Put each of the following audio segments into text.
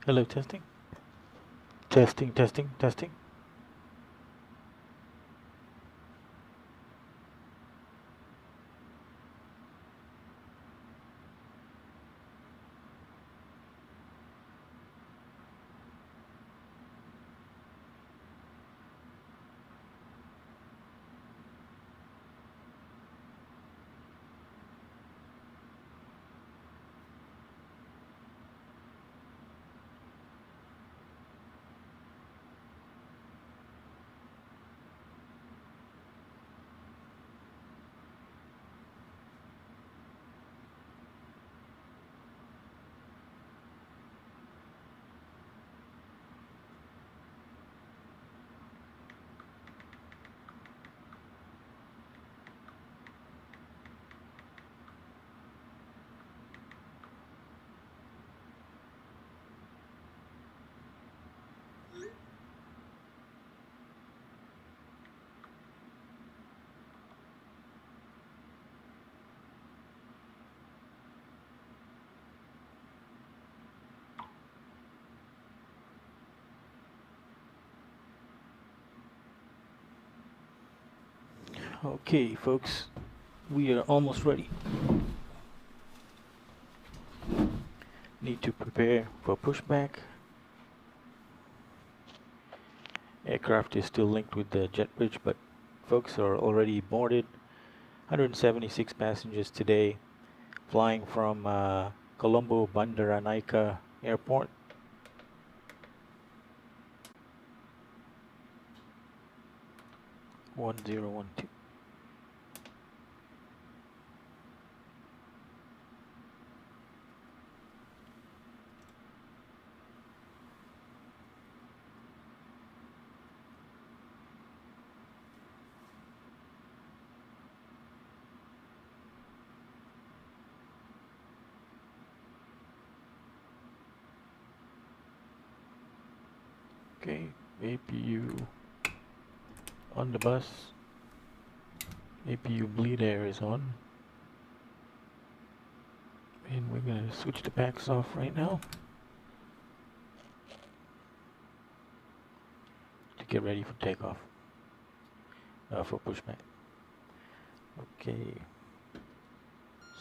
Hello, testing. Testing, testing, testing. Okay, folks, we are almost ready. Need to prepare for pushback. Aircraft is still linked with the jet bridge, but folks are already boarded. 176 passengers today, flying from Colombo Bandaranaike Airport. One zero one two. Okay, APU on the bus. APU bleed air is on. And we're going to switch the packs off right now to get ready for takeoff, for pushback. Okay,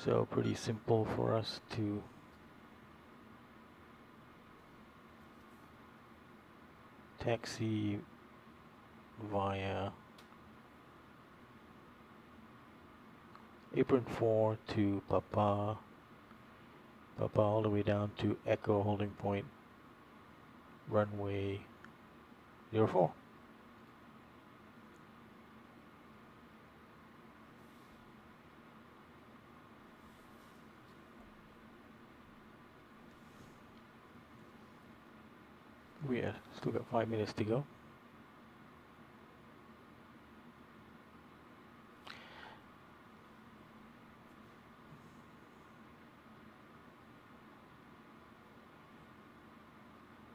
so pretty simple for us to taxi via apron 4 to Papa all the way down to Echo holding point, runway 04. We have still got 5 minutes to go.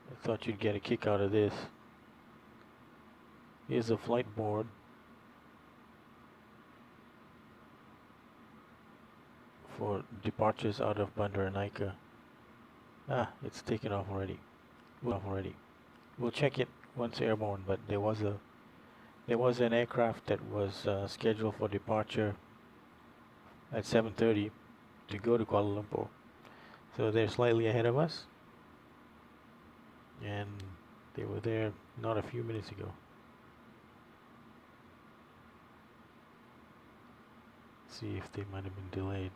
I thought you'd get a kick out of this. Here's a flight board for departures out of Bandaranaike. Ah, it's taken off already. We'll check it once airborne, but there was an aircraft that was scheduled for departure at 7:30 to go to Kuala Lumpur. So they're slightly ahead of us, and they were there not a few minutes ago. See if they might have been delayed.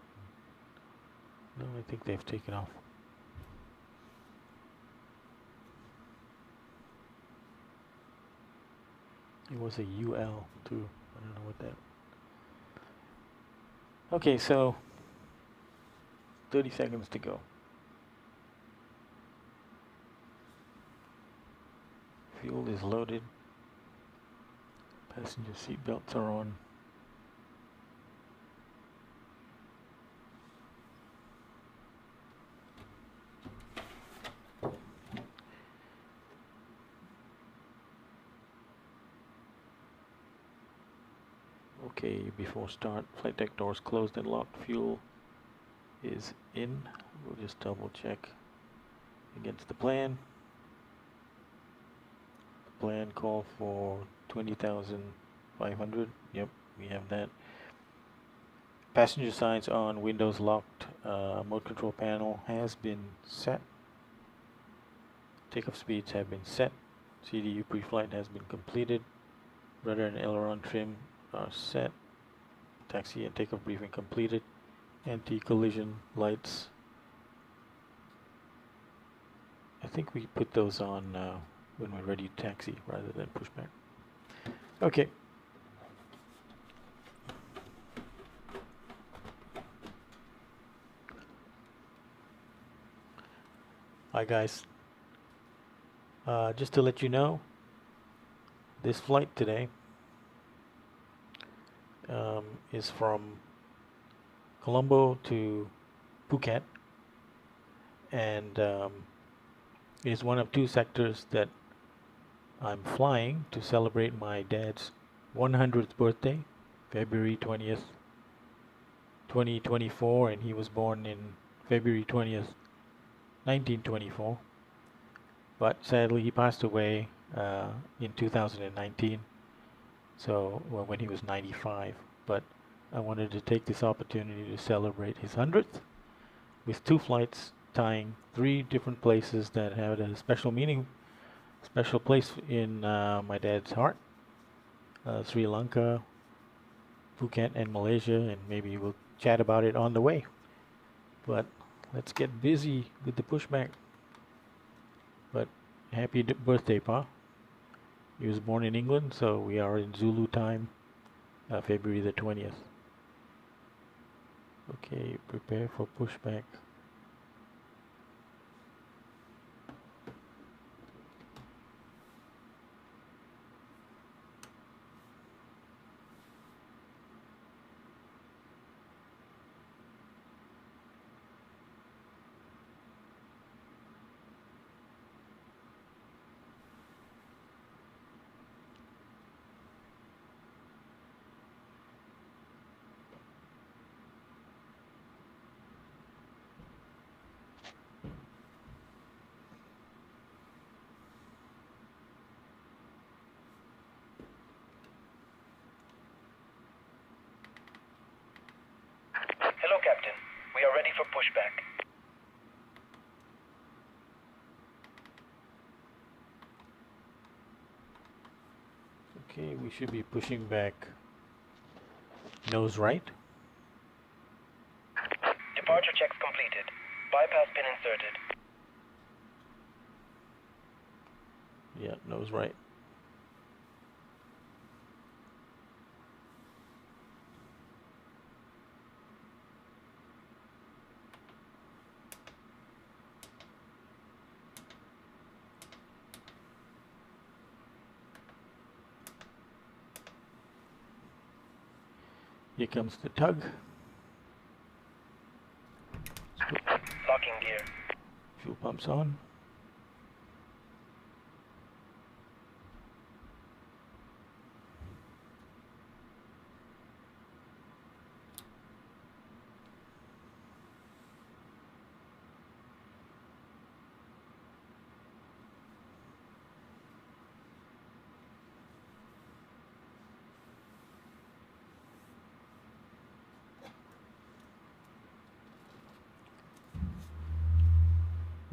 No, I think they've taken off. It was a UL too. I don't know what that. Okay, so 30 seconds to go. Fuel is loaded. Passenger seat belts are on. Okay, before start, flight deck doors closed and locked. Fuel is in. We'll just double check. against the plan. The plan called for 20,500. Yep, we have that. Passenger signs on, windows locked, mode control panel has been set. Takeoff speeds have been set. CDU pre-flight has been completed. Rudder and aileron trim are set. Taxi and takeoff briefing completed. Anti-collision lights. I think we put those on when we're ready to taxi rather than push back. Okay. Hi guys. Just to let you know, this flight today is from Colombo to Phuket, and it is one of two sectors that I'm flying to celebrate my dad's 100th birthday, February 20th, 2024, and he was born in February 20th, 1924. But sadly, he passed away in 2019. So, well, when he was 95. But I wanted to take this opportunity to celebrate his 100th with two flights tying three different places that had a special meaning, special place in my dad's heart. Sri Lanka, Phuket, and Malaysia, and maybe we'll chat about it on the way. But let's get busy with the pushback. But happy birthday, Pa. He was born in England, so we are in Zulu time, February the 20th. Okay, prepare for pushback. Hello, Captain. We are ready for pushback. Okay, we should be pushing back nose right. Departure checks completed. Bypass pin inserted. Yeah, nose right. Here comes the tug. Locking gear. Fuel pumps on.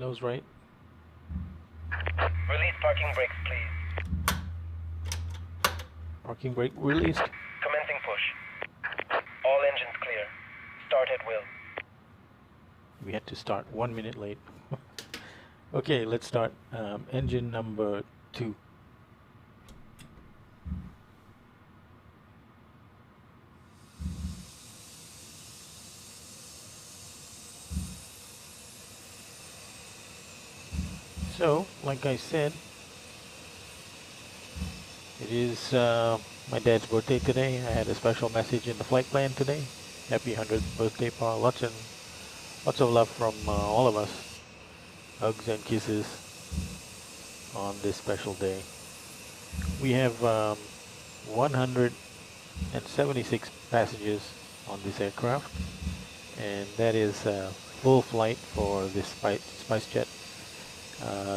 Nose right. Release parking brakes, please. Parking brake released. Commencing push. All engines clear. Start at will. We had to start 1 minute late. Okay, let's start. Engine number 2. So, like I said, it is my dad's birthday today. I had a special message in the flight plan today. Happy 100th birthday, Pa. Lots of love from all of us. Hugs and kisses on this special day. We have 176 passengers on this aircraft, and that is a full flight for this SpiceJet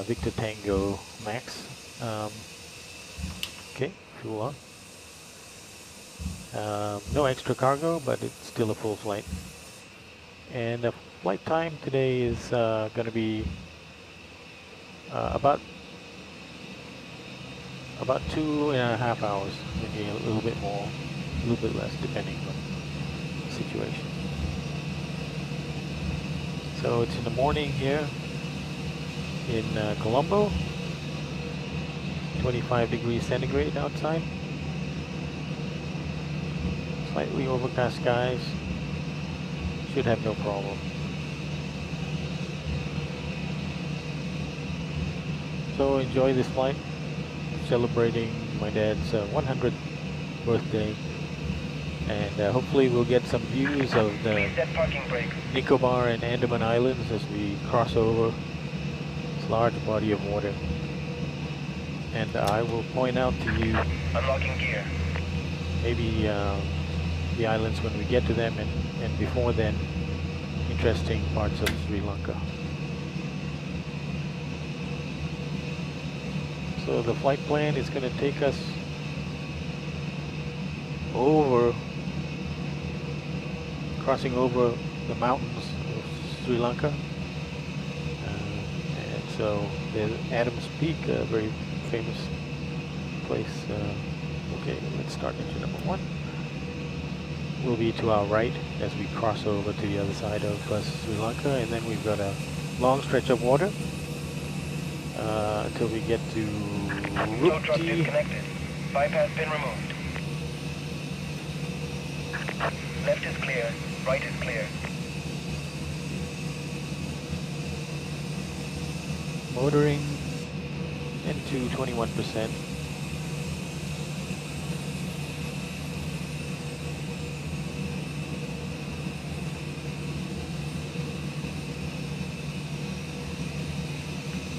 Victor Tango Max. Okay, fuel on. No extra cargo, but it's still a full flight. And the flight time today is going to be about 2.5 hours, maybe a little bit more, a little bit less, depending on the situation. So it's in the morning here in Colombo, 25 degrees centigrade outside, slightly overcast skies, should have no problem. So enjoy this flight, celebrating my dad's 100th birthday, and hopefully we'll get some views of the Nicobar and Andaman Islands as we cross over this large body of water. And I will point out to you Unlocking gear. maybe the islands when we get to them, and before then, interesting parts of Sri Lanka. So the flight plan is going to take us over, crossing over the mountains of Sri Lanka. And so there's Adams Peak, a very famous place. Okay, let's start engine number 1. Will be to our right as we cross over to the other side of Sri Lanka, and then we've got a long stretch of water until we get to Tow truck disconnected. Bypass pin removed. Left is clear. Right is clear. Motoring into 21%.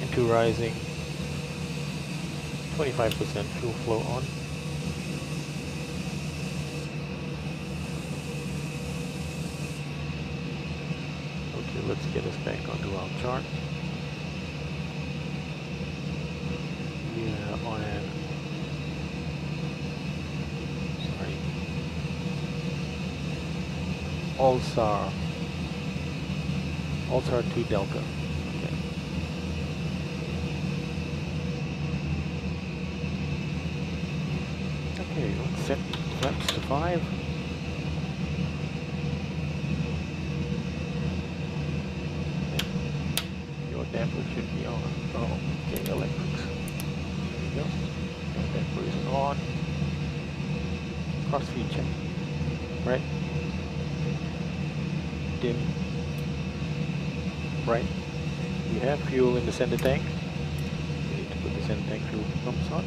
Into rising. 25% fuel flow on. Okay, let's get us back onto our chart. We are on a, sorry, Allsar 2 Delta. Okay. Okay, let's set flaps to 5. Your damper should be on. Oh, okay, electrics. There we go. Your damper is on. Cross feed check. Right. Dim. Right. We have fuel in the center tank. We need to put the center tank fuel pumps on.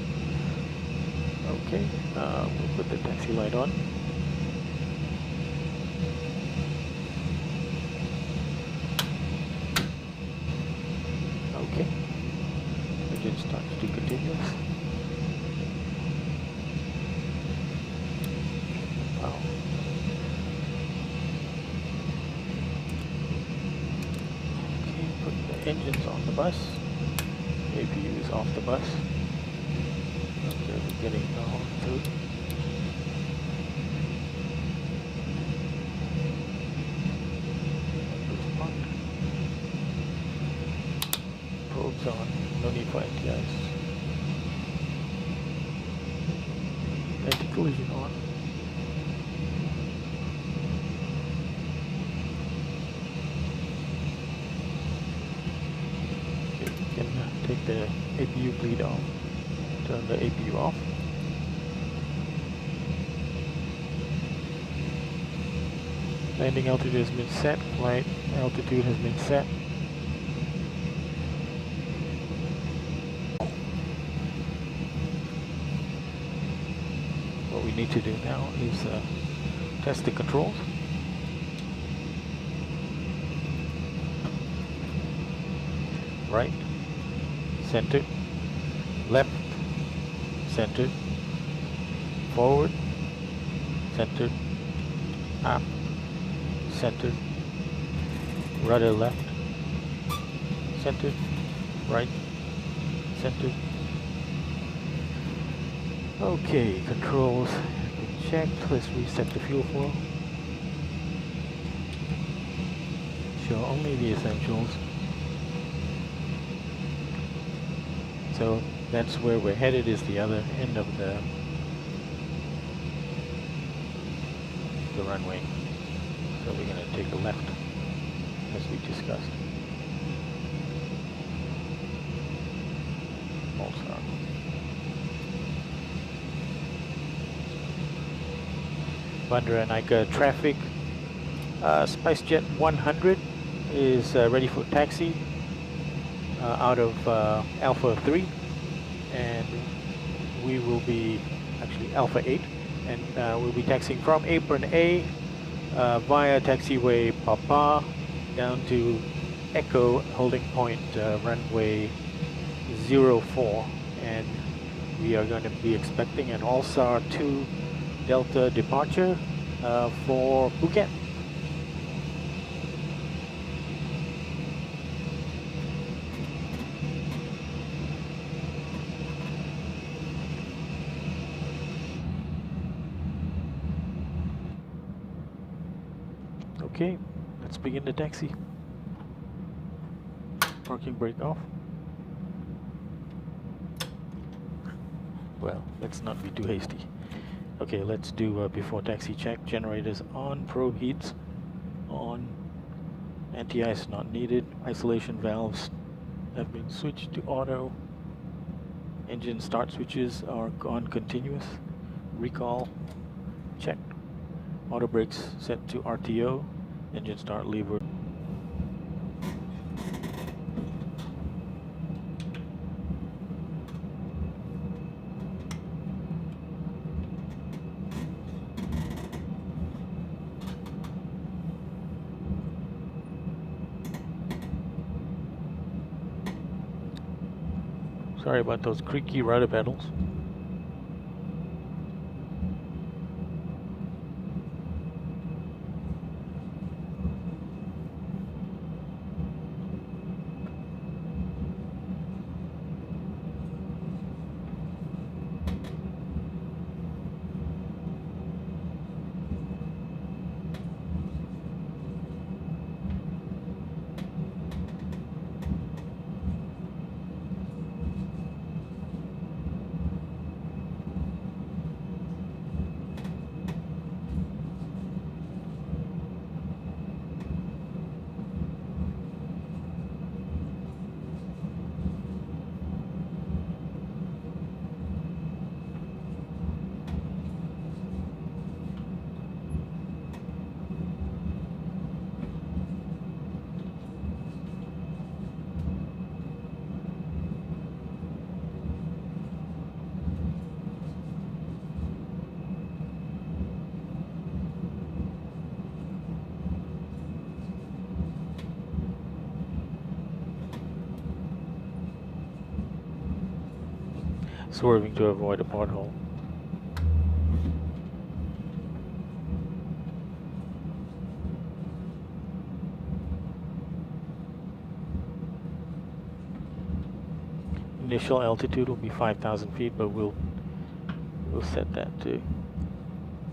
Okay, we'll put the taxi light on. Okay, engine starts to continuous. Wow. Okay, put the engines on the bus. APU is off the bus. Okay, we're getting all through. Probes on, no need for anti-ice. Anti-collision on. Okay, we can take the APU bleed off. Turn the APU off. Landing altitude has been set. Flight altitude has been set. What we need to do now is test the controls. Right, center, left, center, forward, center, up, center, rudder left, center, right, center. Okay, controls have been checked. Let's reset the fuel flow. Show only the essentials. So that's where we're headed, is the other end of the runway. So we're going to take a left, as we discussed. False start. Bandra Naika traffic. SpiceJet 100 is ready for taxi out of Alpha 3, and we will be actually Alpha 8, and we'll be taxiing from apron A via taxiway Papa down to Echo holding point runway 04, and we are going to be expecting an All-Star 2 Delta departure for Phuket. Okay, let's begin the taxi. Parking brake off. Well, let's not be too hasty. Okay, let's do before taxi check. Generators on, probe heats on, anti-ice not needed, isolation valves have been switched to auto, engine start switches are on continuous, recall checked, auto brakes set to RTO, engine start lever. Sorry about those creaky rudder pedals. Swerving to avoid a pothole. Initial altitude will be 5,000 feet, but we'll set that to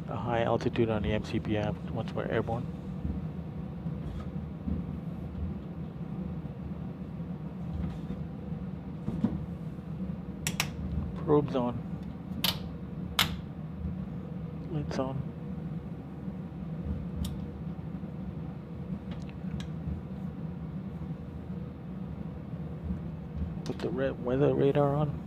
a high altitude on the MCP app once we're airborne. Probes on. Lights on. Put the weather radar on.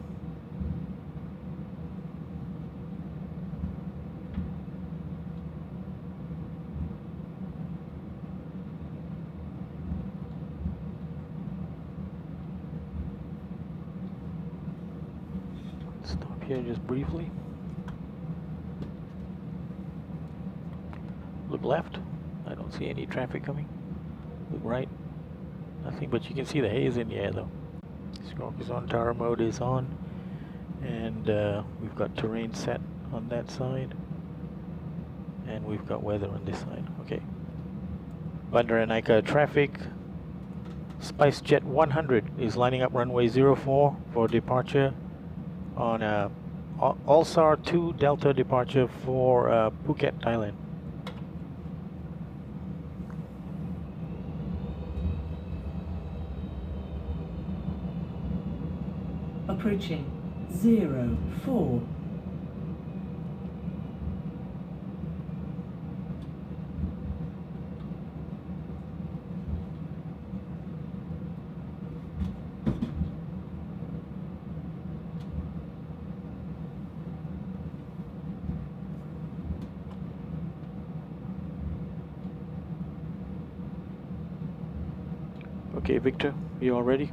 Stop here just briefly. Look left. I don't see any traffic coming. Look right. Nothing, but you can see the haze in the air though. Smoke is on, tower mode is on, and we've got terrain set on that side, and we've got weather on this side. Okay. Bandra Naika traffic, SpiceJet 100 is lining up runway 04 for departure on Allsar 2 Delta departure for Phuket, Thailand. Approaching 04. Okay, Victor, you all ready?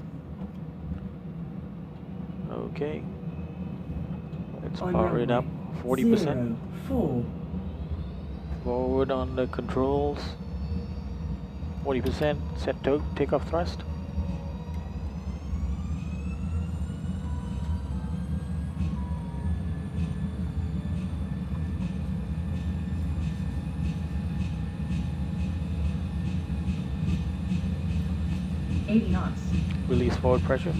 Okay. Let's power it up 40%. 04. Forward on the controls. 40%. Set takeoff thrust. Release forward pressure.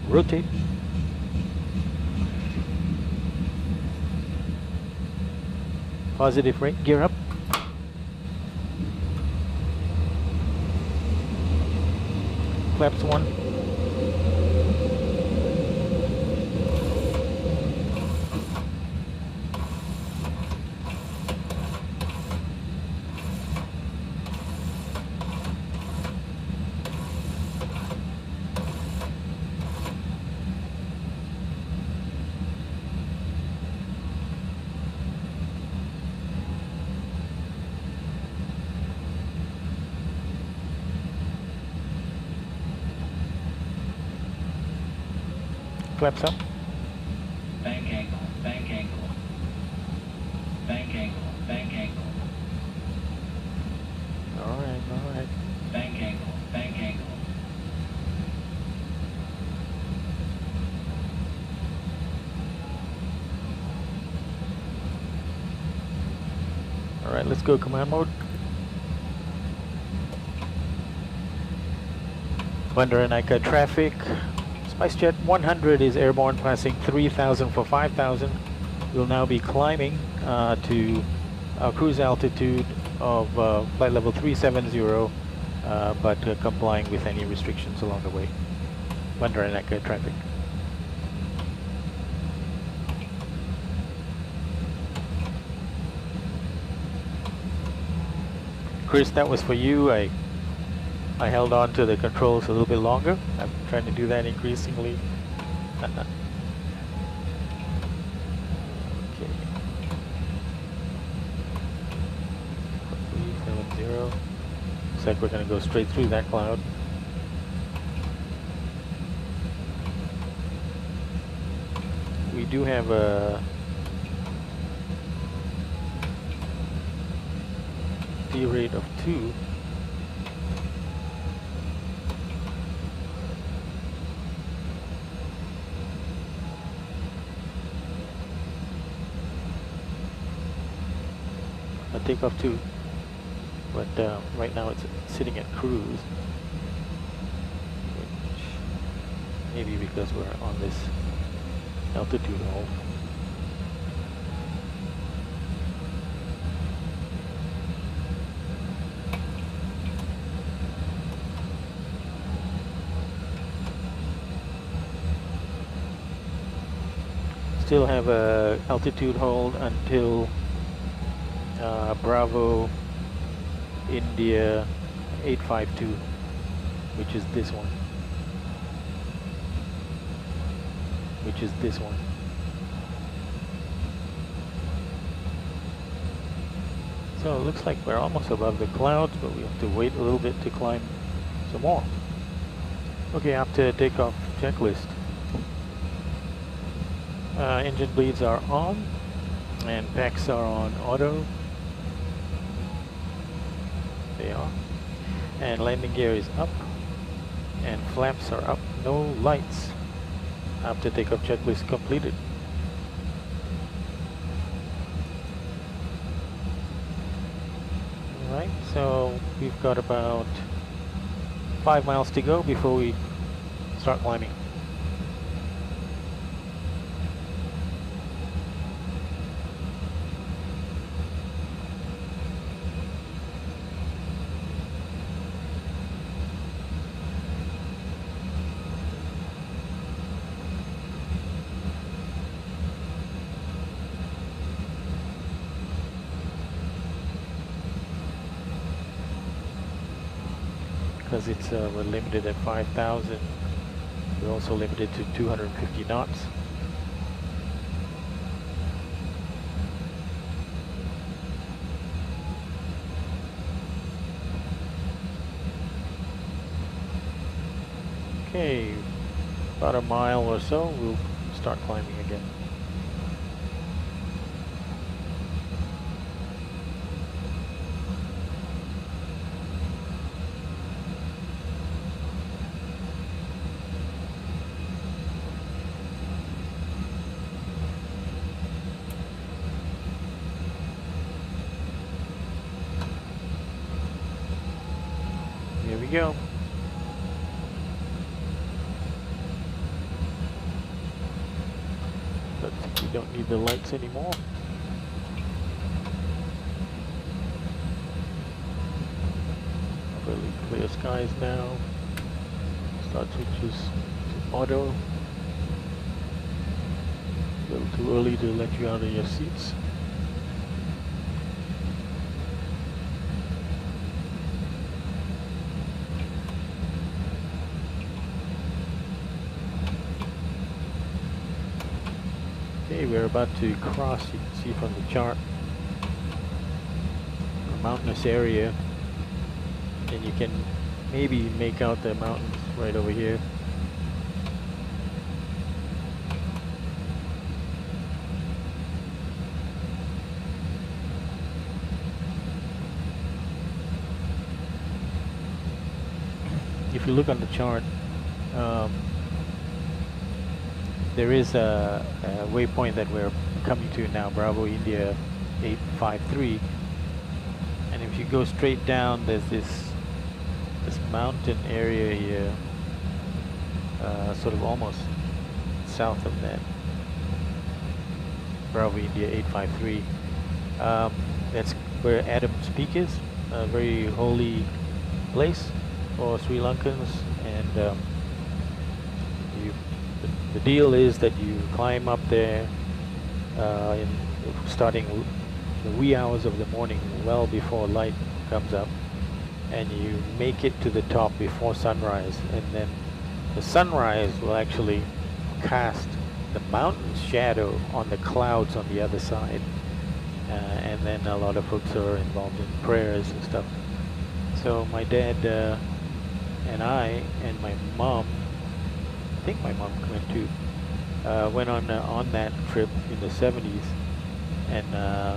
Rotate. Positive rate, gear up. Flaps 1. Flaps up. Bank angle, bank angle. Bank angle, bank angle. Alright, alright. Bank angle, bank angle. Alright, let's go command mode. Bandaranaike traffic. SpiceJet 100 is airborne passing 3,000 for 5,000. We'll now be climbing to our cruise altitude of flight level 370, but complying with any restrictions along the way. Bandaranaike traffic. Chris, that was for you. I held on to the controls a little bit longer. I'm trying to do that increasingly. Okay. Looks like we're going to go straight through that cloud. We do have a D rate of 2. Takeoff 2, but right now it's sitting at cruise, which maybe because we're on this altitude hold. Still have a altitude hold until Bravo India 852, which is this one. So it looks like we're almost above the clouds, but we have to wait a little bit to climb some more. Okay, after takeoff checklist. Engine bleeds are on, and packs are on auto. They are. And landing gear is up, and flaps are up no lights after takeoff checklist completed. Alright, so we've got about 5 miles to go before we start climbing. Because it's we're limited at 5,000. We're also limited to 250 knots. Okay, about a mile or so, we'll start climbing again. Here we go. But we don't need the lights anymore. Really clear skies now. Start switches to auto. A little too early to let you out of your seats. Okay, we're about to cross, you can see from the chart, a mountainous area, and you can maybe make out the mountains right over here. If you look on the chart, there is a waypoint that we're coming to now, Bravo India 853, and if you go straight down, there's this mountain area here, sort of almost south of that, Bravo India 853. That's where Adam's Peak is, a very holy place for Sri Lankans, and the deal is that you climb up there starting the wee hours of the morning, well before light comes up, and you make it to the top before sunrise, and then the sunrise will actually cast the mountain shadow on the clouds on the other side, and then a lot of folks are involved in prayers and stuff. So my dad and I and my mom, I think my mom went too, went on that trip in the 70s, and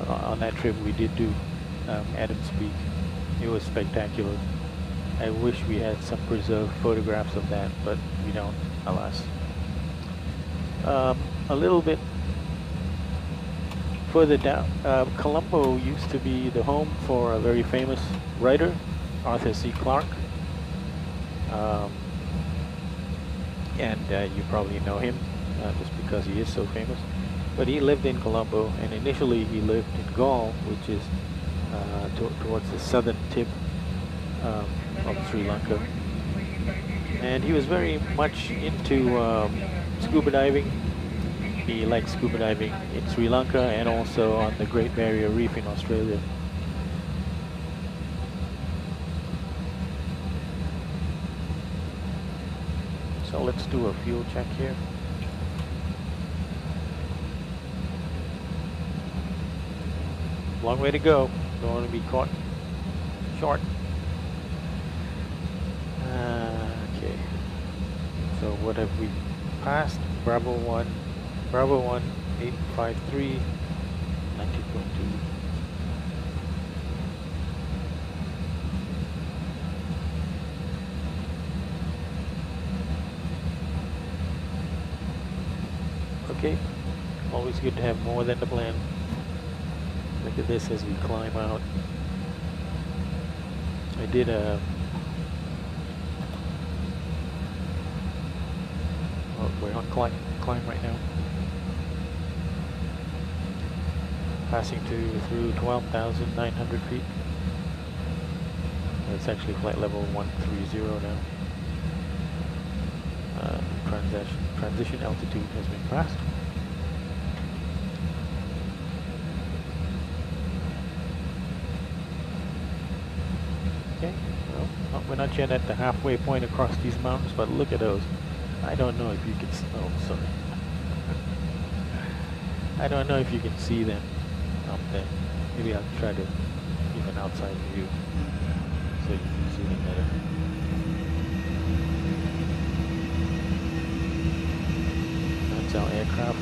on that trip we did do Adam's Peak. It was spectacular. I wish we had some preserved photographs of that, but we don't, alas. A little bit further down, Colombo used to be the home for a very famous writer, Arthur C. Clarke. And you probably know him just because he is so famous. But he lived in Colombo, and initially he lived in Galle, which is towards the southern tip of Sri Lanka. And he was very much into scuba diving. He liked scuba diving in Sri Lanka and also on the Great Barrier Reef in Australia. So let's do a fuel check here. Long way to go. Don't want to be caught short. Okay. So what have we passed? Bravo 1, 853, 90.2. okay. Always good to have more than the plan. Look at this as we climb out. I did a... Oh, we're on climb right now. Passing through 12,900 feet. It's actually flight level 130 now. Transition altitude has been passed. Okay, well, we're not yet at the halfway point across these mountains, but look at those. I don't know if you can oh, sorry. I don't know if you can see them up there. Maybe I'll try to give an outside view so you can see them better. That's our aircraft.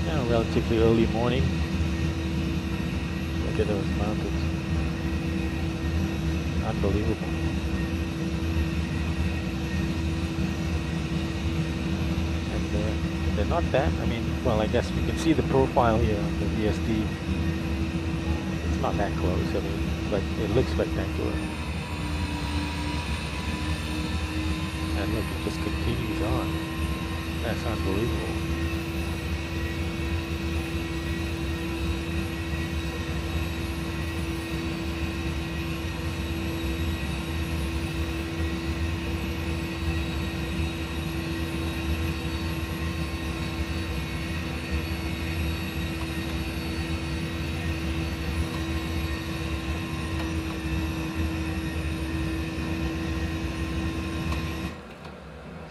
Yeah, relatively early morning. Look at those mountains. Unbelievable. And they're not that, I mean, well, I guess we can see the profile here on the VSD. It's not that close, I mean, but it looks spectacular. And look, it just continues on. That's unbelievable.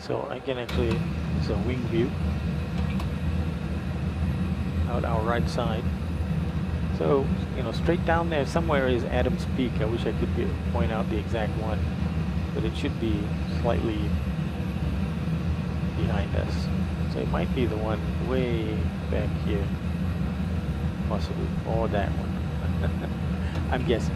So I can actually, it's a wing view out our right side. So, you know, straight down there somewhere is Adams Peak. I wish I could point out the exact one, but it should be slightly behind us. So it might be the one way back here, possibly, or that one. I'm guessing.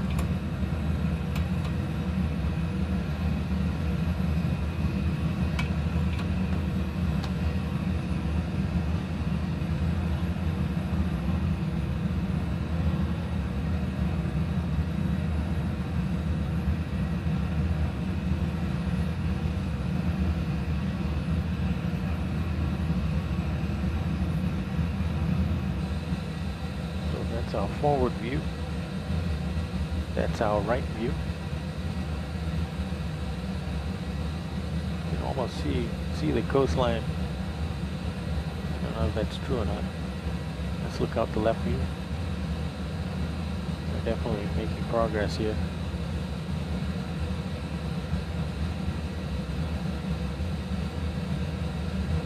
That's our forward view. That's our right view. You can almost see the coastline. I don't know if that's true or not. Let's look out the left view. We're definitely making progress here.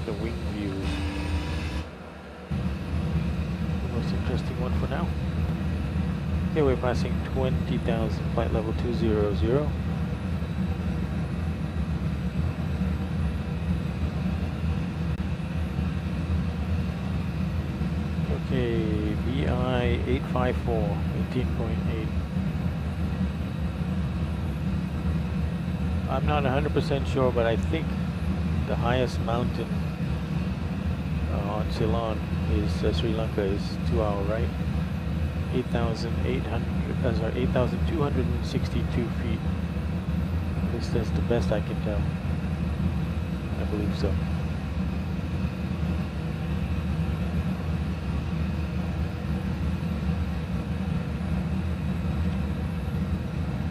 The wing view. Interesting one for now. Okay, we're passing 20,000, flight level 200. Okay, VI 854, 18.8. I'm not 100% sure, but I think the highest mountain on Ceylon is Sri Lanka is to our right, 8,262 feet. At least that's the best I can tell. I believe so.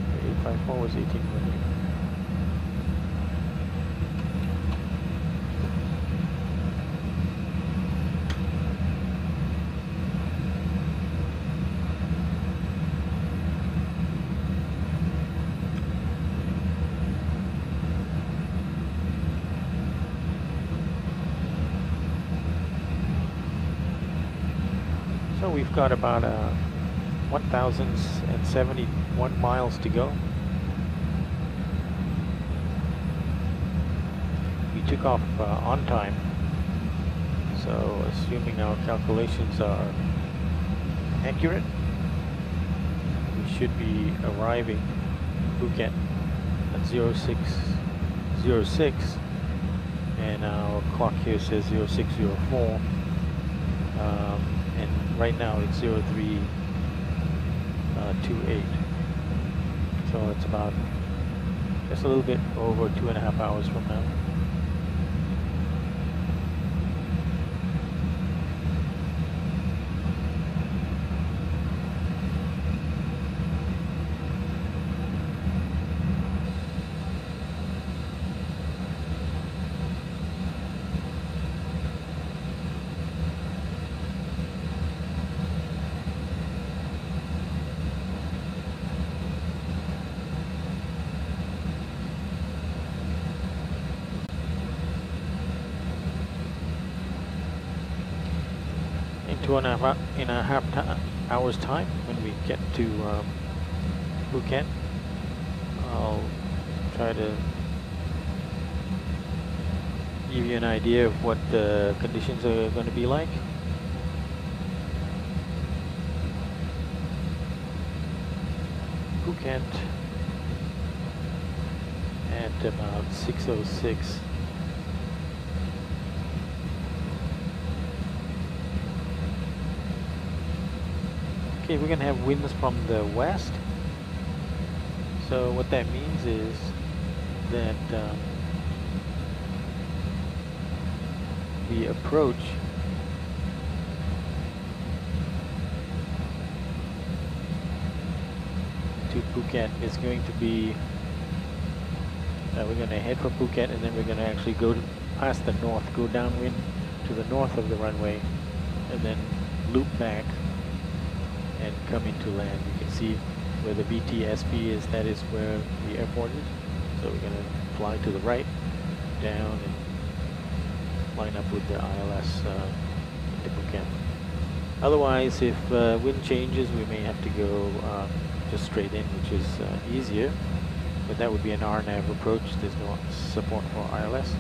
The 854 was 18.8. So we've got about 1,071 miles to go. We took off on time, so assuming our calculations are accurate, we should be arriving in Phuket at 0606 and our clock here says 0604, and right now it's 0328. So it's about just a little bit over 2.5 hours from now. In 2.5 hours time, when we get to Phuket, I'll try to give you an idea of what the conditions are going to be like. Phuket at about 6:06. Okay, we're gonna have winds from the west. So what that means is that the approach to Phuket is going to be, we're gonna head for Phuket, and then we're gonna actually go past the north, go downwind to the north of the runway, and then loop back and come into land. You can see where the VTSP is, that is where the airport is. So we're going to fly to the right, down, and line up with the ILS into Phuket. Otherwise, if wind changes, we may have to go just straight in, which is easier, but that would be an RNAV approach. There's no support for ILS.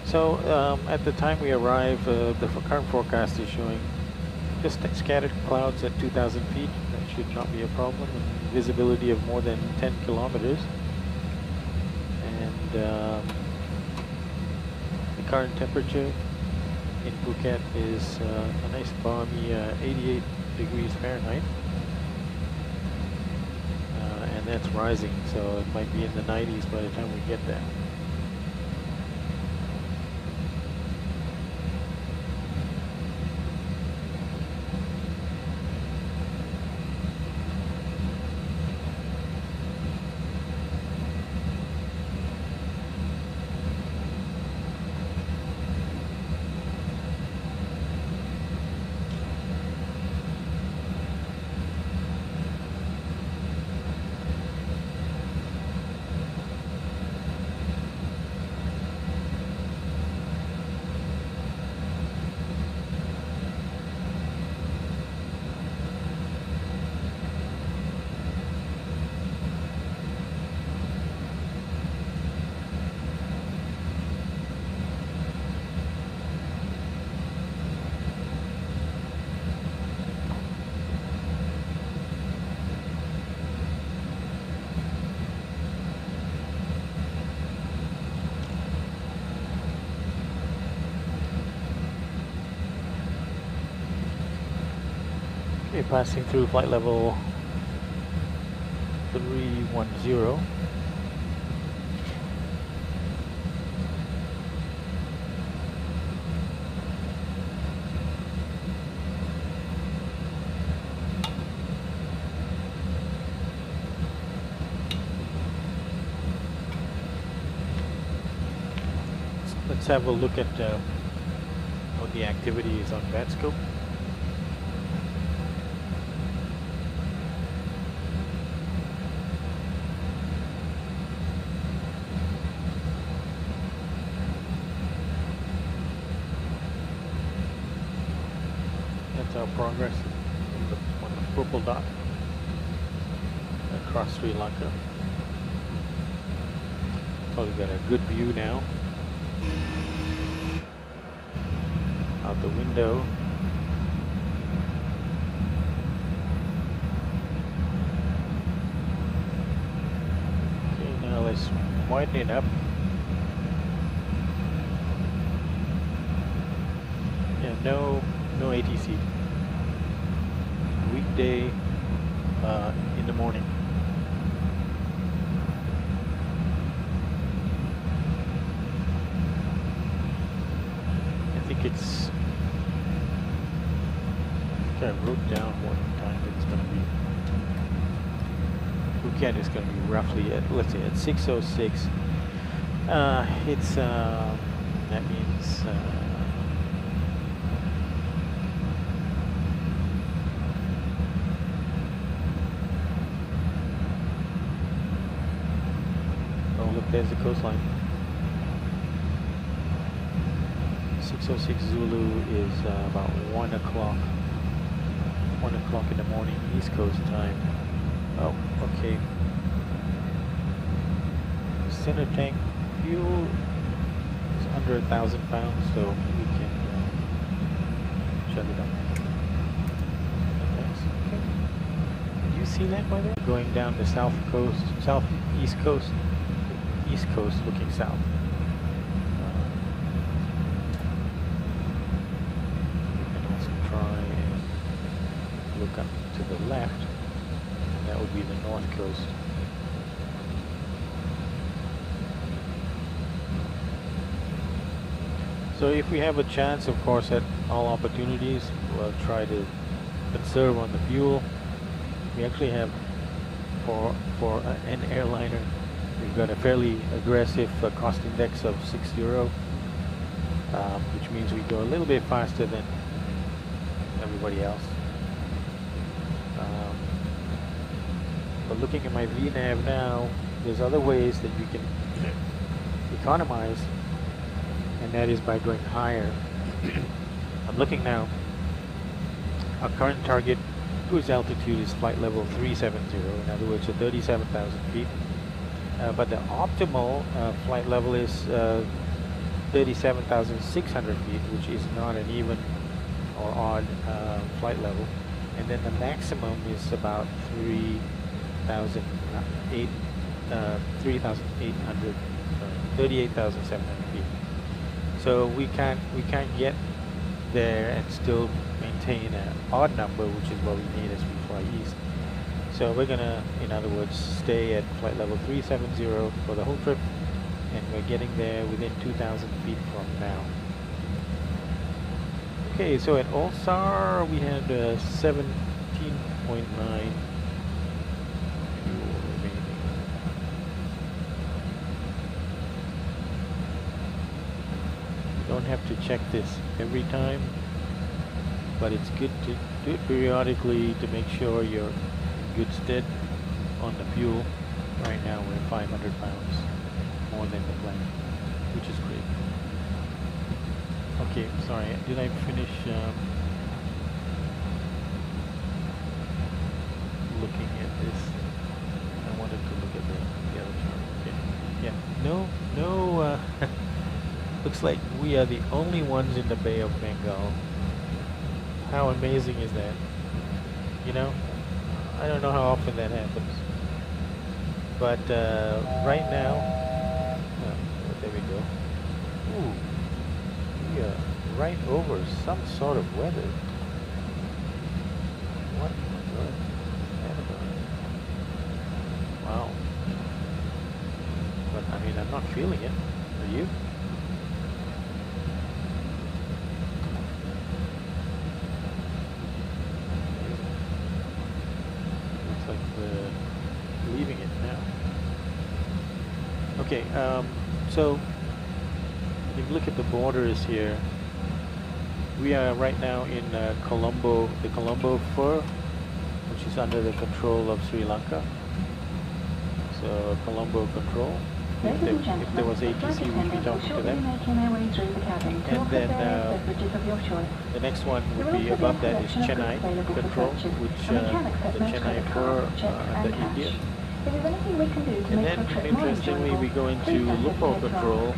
So at the time we arrive, the current forecast is showing just scattered clouds at 2,000 feet. That should not be a problem. And visibility of more than 10 kilometers. And the current temperature in Phuket is a nice balmy 88 degrees Fahrenheit. And that's rising, so it might be in the 90s by the time we get there. Okay, passing through flight level 310. Let's have a look at what the activity is on VatScope. That's our progress on the purple dot across Sri Lanka. Probably got a good view now out the window. Okay, now let's widen it up. no ATC. Weekday in the morning. I think it's. I wrote down what time it's going to be. Phuket is going to be roughly at, let's say, at 6:06. It's that means oh look, there's the coastline. 6:06 Zulu is about 1 o'clock. 1 o'clock in the morning, East Coast time. Oh, okay. Center tank fuel is under 1,000 pounds, so we can shut it up. Okay. Did you see that by the way? Going down the south coast, southeast coast, east coast, looking south. We can also try and look up to the left, and that would be the north coast. So if we have a chance, of course, at all opportunities, we'll try to conserve on the fuel. We actually have, for an airliner, we've got a fairly aggressive cost index of 60, which means we go a little bit faster than everybody else. But looking at my VNav now, there's other ways that you can economize, and that is by going higher. I'm looking now. Our current target cruise altitude is flight level 370, in other words, 37,000 feet. But the optimal flight level is 37,600 feet, which is not an even or odd flight level. And then the maximum is about 38,700 feet. So we can't get there and still maintain an odd number, which is what we need as we fly east. So we're gonna, in other words, stay at flight level 370 for the whole trip, and we're getting there within 2,000 feet from now. Okay, so at All-Star we had 17.9 fuel remaining. You don't have to check this every time, but it's good to do it periodically to make sure you're in good stead on the fuel. Right now we're 500 pounds more than the plane, which is great. Okay, sorry, did I finish looking at this? I wanted to look at the other chart. Okay, yeah, no, looks like we are the only ones in the Bay of Bengal. How amazing is that? You know, I don't know how often that happens, but right now, there we go. Ooh, we are right over some sort of weather. What on earth is that about? Wow. But I mean, I'm not feeling it. Are you? Leaving it now. Okay, so if you look at the borders here, we are right now in Colombo, the Colombo Fur, which is under the control of Sri Lanka. So Colombo control. If there was ATC, we'd be talking to them. And then the next one would be above that is Chennai control, which the Chennai Fur under India. And then interestingly we go into Lupo control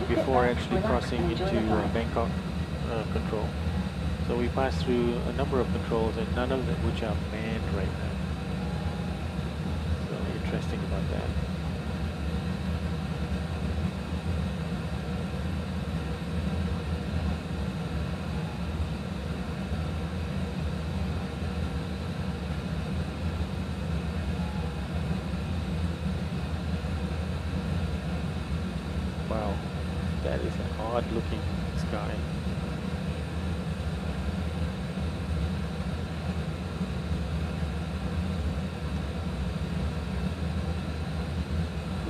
before actually crossing into Bangkok control. So we pass through a number of controls, and none of them which are manned right now. So interesting about that. odd looking sky.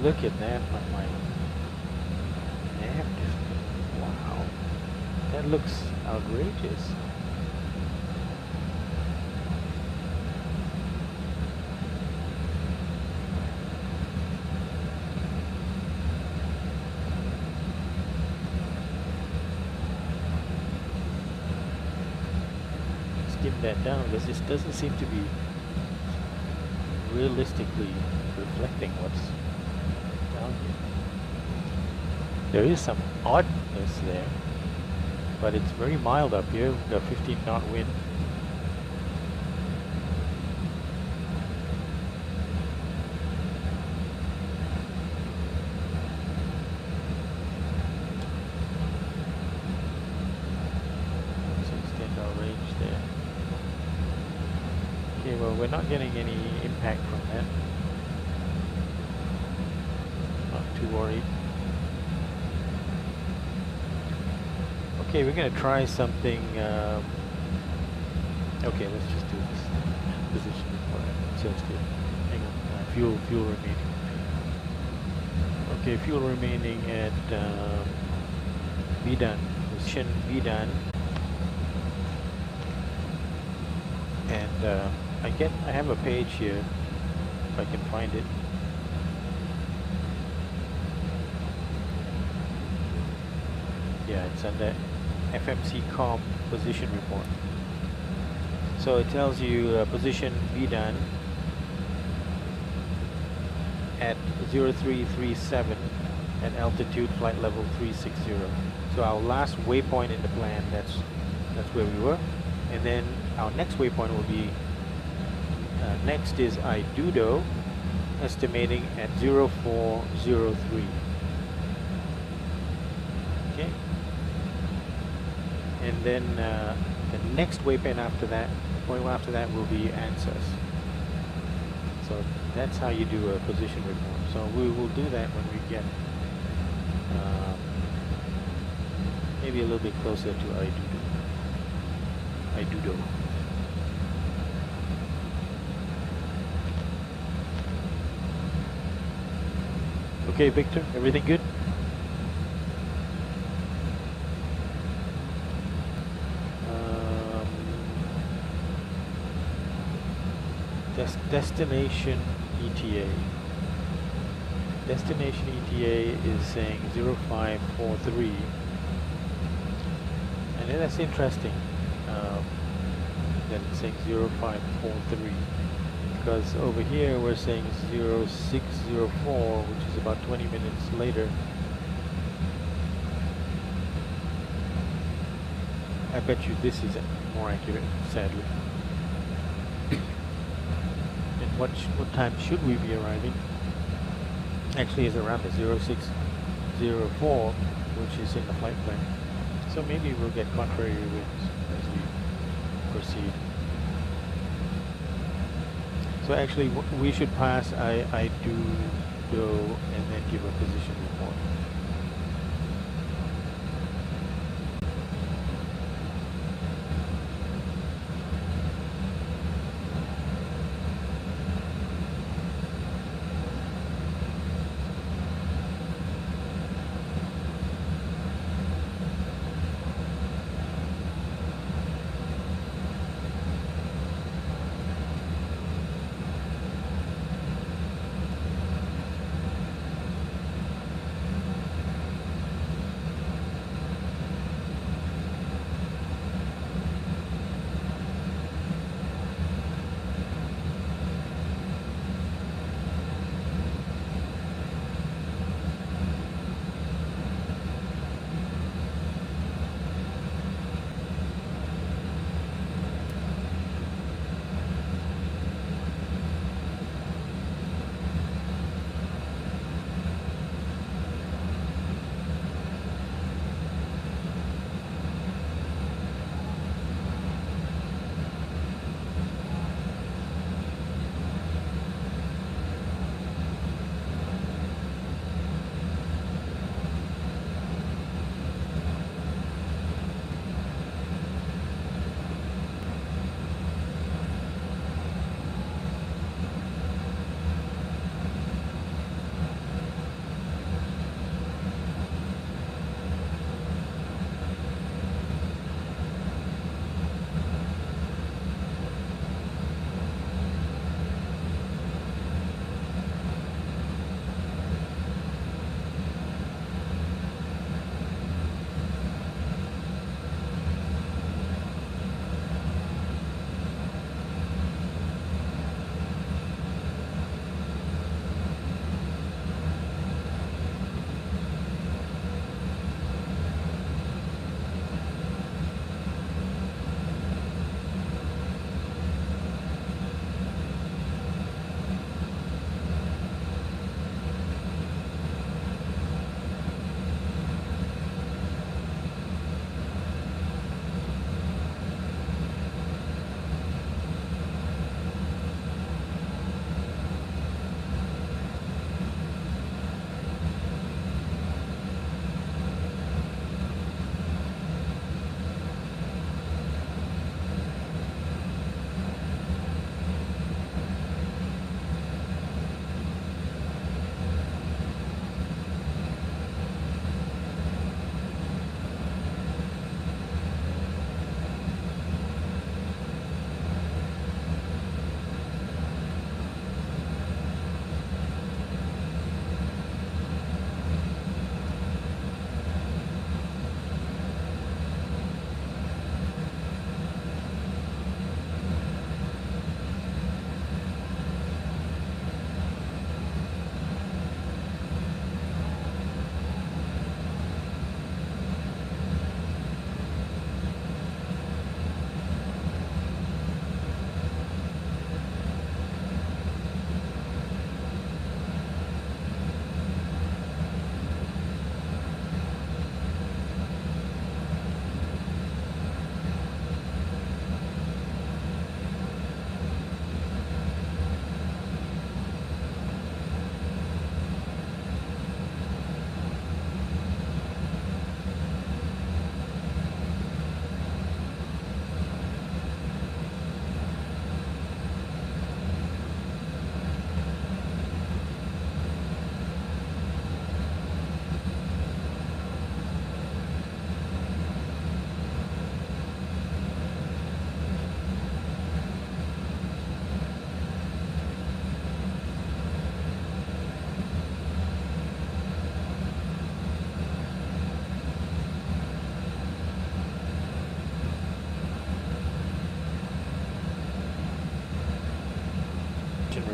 Look at that on my nav display. Wow, that looks outrageous. Dim that down because this doesn't seem to be realistically reflecting what's down here. There is some oddness there, but it's very mild up here. We've got 15 knot wind. Let's extend our range there. Okay, well, we're not getting any impact from that. Not too worried. Okay, we're going to try something. Okay, let's just do this. Position report. Sounds good. Hang on. Fuel remaining. Okay, fuel remaining at VDAN. Position VDAN. And I have a page here, if I can find it. Yeah, it's under FMC-COM position report. So it tells you position VDAN at 0337 at altitude flight level 360. So our last waypoint in the plan, that's where we were. And then our next waypoint will be, next is Idudo, estimating at 0403. Okay. And then the next waypoint after that, will be ANSYS. So that's how you do a position report. So we will do that when we get maybe a little bit closer to Idudo. Okay, Victor, everything good? Destination ETA. Destination ETA is saying 0543. And then that's interesting. That it's saying 0543. Because over here we're saying 0604, which is about 20 minutes later. I bet you this is more accurate, sadly. And what time should we be arriving? Actually, is around the 0604, which is in the flight plan. So maybe we'll get contrary winds as we proceed. So actually, we should pass Idudo and then give a position report.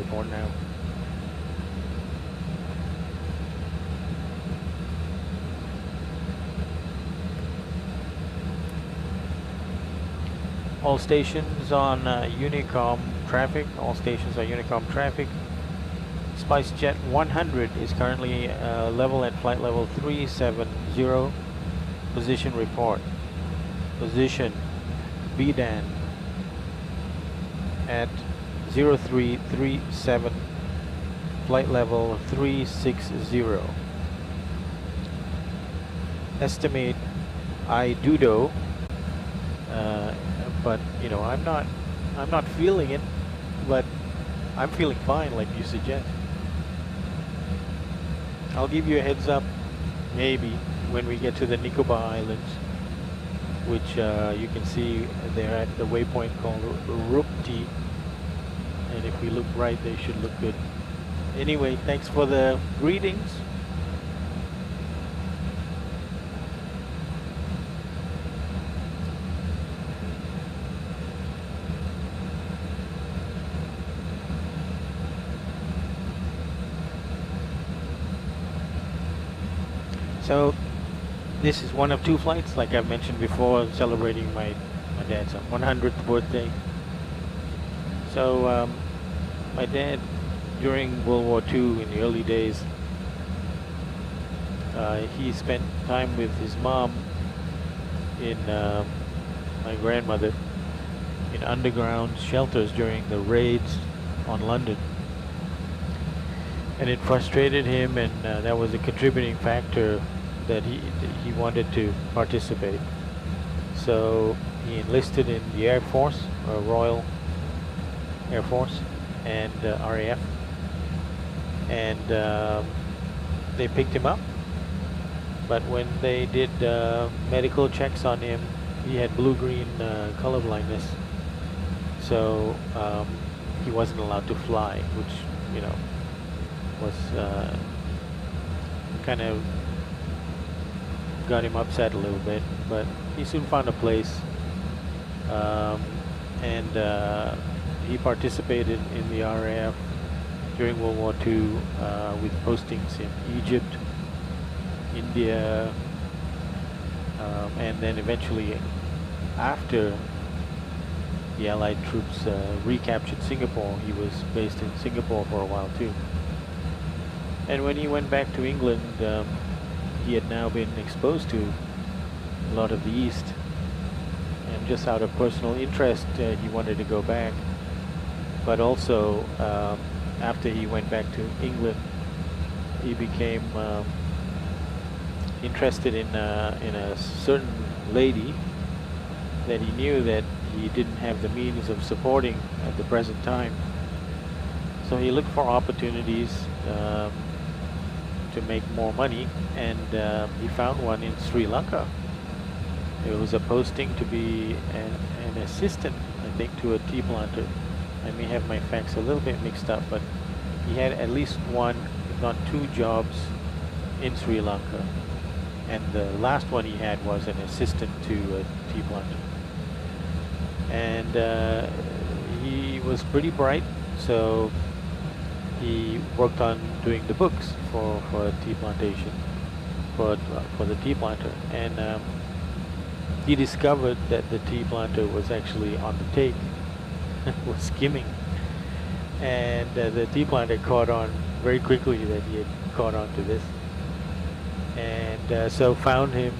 airborne now. All stations on Unicom traffic. All stations are Unicom traffic. SpiceJet 100 is currently level at flight level 370. Position report. Position BDAN at 0337. Flight level 360. Estimate IDUDO. But you know, I'm not feeling it, but I'm feeling fine, like you suggest. I'll give you a heads up, maybe when we get to the Nicobar Islands, which you can see they're at the waypoint called Rupti, and if we look right, they should look good. Anyway, thanks for the greetings. So this is one of two flights, like I've mentioned before, celebrating my dad's 100th birthday. So my dad, during World War II, in the early days, he spent time with his mom in my grandmother in underground shelters during the raids on London. And it frustrated him, and that was a contributing factor that he wanted to participate. So he enlisted in the Air Force, Royal Air Force, and RAF, and they picked him up. But when they did medical checks on him, he had blue-green color blindness, so he wasn't allowed to fly, which, you know, was kind of got him upset a little bit, but he soon found a place, and he participated in the RAF during World War II with postings in Egypt, India, and then eventually, after the Allied troops recaptured Singapore, he was based in Singapore for a while too. And when he went back to England, he had now been exposed to a lot of the East, and just out of personal interest, he wanted to go back. But also, after he went back to England, he became interested in a certain lady that he knew that he didn't have the means of supporting at the present time. So he looked for opportunities to make more money, and he found one in Sri Lanka. It was a posting to be an assistant, I think, to a tea planter. I may have my facts a little bit mixed up, but he had at least one, if not two jobs in Sri Lanka. And the last one he had was an assistant to a tea planter. And he was pretty bright, so he worked on doing the books for a tea plantation, for the tea planter. And he discovered that the tea planter was actually on the take, was skimming. And the tea planter caught on very quickly that he had caught on to this. And so found him,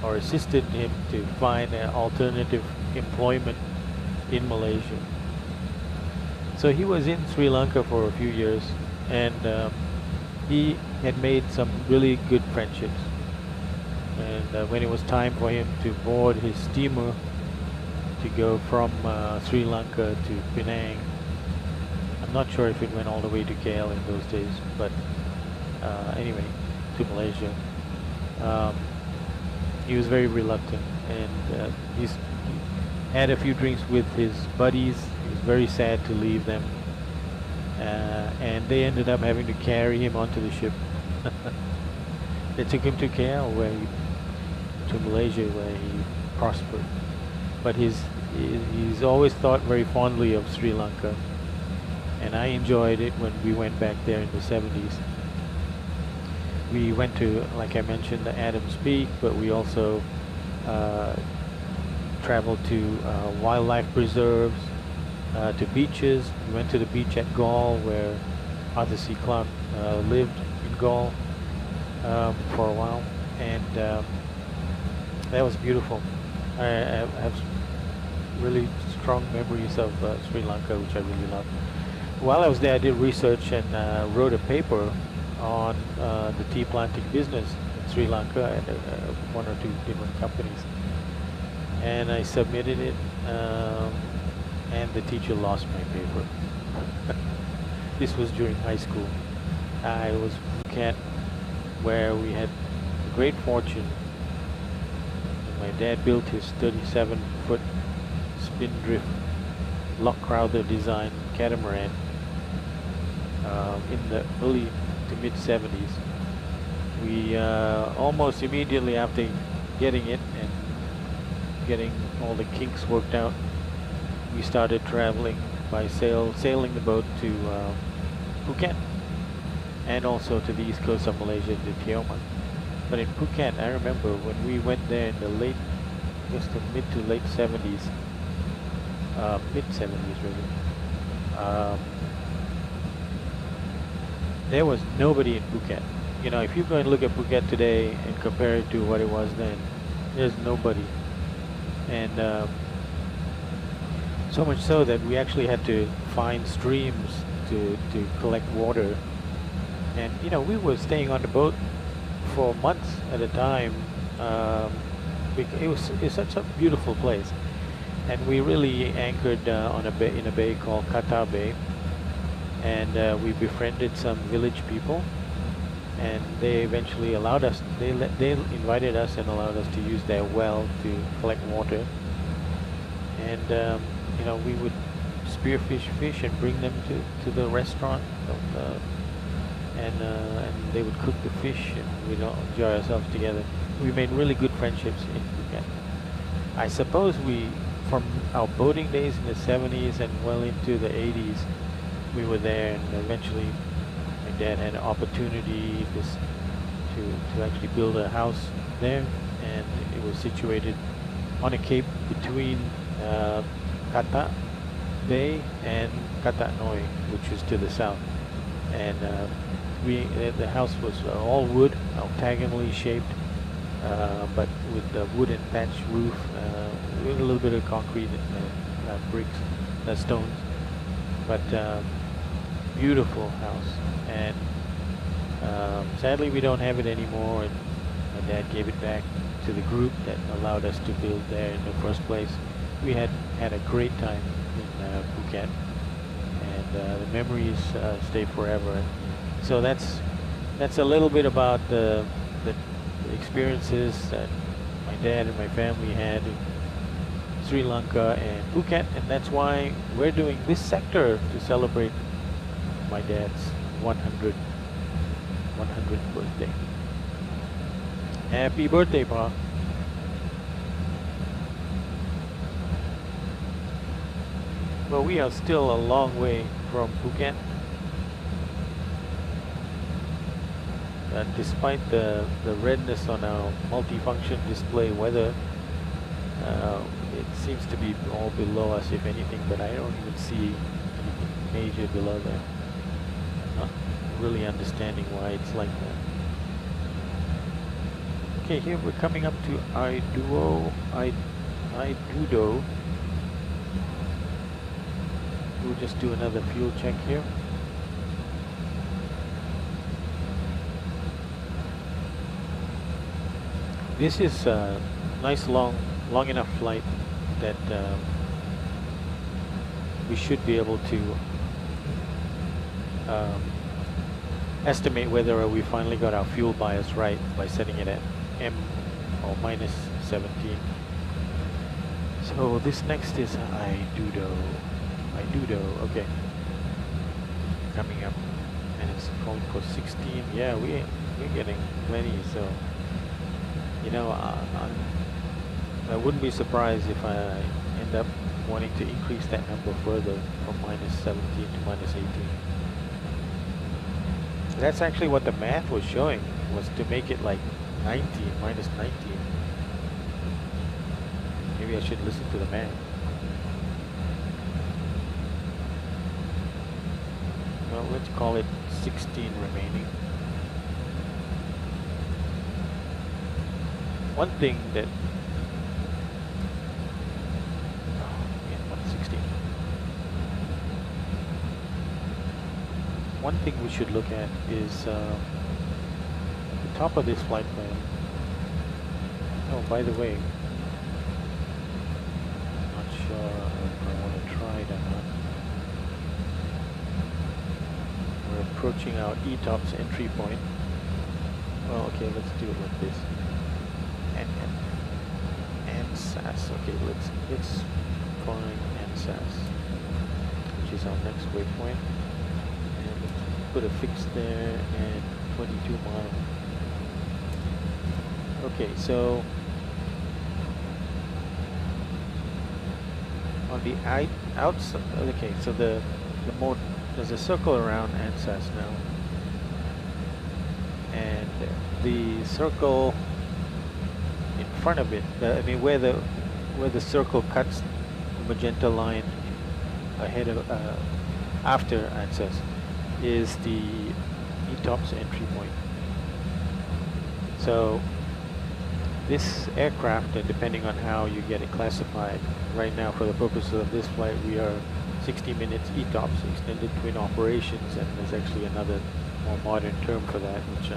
or assisted him to find an alternative employment in Malaysia. So he was in Sri Lanka for a few years, and he had made some really good friendships. And when it was time for him to board his steamer to go from Sri Lanka to Penang, I'm not sure if it went all the way to KL in those days, but anyway, to Malaysia, he was very reluctant, and he had a few drinks with his buddies. He was very sad to leave them, and they ended up having to carry him onto the ship. They took him to KL, to Malaysia, where he prospered. But he's always thought very fondly of Sri Lanka, and I enjoyed it when we went back there in the 70s. We went to, like I mentioned, the Adams Peak, but we also traveled to wildlife preserves, to beaches. We went to the beach at Gaul where Arthur C. Clarke lived in Gaul for a while, and that was beautiful. I have really strong memories of Sri Lanka, which I really love. While I was there, I did research and wrote a paper on the tea planting business in Sri Lanka at one or two different companies, and I submitted it, and the teacher lost my paper. This was during high school. I was in Phuket, where we had a great fortune. My dad built his 37-foot Simbrief Lock Crowther design catamaran in the early to mid 70s. We almost immediately after getting it and getting all the kinks worked out, we started traveling by sailing the boat to Phuket, and also to the east coast of Malaysia, to Tioman. But in Phuket, I remember when we went there in the late, just the mid to late 70s, mid 70s really. There was nobody in Phuket. You know, if you go and look at Phuket today and compare it to what it was then, there's nobody. And so much so that we actually had to find streams to collect water. And you know, we were staying on the boat for months at a time. It's such a beautiful place, and we really anchored on a bay, in a bay called Kata Bay, and we befriended some village people, and they eventually allowed us. They invited us and allowed us to use their well to collect water, and you know, we would spearfish fish and bring them to the restaurant. And they would cook the fish, and we'd all enjoy ourselves together. We made really good friendships in Phuket. I suppose from our boating days in the 70s and well into the 80s, we were there, and eventually my dad had an opportunity to actually build a house there, and it was situated on a cape between Kata Bay and Kata Noi, which is to the south. And the house was all wood, octagonally shaped, but with the wooden thatch roof, with a little bit of concrete and bricks, stones. But beautiful house, and sadly we don't have it anymore. And my dad gave it back to the group that allowed us to build there in the first place. We had a great time in Phuket, and the memories stay forever. So that's a little bit about the experiences that my dad and my family had in Sri Lanka and Phuket, and that's why we're doing this sector to celebrate my dad's 100th birthday. Happy birthday, Pa. Well, we are still a long way from Phuket. Despite the redness on our multifunction display weather, it seems to be all below us, if anything, but I don't even see anything major below there. I'm not really understanding why it's like that. Okay, here we're coming up to Idudo. We'll just do another fuel check here. This is a nice long enough flight that we should be able to estimate whether we finally got our fuel bias right by setting it at M or minus 17. So this next is Idudo, okay. Coming up, and it's calling for 16. Yeah, we're getting plenty, so you know, I wouldn't be surprised if I end up wanting to increase that number further from -17 to -18. That's actually what the math was showing, was to make it like 19, -19. Maybe I should listen to the math. Well, let's call it 16 remaining. One thing that... Oh, yeah, 116. One thing we should look at is the top of this flight plan. Oh, by the way, I'm not sure if I want to try it or not. We're approaching our ETOPS entry point. Well, okay, let's do it like this. And SAS. Okay, let's find NSAS, which is our next waypoint. And let's put a fix there and 22 miles. Okay, so on the outside, okay, so the mode, there's a circle around ANSAS now, and the circle in front of it, I mean where the circle cuts the magenta line ahead of after ANSAS is the ETOPS entry point. So this aircraft, depending on how you get it classified, right now for the purposes of this flight we are 60 minutes ETOPS, extended twin operations, and there's actually another more modern term for that which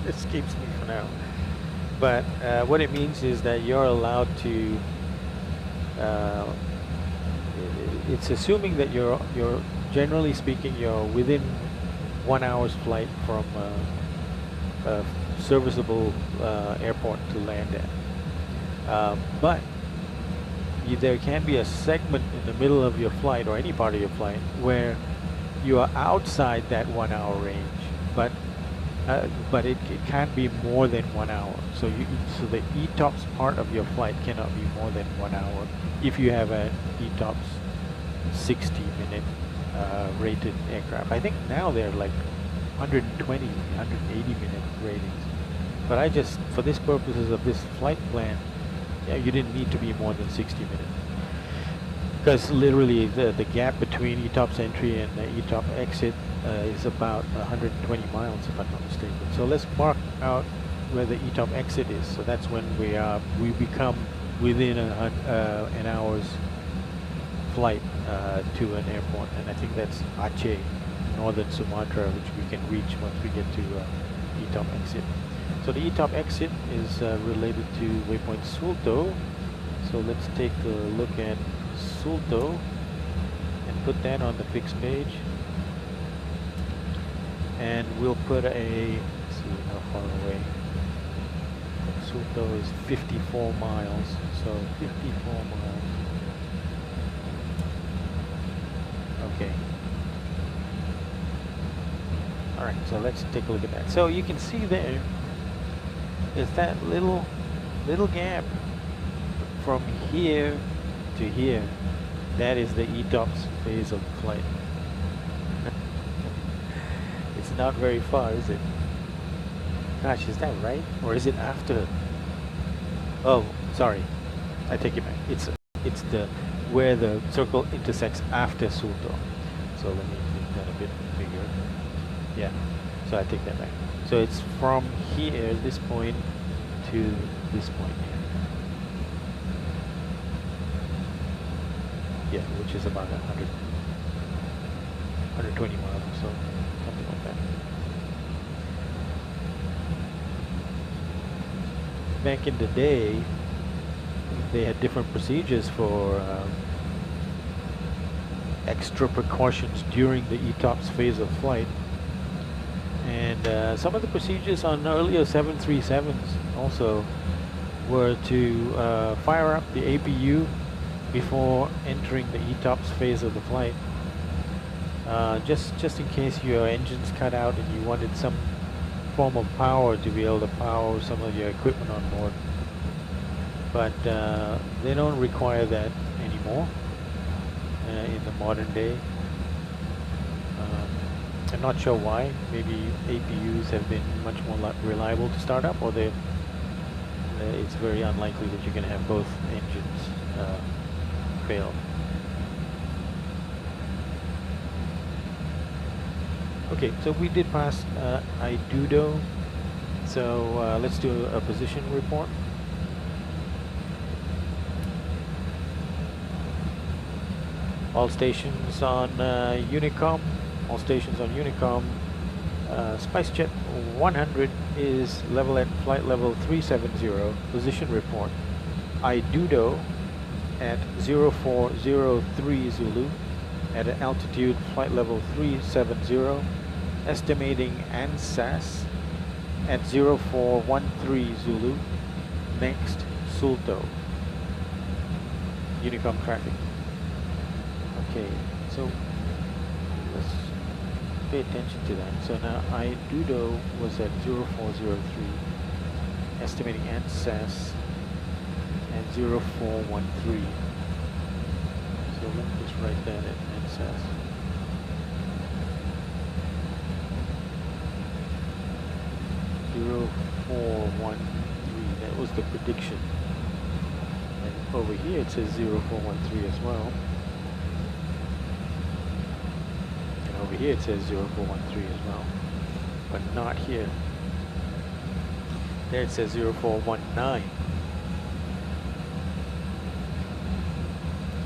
escapes me for now. But what it means is that you're allowed to, it's assuming that you're generally speaking, you're within 1 hour's flight from a serviceable airport to land at. But there can be a segment in the middle of your flight, or any part of your flight, where you are outside that 1 hour range, but it can't be more than 1 hour. So the ETOPS part of your flight cannot be more than 1 hour if you have an ETOPS 60-minute rated aircraft. I think now they're like 120, 180-minute ratings. But I just, for this purposes of this flight plan, yeah, you didn't need to be more than 60 minutes. Because literally the gap between ETOPS entry and the ETOP exit is about 120 miles, if I'm not mistaken. So let's mark out where the ETOP exit is. So that's when we become within an hour's flight to an airport, and I think that's Aceh, northern Sumatra, which we can reach once we get to ETOP exit. So the ETOP exit is related to waypoint Sulto. So let's take a look at Sulto and put that on the fixed page. And we'll put let's see how far away. Sulto is 54 miles. So 54 miles. Okay. Alright, so let's take a look at that. So you can see there is that little gap from here to here. That is the ETOPS phase of the flight. It's not very far, is it? Gosh, is that right? Or is it after? Oh, sorry. I take it back. It's the where the circle intersects after Sulto. So let me make that a bit bigger. Yeah. So I take that back. So it's from here, this point, to this point here. Yeah, which is about 120 miles or so, something like that. Back in the day, they had different procedures for extra precautions during the ETOPS phase of flight. And some of the procedures on earlier 737s also were to fire up the APU before entering the ETOPS phase of the flight. Just in case your engine's cut out and you wanted some form of power to be able to power some of your equipment on board. But they don't require that anymore. more in the modern day. I'm not sure why. Maybe APUs have been much more reliable to start up, or it's very unlikely that you can have both engines fail. Okay, so we did pass Idudo. So let's do a position report. All stations on Unicom. All stations on Unicom. SpiceJet 100 is level at flight level 370. Position report. Idudo at 0403 Zulu at an altitude flight level 370. Estimating ANSAS at 0413 Zulu. Next, Sulto. Unicom traffic. Okay, so let's pay attention to that. So now Idudo was at 0403, estimating ANSAS at 0413. So let me just write that at ANSAS. That was the prediction. And over here it says 0413 as well. And over here it says 0413 as well. But not here. There it says 0419.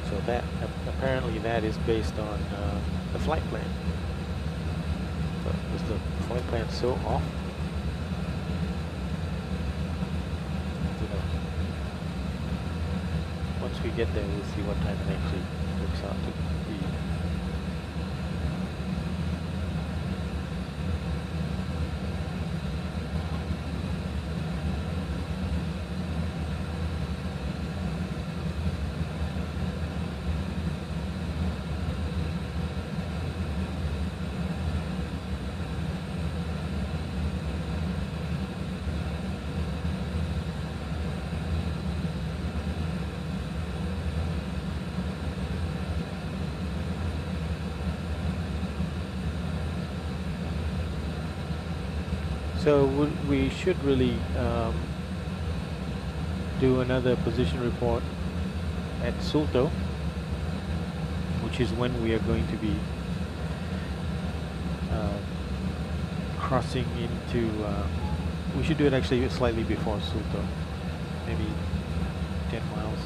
So that apparently that is based on the flight plan. But was the flight plan so off? Once we get there, we'll see what time it actually works out to be. So we should really do another position report at Sulto, which is when we are going to be crossing into, we should do it actually slightly before Sulto, maybe 10 miles,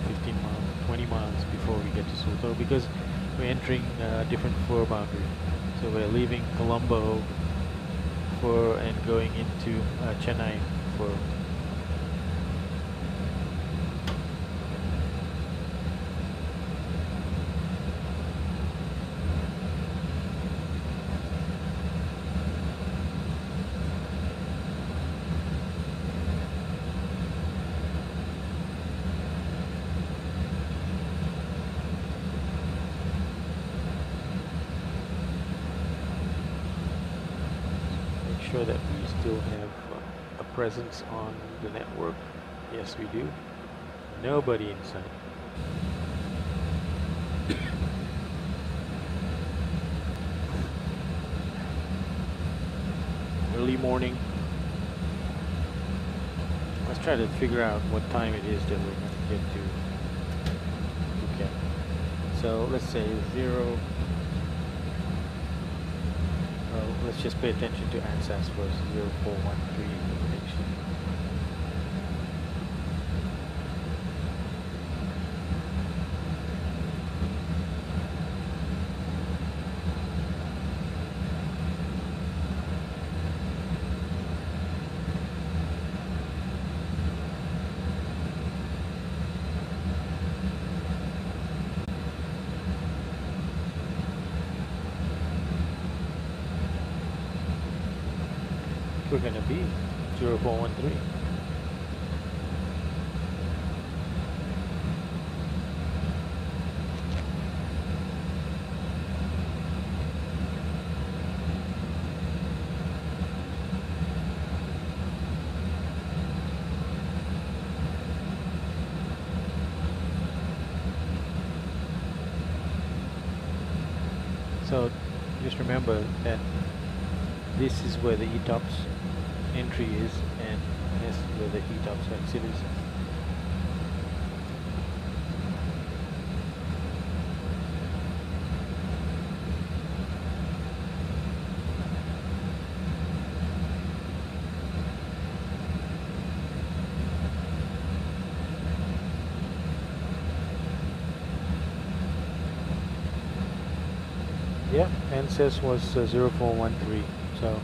15 miles, 20 miles before we get to Sulto, because we're entering a different floor boundary. So we're leaving Colombo and going into Chennai for sure that we still have a presence on the network. Yes, we do. Nobody inside. Early morning. Let's try to figure out what time it is that we're going to get to Phuket. So let's say 0. Let's just pay attention to ANSAS first, 0413 prediction. We're going to be 0413. So just remember that this is where the ETOPS entry is, and this is where the ETOPS exit is. Yeah, ANSYS was 0413, so,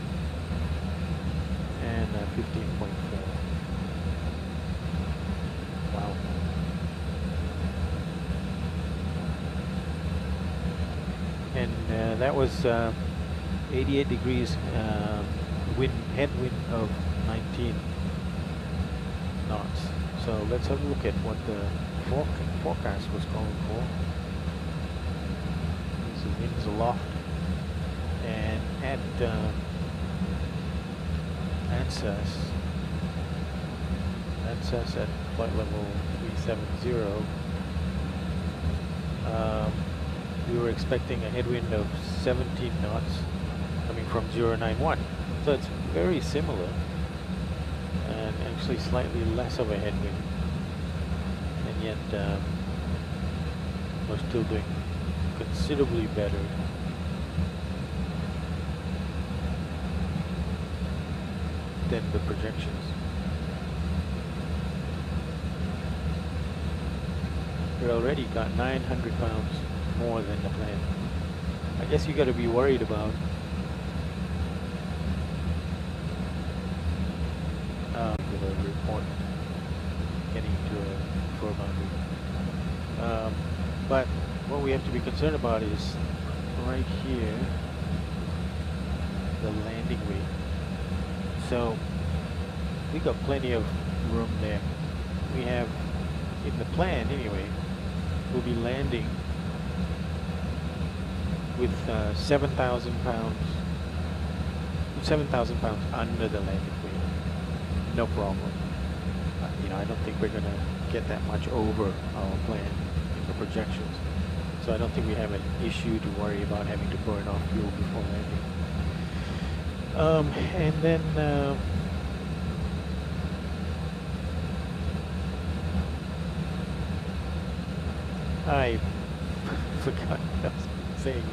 and 15.4. Wow. And that was 88 degrees headwind of 19 knots. So let's have a look at what the forecast was calling for. Winds aloft, and at ANSYS at flight level 370, we were expecting a headwind of 17 knots coming from 091. So it's very similar, and actually slightly less of a headwind, and yet we're still doing considerably better than the projections. We're already got 900 pounds more than the plan. I guess you got to be worried about the report getting to a floor boundary. But what we have to be concerned about is right here, the landing weight. So we got plenty of room there. We have, in the plan anyway, we'll be landing with 7,000 pounds under the landing weight. No problem. I don't think we're gonna get that much over our plan in the projections. So I don't think we have an issue to worry about having to burn off fuel before landing. And then I forgot what I was saying it.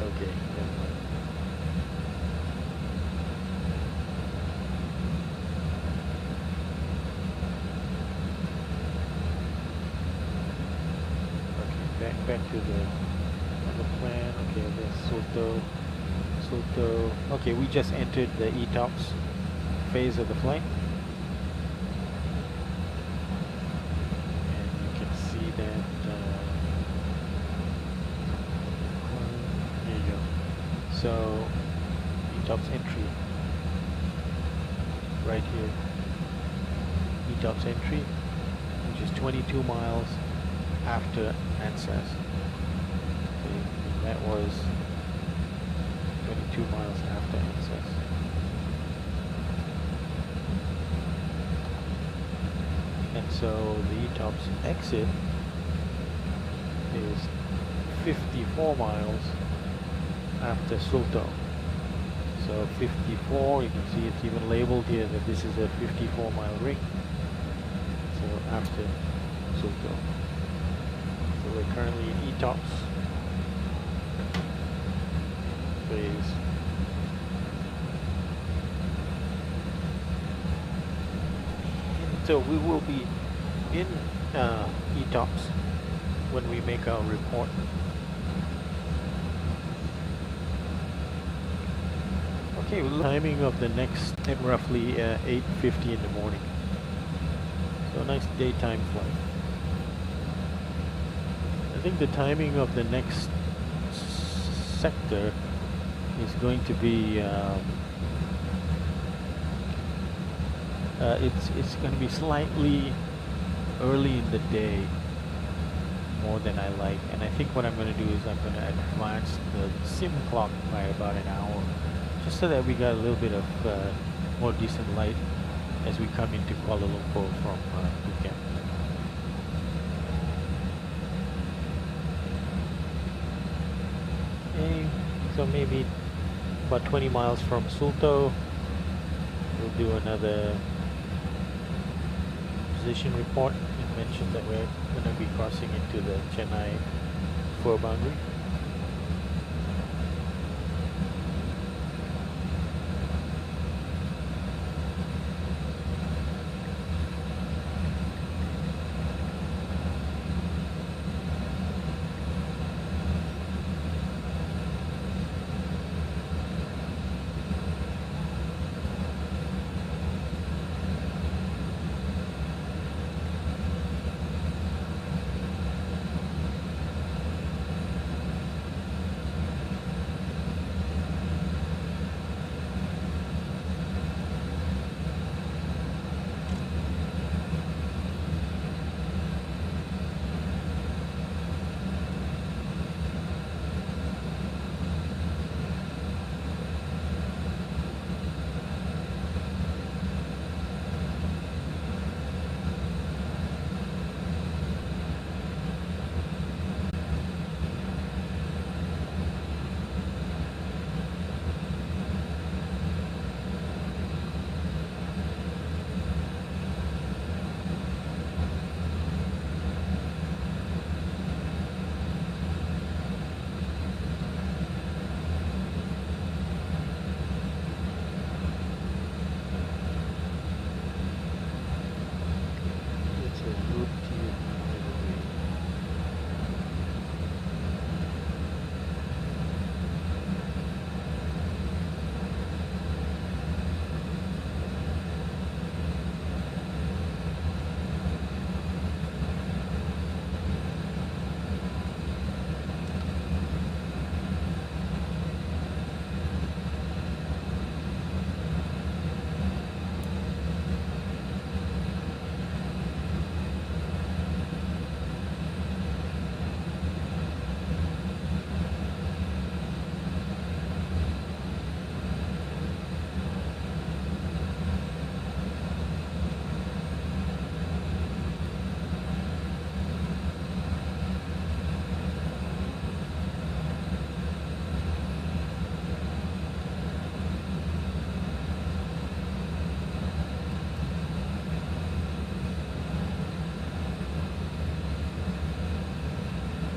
Okay, never mind. Back to the plan. Okay, there's Soto. Okay, we just entered the ETOPS phase of the flight, and you can see that. There you go. So ETOPS entry right here. ETOPS entry, which is 22 miles after ANSYS. That was 22 miles after ANSYS. And so the ETOPS exit is 54 miles after Sulto. So 54, you can see it's even labeled here that this is a 54-mile ring. So after Sulto. So we're currently in ETOPS phase. And so we will be in ETOPS when we make our report. Okay, well, timing of the next at roughly 8:50 in the morning. So a nice daytime flight. I think the timing of the next sector is going to be it's going to be slightly early in the day, more than I like, and I think what I'm going to do is I'm going to advance the sim clock by about an hour, just so that we got a little bit of more decent light as we come into Kuala Lumpur from Phuket. So maybe about 20 miles from Sulto, we'll do another position report and mention that we're going to be crossing into the Chennai fur boundary.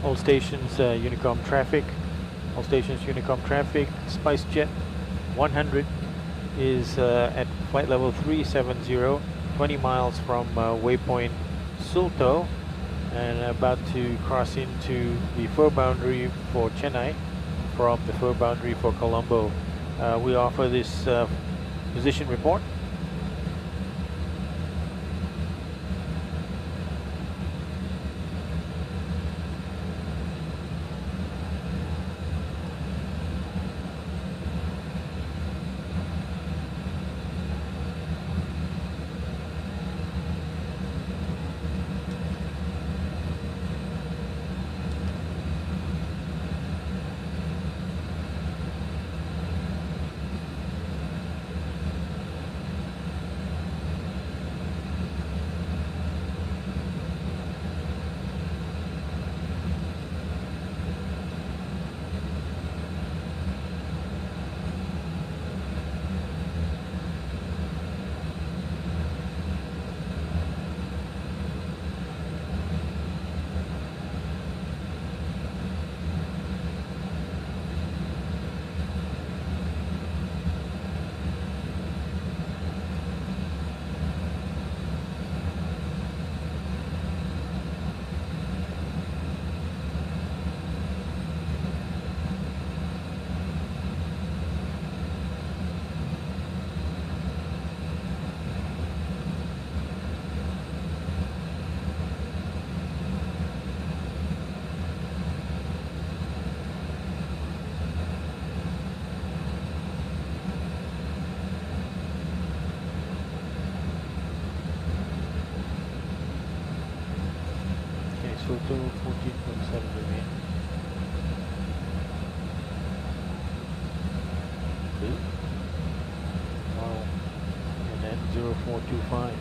All stations Unicom traffic. All stations Unicom traffic. SpiceJet 100 is at flight level 370, 20 miles from waypoint Sulto, and about to cross into the fur boundary for Chennai from the fur boundary for Colombo. We offer this position report. Sulto 14.7 remain. Good. Wow. And then 0425.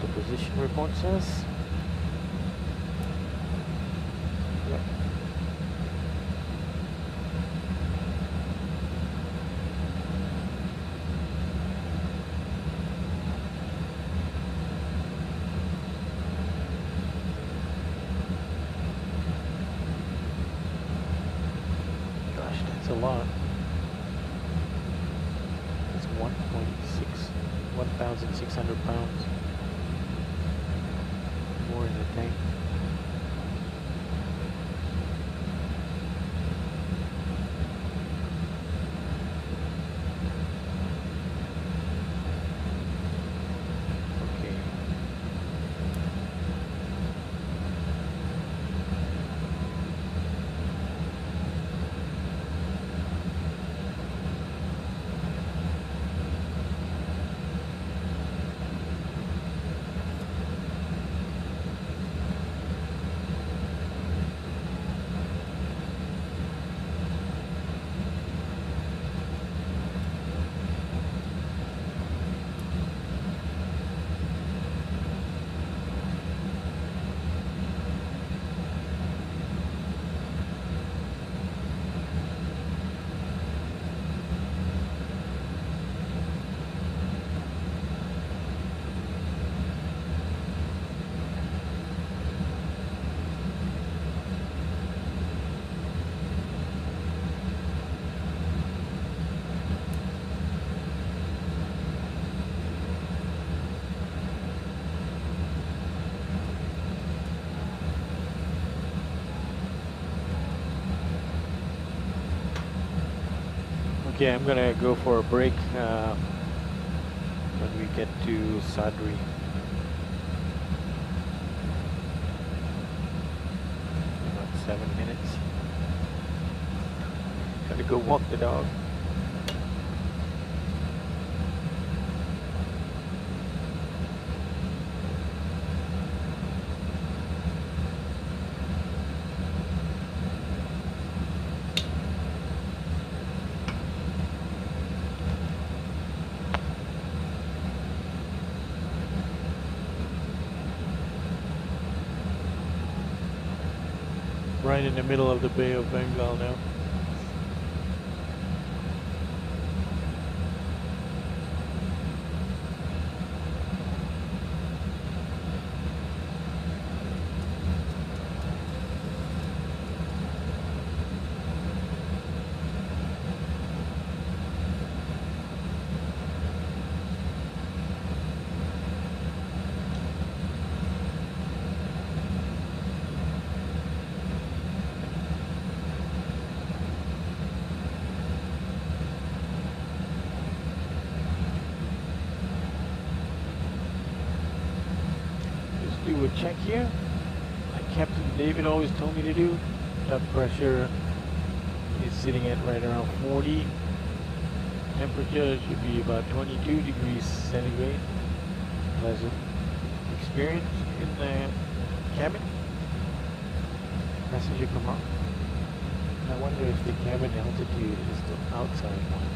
the position report says. Yep. Gosh, that's a lot. It's 1,600 pounds. More in the tank. Okay. Okay, I'm gonna go for a break when we get to Sadri. About 7 minutes. Gotta go walk the dog. Right in the middle of the Bay of Bengal now. Do a check here, like Captain David always told me to do. Top pressure is sitting at right around 40. Temperature should be about 22 degrees centigrade. Pleasant experience in the cabin. Passenger come up. I wonder if the cabin altitude is the outside one.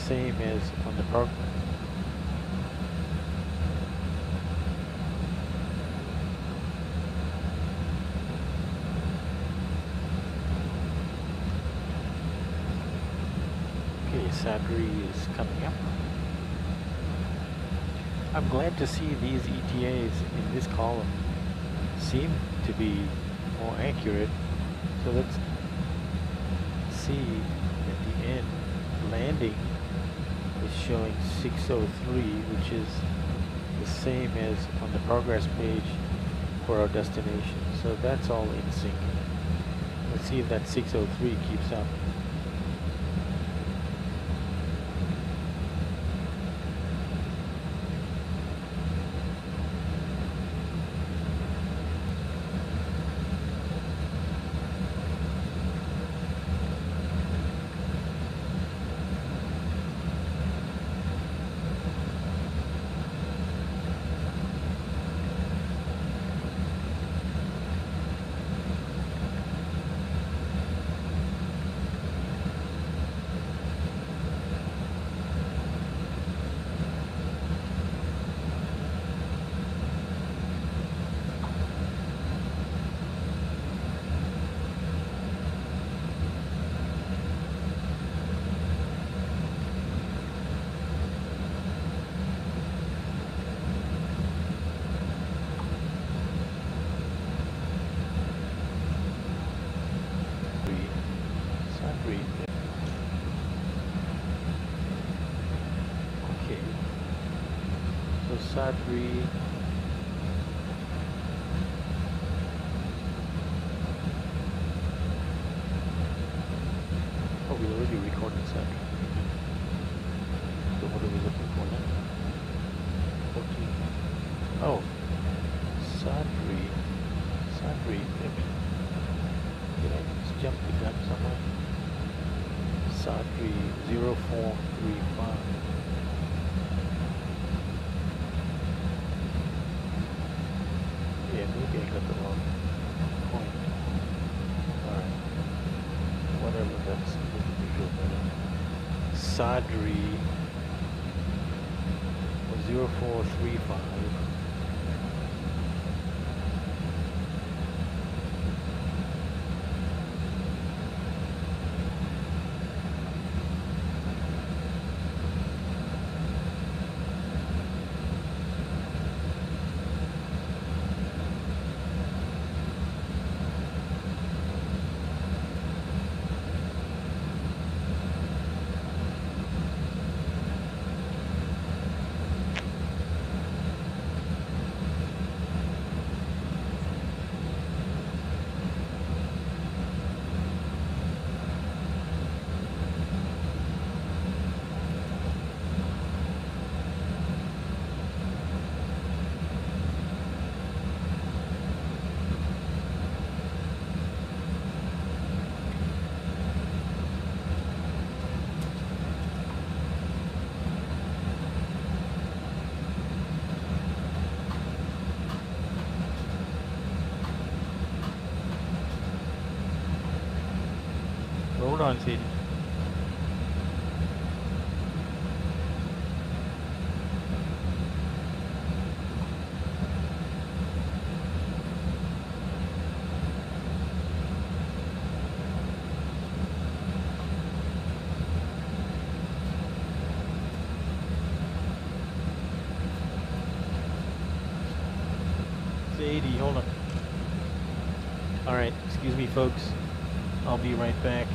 same as on the program. Okay, Sadri is coming up. I'm glad to see these ETAs in this column seem to be more accurate. So let's see at the end, landing is showing 603, which is the same as on the progress page for our destination. So that's all in sync. Let's see if that 603 keeps up. Okay, so Sadri, oh, we already recorded Sadri. So what are we looking for now? 14. Oh, Sadri, did I just jump the gun somewhere? Sadri 0435. Yeah, maybe I got the wrong point. Alright. Whatever, that's usual better. Sadri 0435. Hold on, Sadie. Sadie, hold on. Alright, excuse me folks. I'll be right back.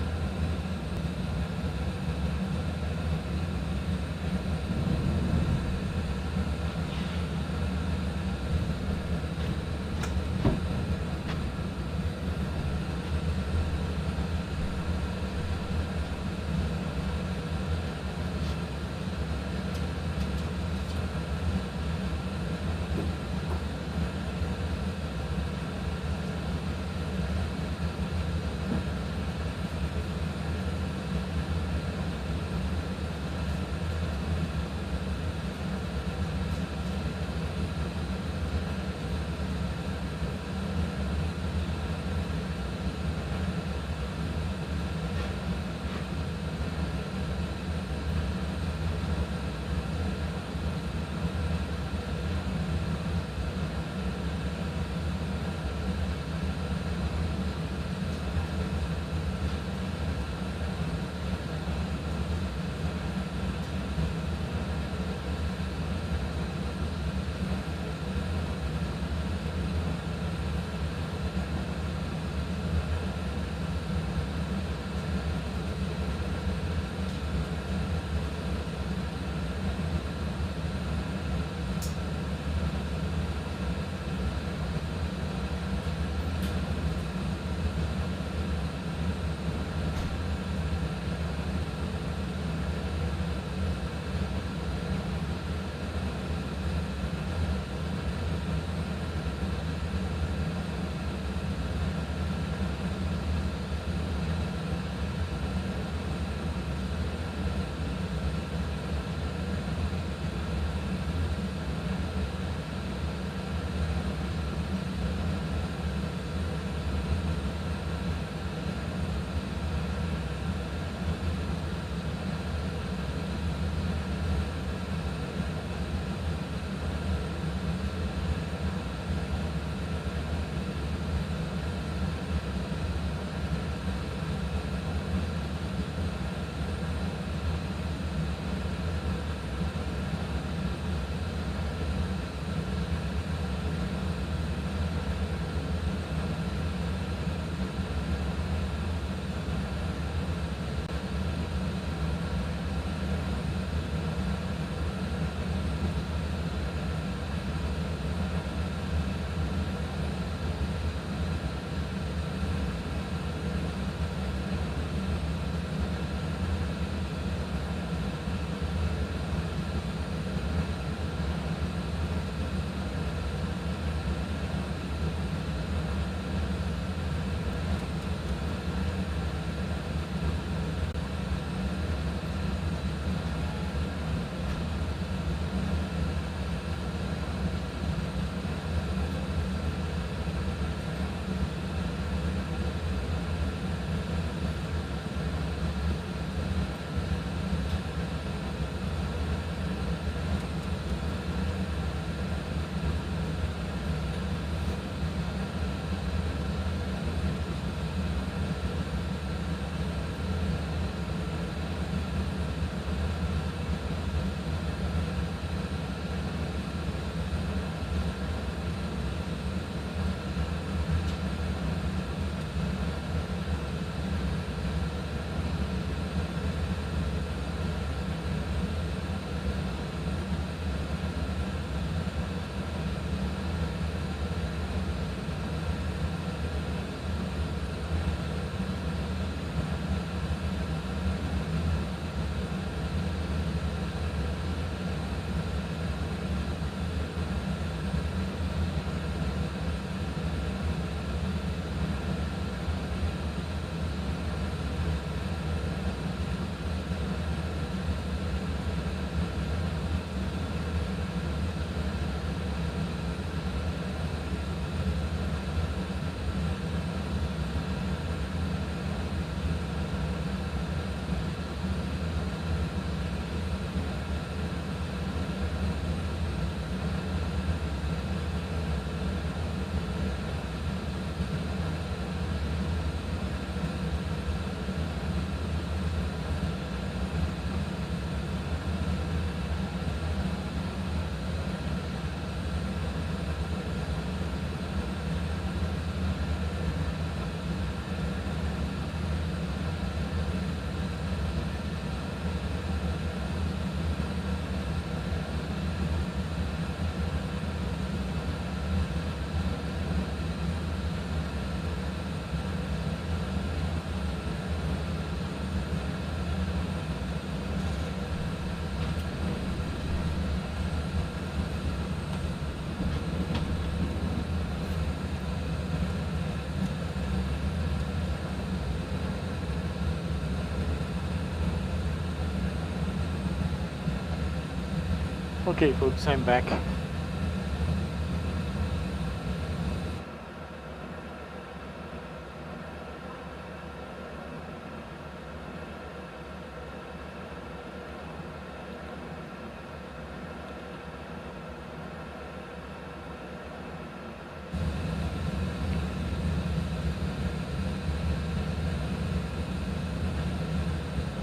Okay, folks, I'm back.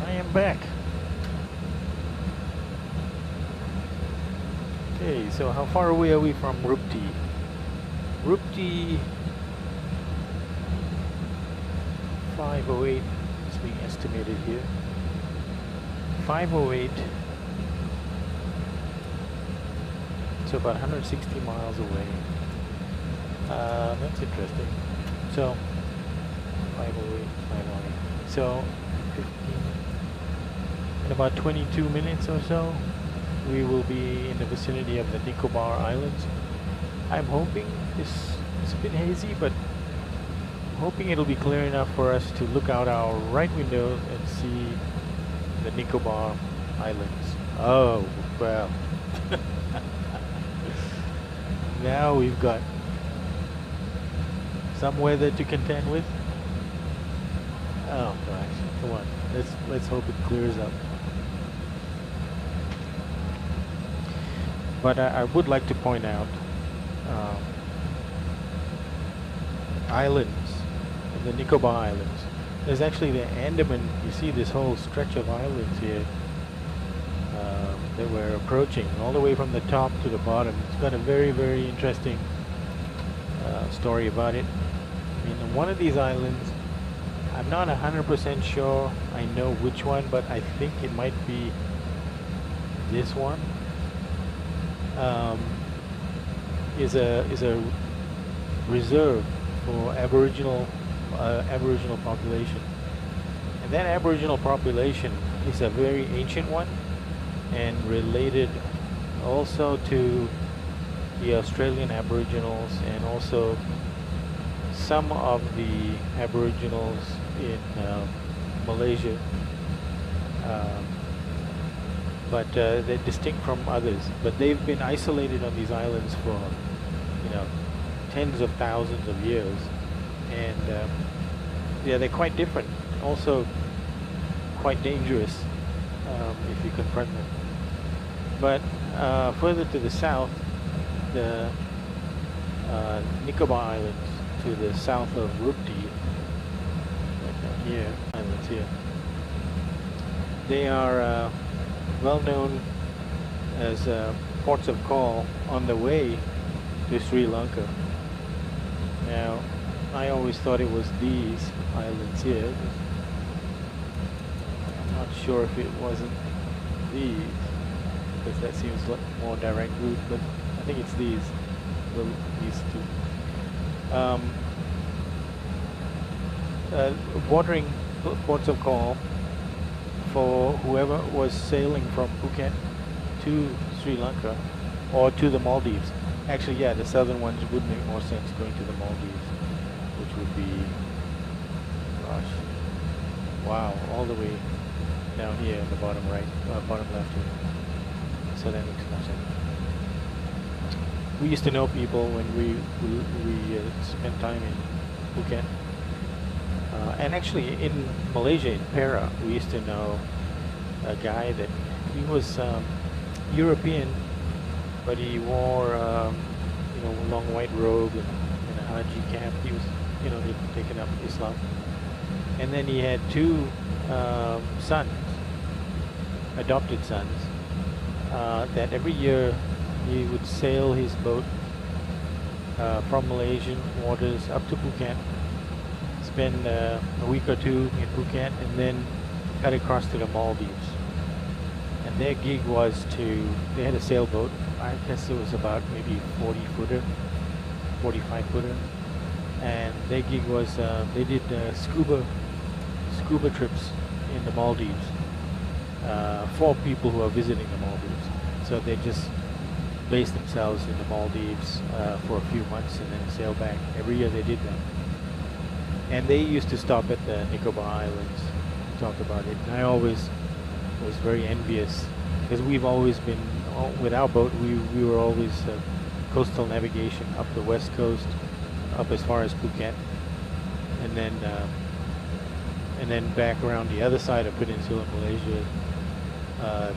I am back. Okay, so how far away are we from Rupti? Rupti 508 is being estimated here. 508, so about 160 miles away. That's interesting. So 508, 508. So 15, in about 22 minutes or so, we will be in the vicinity of the Nicobar Islands. I'm hoping this is a bit hazy, but I'm hoping it'll be clear enough for us to look out our right window and see the Nicobar Islands. Oh, well. Now we've got some weather to contend with. Oh gosh, come on. Let's hope it clears up. But I would like to point out islands, the Nicobar Islands. There's actually the Andaman. You see this whole stretch of islands here that we're approaching, all the way from the top to the bottom. It's got a very, very interesting story about it. I mean, one of these islands, I'm not 100% sure I know which one, but I think it might be this one. Is a reserve for Aboriginal population, and that Aboriginal population is a very ancient one, and related also to the Australian Aboriginals, and also some of the Aboriginals in Malaysia. But they're distinct from others. But they've been isolated on these islands for, tens of thousands of years, and yeah, they're quite different. Also, quite dangerous if you confront them. But further to the south, the Nicobar Islands, to the south of Rupti, right down here, islands here, they are well known as ports of call on the way to Sri Lanka. Now, I always thought it was these islands here. I'm not sure if it wasn't these, because that seems like more direct route, but I think it's these two. Bordering ports of call for whoever was sailing from Phuket to Sri Lanka or to the Maldives. Actually, yeah, the southern ones would make more sense going to the Maldives, which would be, gosh, wow, all the way down here in the bottom right, bottom left here. So that makes more sense. We used to know people when we spent time in Phuket. And actually in Malaysia, in Perak, we used to know a guy that he was European, but he wore a long white robe and a Haji cap. He was, he'd taken up Islam. And then he had two sons, adopted sons, that every year he would sail his boat from Malaysian waters up to Phuket, spend a week or two in Phuket, and then cut across to the Maldives. And their gig was they had a sailboat. I guess it was about maybe 40-footer, 45-footer. And their gig was, they did scuba trips in the Maldives for people who are visiting the Maldives. So they just base themselves in the Maldives for a few months and then sail back. Every year they did that. And they used to stop at the Nicobar Islands to talk about it. And I always was very envious, because we've always been with our boat, we were always coastal navigation up the west coast, up as far as Phuket, and then back around the other side of Peninsula Malaysia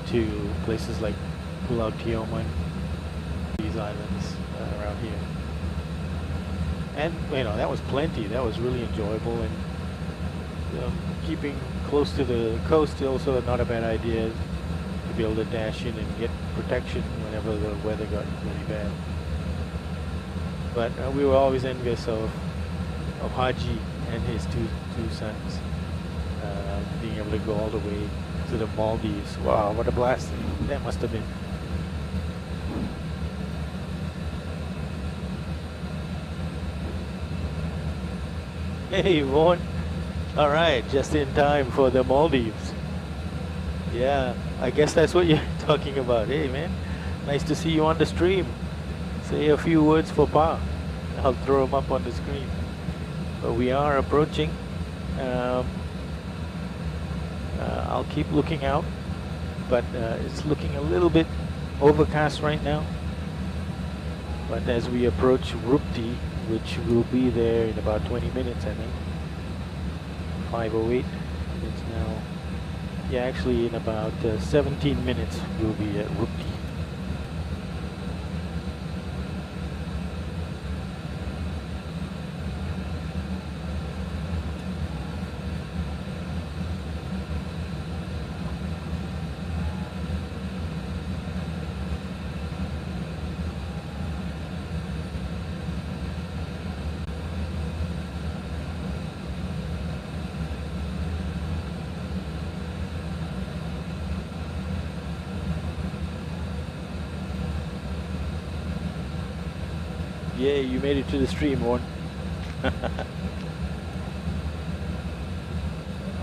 to places like Pulau Tioman, these islands around here. And that was plenty. That was really enjoyable, and keeping close to the coast is also not a bad idea to be able to dash in and get protection whenever the weather got really bad. But we were always envious of Haji and his two sons being able to go all the way to the Maldives. Wow, what a blast that must have been. Hey, Vaughn. All right, just in time for the Maldives. Yeah, I guess that's what you're talking about. Hey, man, nice to see you on the stream. Say a few words for Pa. I'll throw them up on the screen. But we are approaching. I'll keep looking out, but it's looking a little bit overcast right now. But as we approach Rupti, which will be there in about 20 minutes, I think. 5:08. It's now. Yeah, actually, in about 17 minutes, we'll be at Rupti. Yeah, you made it to the stream, one.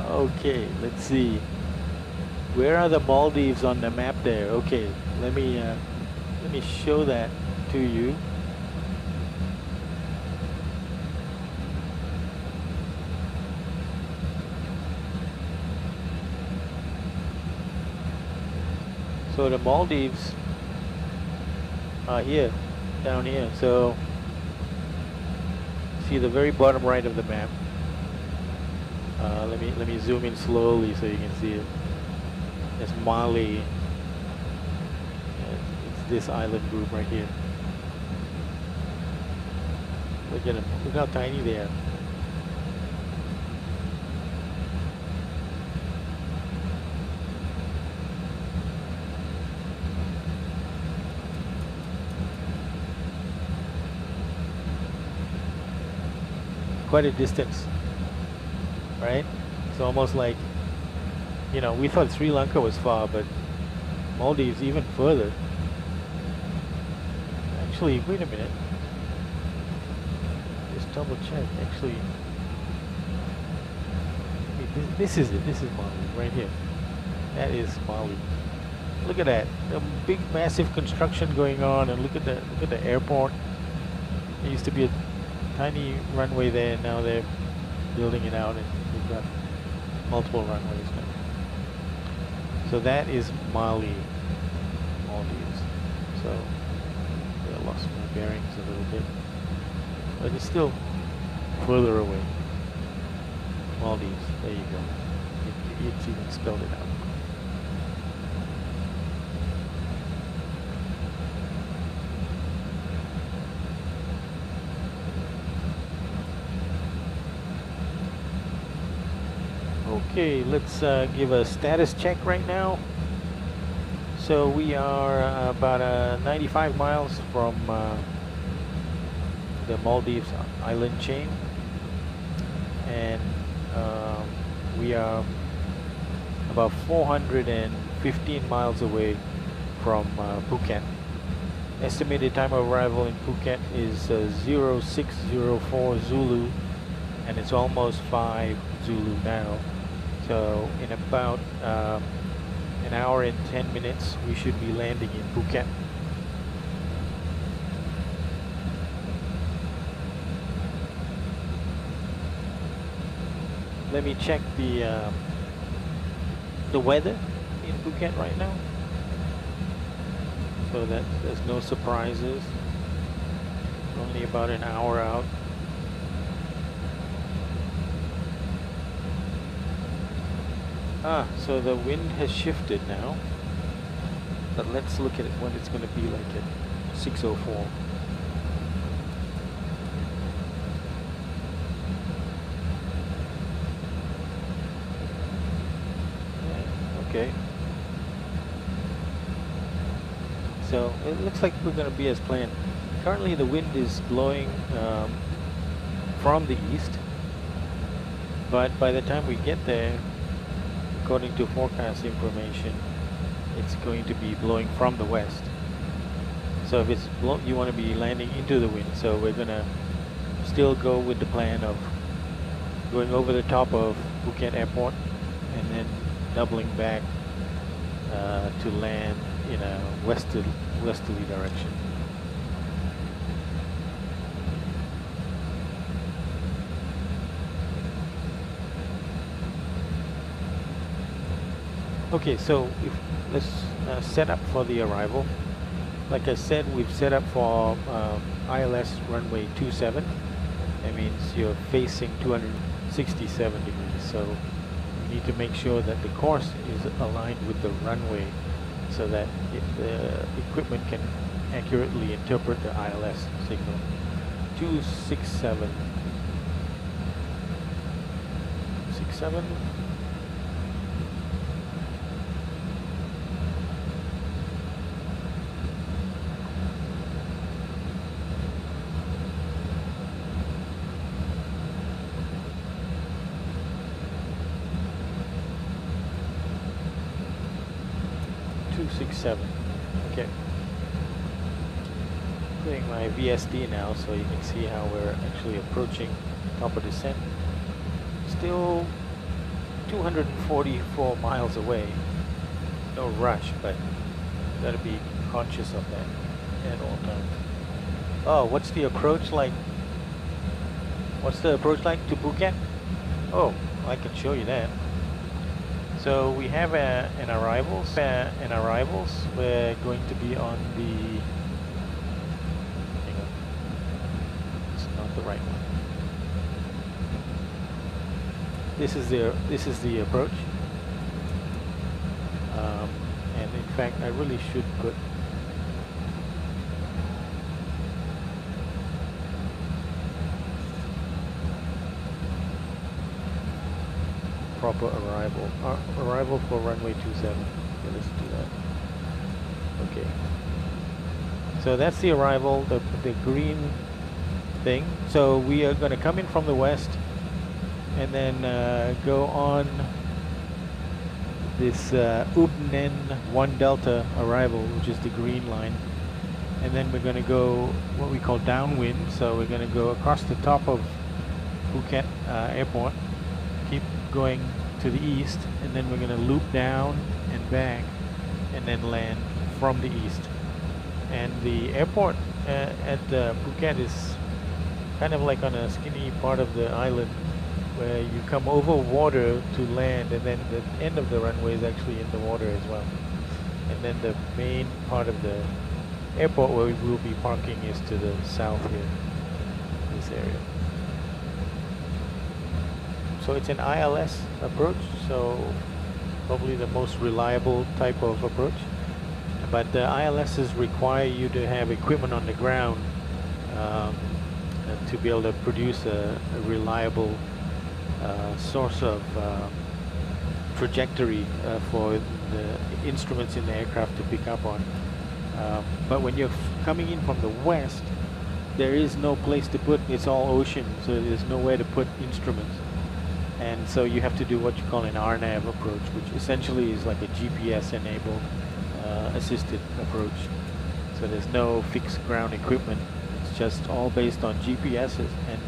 Okay, let's see. Where are the Maldives on the map there? Okay, let me show that to you. So the Maldives are here, down here. So see the very bottom right of the map. Let me zoom in slowly so you can see it. It's Mali. It's this island group right here. Look at them. Look how tiny they are. Quite a distance, right? It's almost like, we thought Sri Lanka was far, but Maldives even further. Actually, wait a minute. Just double check. Actually, this is it. This is Mali right here. That is Mali. Look at that. A big, massive construction going on, and look at the airport. There used to be a tiny runway there, and now they're building it out, and we've got multiple runways now. So that is Maldives. So I lost my bearings a little bit, but it's still further away. Maldives, there you go. It's even spelled it out. Okay, let's give a status check right now. So we are about 95 miles from the Maldives island chain, and we are about 415 miles away from Phuket. Estimated time of arrival in Phuket is 0604 Zulu, and it's almost 5 Zulu now. So in about an hour and 10 minutes, we should be landing in Phuket. Let me check the weather in Phuket right now. so that there's no surprises. Only about an hour out. So the wind has shifted now, but let's look at it what it's going to be like at 6:04. Okay. So it looks like we're going to be as planned. Currently the wind is blowing from the east, but by the time we get there, according to forecast information, it's going to be blowing from the west. So if it's you want to be landing into the wind, so we're going to still go with the plan of going over the top of Phuket Airport and then doubling back to land in a westerly direction. Okay, so let's set up for the arrival. Like I said, we've set up for ILS runway 27. That means you're facing 267 degrees. So you need to make sure that the course is aligned with the runway so that the equipment can accurately interpret the ILS signal. 267. 67. Okay. Doing my VSD now so you can see how we're actually approaching top of descent. Still 244 miles away. No rush, but you gotta be conscious of that at all times. Oh, what's the approach like? What's the approach like to Phuket? Oh, I can show you that. So we have an arrivals. We're going to be on the. Hang on, it's not the right one. This is the approach. And in fact, I really should put. Proper arrival for runway 27. Okay, let's do that. Okay. So that's the arrival, the green thing. So we are going to come in from the west and then go on this Ubnen 1 Delta arrival, which is the green line. And then we're going to go what we call downwind. So we're going to go across the top of Phuket Airport. Keep going to the east, and then we're going to loop down and back and then land from the east. And the airport at Phuket is kind of like on a skinny part of the island where you come over water to land, and then the end of the runway is actually in the water as well. And then the main part of the airport where we will be parking is to the south here, this area. So it's an ILS approach, so probably the most reliable type of approach. But the ILSs require you to have equipment on the ground to be able to produce a reliable source of trajectory for the instruments in the aircraft to pick up on. But when you're coming in from the west, there is no place to put, it's all ocean, so there's nowhere to put instruments. And so you have to do what you call an RNAV approach, which essentially is like a GPS-enabled assisted approach. So there's no fixed ground equipment. It's just all based on GPSs and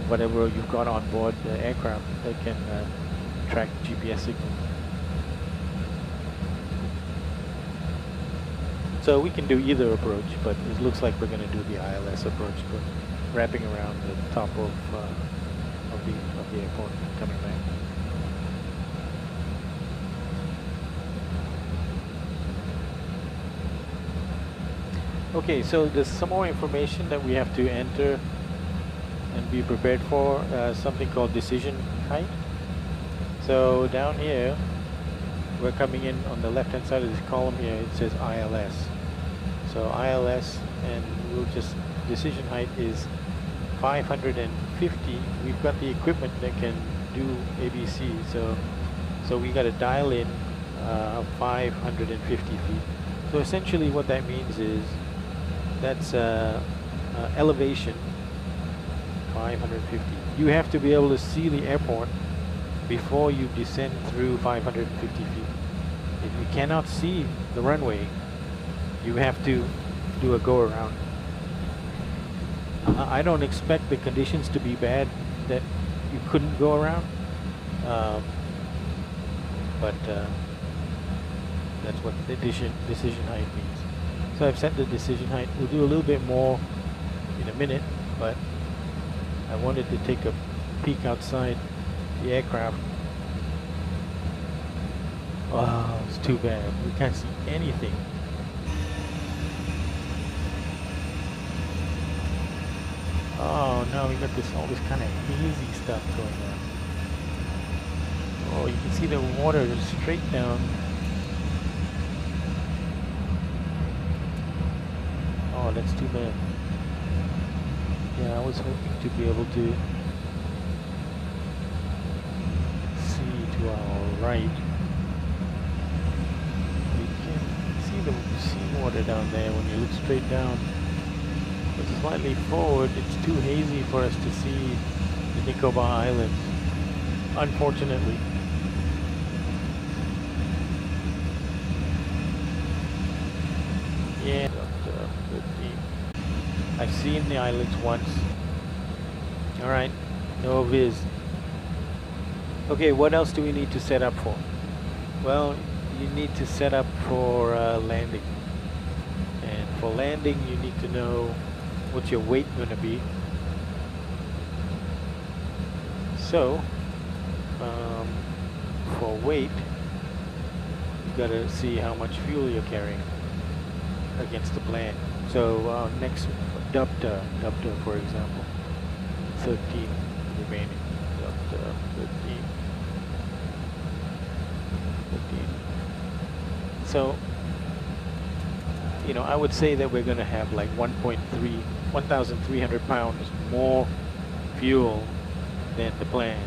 whatever you've got on board the aircraft that can track GPS signals. So we can do either approach, but it looks like we're going to do the ILS approach, wrapping around the top of the airport and coming back. Okay, so there's some more information that we have to enter and be prepared for, something called decision height. So down here, we're coming in on the left hand side of this column here, it says ILS. So ILS, and we'll just, decision height is 550. We've got the equipment that can do ABC, so we got to dial in 550 feet. So essentially what that means is that's elevation 550. You have to be able to see the airport before you descend through 550 feet. If you cannot see the runway, you have to do a go around. I don't expect the conditions to be bad that you couldn't go around, but that's what the decision height means. So I've set the decision height. We'll do a little bit more in a minute, but I wanted to take a peek outside the aircraft. Oh, it's too bad. We can't see anything. Oh, now we got all this kind of hazy stuff going on. Oh, you can see the water just straight down. Oh, that's too bad. Yeah, I was hoping to be able to see to our right. You can see the seawater down there when you look straight down. But slightly forward, it's too hazy for us to see the Nicobar Islands, unfortunately. Yeah, I've seen the islands once. Alright, no viz. Okay, what else do we need to set up for? Well, you need to set up for landing. And for landing, you need to know what's your weight going to be. So, for weight, you've got to see how much fuel you're carrying against the plan. So next, Dubter, for example, 13 remaining. Dubter, 13. So, you know, I would say that we're going to have like 1,300 pounds more fuel than the plan.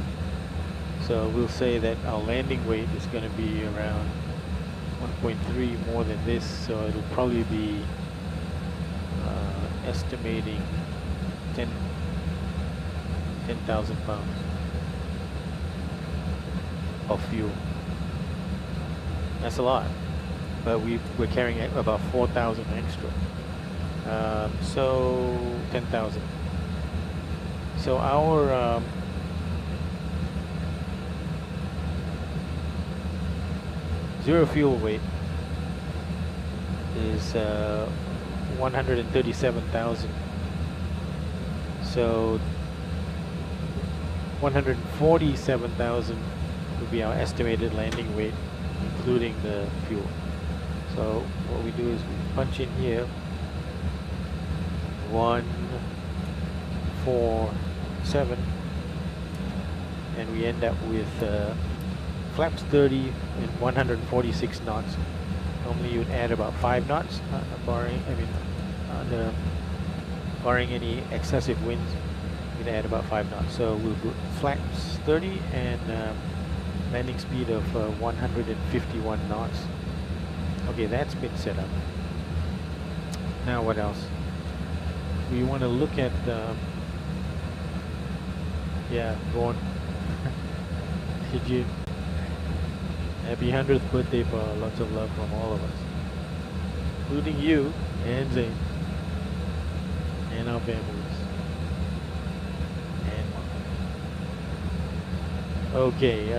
So we'll say that our landing weight is going to be around 1.3 more than this. So it'll probably be estimating 10,000 pounds of fuel. That's a lot. But we're carrying about 4,000 extra. So 10,000. So our zero fuel weight is 137,000. So 147,000 would be our estimated landing weight, including the fuel. So what we do is we punch in here 147, and we end up with flaps 30 and 146 knots. Normally you would add about 5 knots, barring any excessive winds. You'd add about 5 knots. So we'll put flaps 30 and landing speed of 151 knots. Okay, that's been set up. Now what else? We want to look at yeah, go on. Did you? Happy 100th birthday, for lots of love from all of us, including you and Zane and our families and Mom. Okay,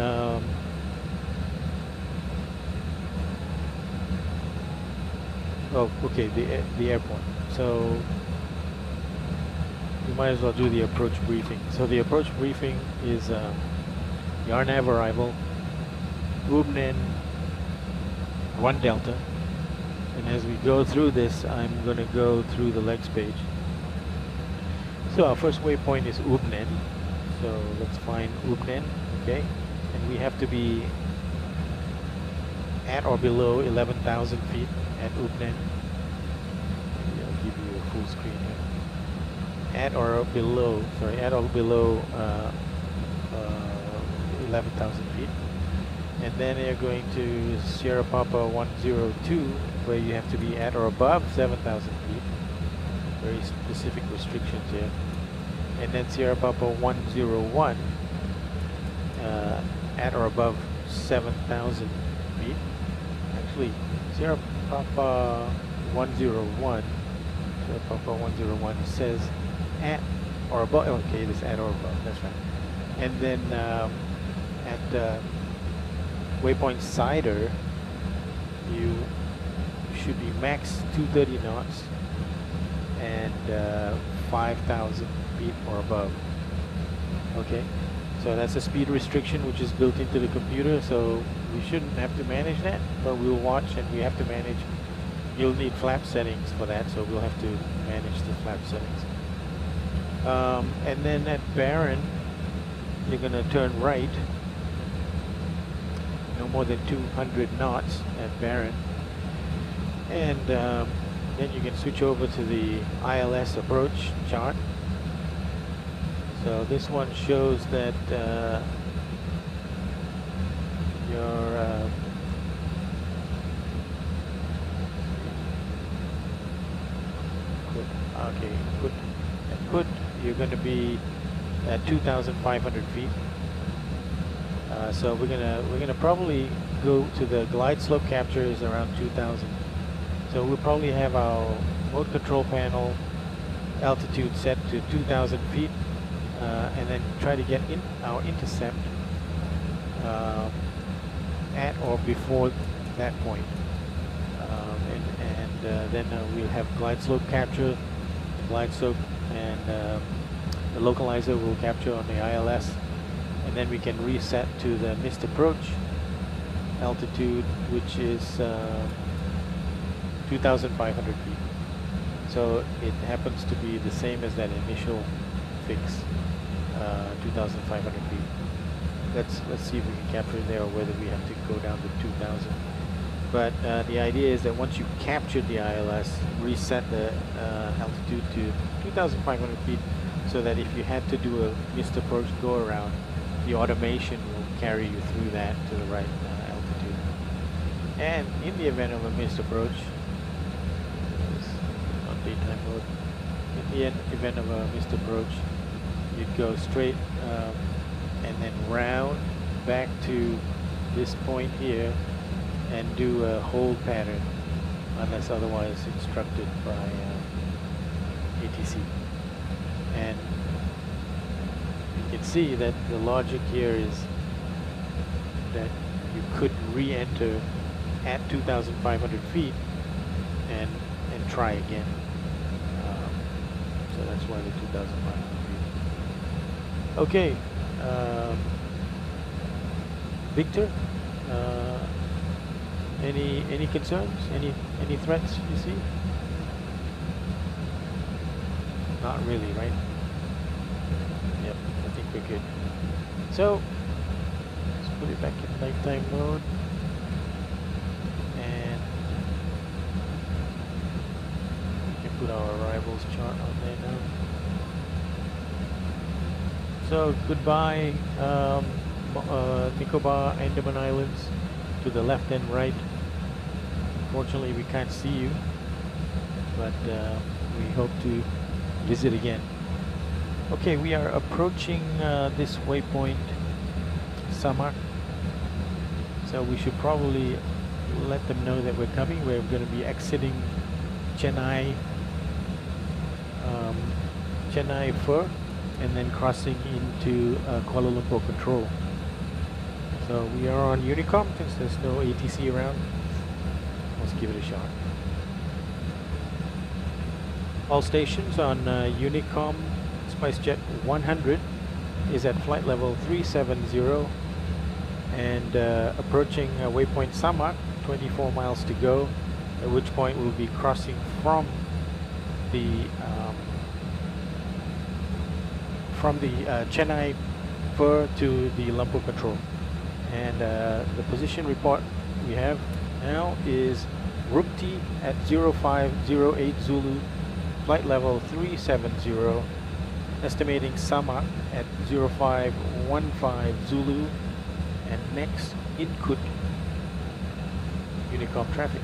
oh, okay, the airport. So we might as well do the approach briefing. So the approach briefing is your nav arrival, Ubnen 1 Delta, And as we go through this, I'm going to go through the legs page. So our first waypoint is Ubnen. So let's find Ubnen, okay? And we have to be at or below 11,000 feet at Ubnen. Maybe I'll give you a full screen here. At or below 11,000 feet. And then you're going to Sierra Papa 102, where you have to be at or above 7,000 feet. Very specific restrictions here. And then Sierra Papa 101, at or above 7,000 feet. Actually, Sierra Papa 101, Sierra Papa 101 says at or above. Okay, this at or above. That's right. And then at waypoint Cider, you should be max 230 knots and 5,000 feet or above. Okay, so that's a speed restriction which is built into the computer, so we shouldn't have to manage that, but we'll watch, and we have to manage. You'll need flap settings for that, so we'll have to manage the flap settings. And then at Barron, you're going to turn right, no more than 200 knots at Barron, and then you can switch over to the ILS approach chart. So this one shows that your put you're going to be at 2,500 feet. So we're gonna probably go to the glide slope capture is around 2,000. So we'll probably have our mode control panel altitude set to 2,000 feet, and then try to get in our intercept at or before that point. Then we'll have glide slope capture, glide slope, and the localizer will capture on the ILS, and then we can reset to the missed approach altitude, which is 2,500 feet. So it happens to be the same as that initial fix, 2,500 feet. Let's see if we can capture it there, or whether we have to go down to 2,000. But the idea is that once you capture the ILS, reset the altitude to 2,500 feet, so that if you had to do a missed approach go around, the automation will carry you through that to the right altitude. And in the event of a missed approach, on daytime mode, in the event of a missed approach, you'd go straight and then round back to this point here and do a hold pattern, unless otherwise instructed by ATC. And you can see that the logic here is that you could re-enter at 2,500 feet and try again. So that's why the 2,500 feet. Okay, Victor, any concerns? Any threats you see? Not really, right? Yep, I think we're good. So let's put it back in nighttime mode, and we can put our arrivals chart on there now. So goodbye, Nicobar, Andaman Islands, to the left and right. Unfortunately, we can't see you, but we hope to visit again. Okay, we are approaching this waypoint, Samak. So we should probably let them know that we're coming. We're going to be exiting Chennai, Chennai Fur, and then crossing into Kuala Lumpur Control. So we are on Unicom, since there's no ATC around. Let's give it a shot. All stations on Unicom SpiceJet 100 is at flight level 370 and approaching waypoint Samak, 24 miles to go, at which point we'll be crossing from the Chennai Fur to the Lumpur control. And the position report we have now is Rupti at 0508 Zulu, flight level 370, estimating Samak at 0515 Zulu, and next Inkut Unicom traffic.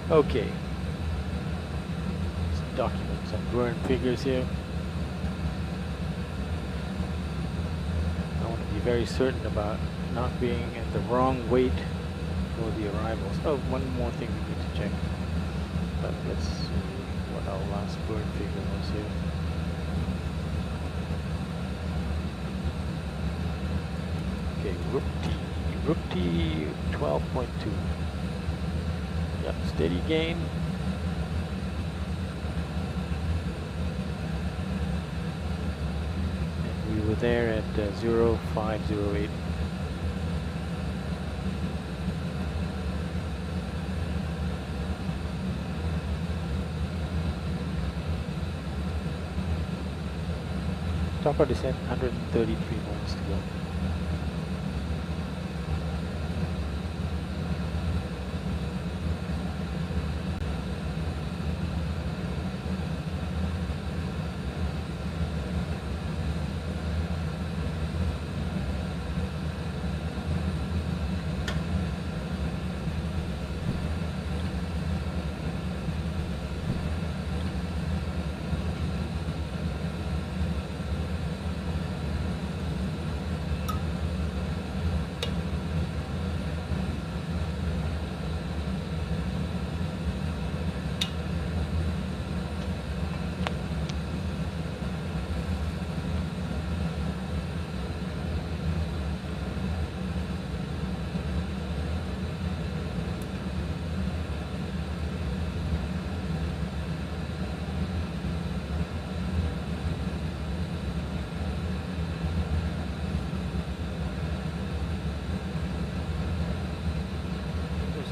Okay, let's document some burn figures here. I want to be very certain about not being at the wrong weight for the arrivals. Oh, one more thing we need to check. But let's see what our last burn figure was here. Okay, Rupti 12.2. Yep, steady gain. And we were there at 0508. Top of descent, 133 miles to go.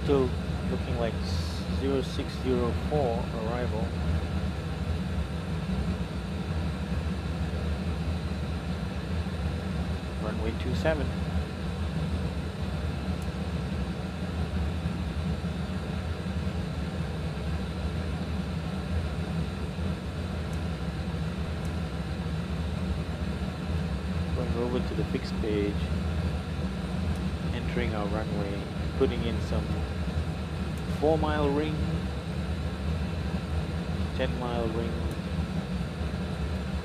Still looking like 0604 arrival. Runway 27. Going over to the fixed page, entering our runway, putting in some 4-mile ring, 10-mile ring,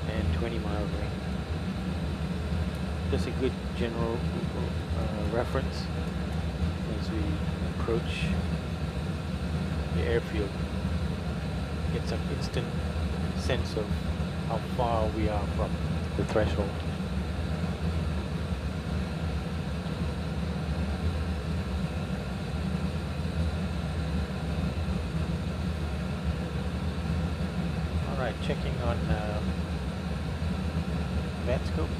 and 20-mile ring. Just a good general reference as we approach the airfield. Get some instant sense of how far we are from the threshold. Checking on VatScope.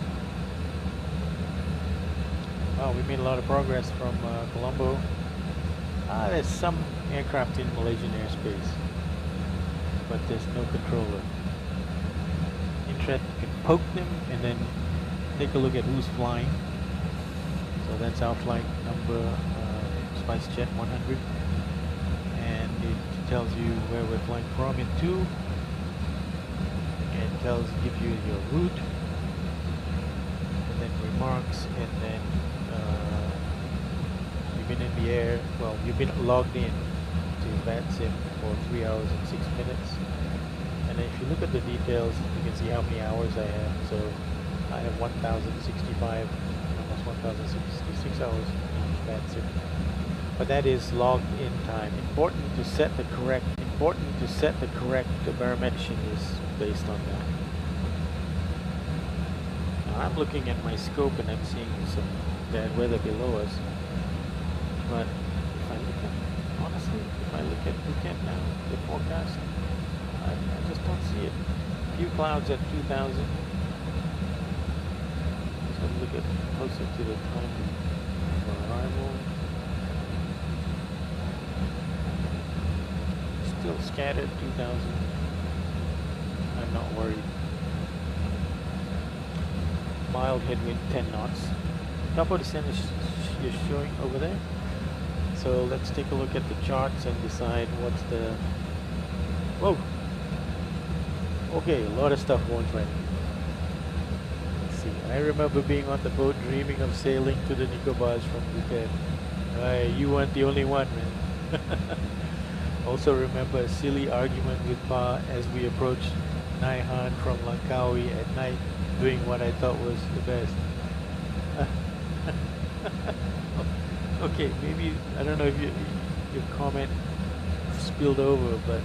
Wow, we made a lot of progress from Colombo. There's some aircraft in Malaysian airspace, but there's no controller. Interest, you can poke them and then take a look at who's flying. So that's our flight number, SpiceJet 100, and it tells you where we're flying from and to. Gives you your route, and then remarks, and then you've been in the air. Well, you've been logged in to VATSIM for 3 hours and 6 minutes. And then if you look at the details, you can see how many hours I have. So I have 1,065, almost 1,066 hours in VATSIM. But that is logged in time. Important to set the correct barometric is based on that. Now I'm looking at my scope and I'm seeing some bad weather below us. But if I look at Phuket now, the forecast, I just don't see it. Few clouds at 2,000. Let's have a look at closer to the time of arrival. Still scattered 2,000. I'm not worried. Mild headwind 10 knots. Top of descent is showing over there. So let's take a look at the charts and decide what's the... Whoa! Okay, a lot of stuff won't right. Let's see. I remember being on the boat dreaming of sailing to the Nicobars from Phuket. You weren't the only one, man. Also remember a silly argument with Pa as we approached Naihan from Langkawi at night, doing what I thought was the best. Okay, maybe, I don't know if your comment spilled over, but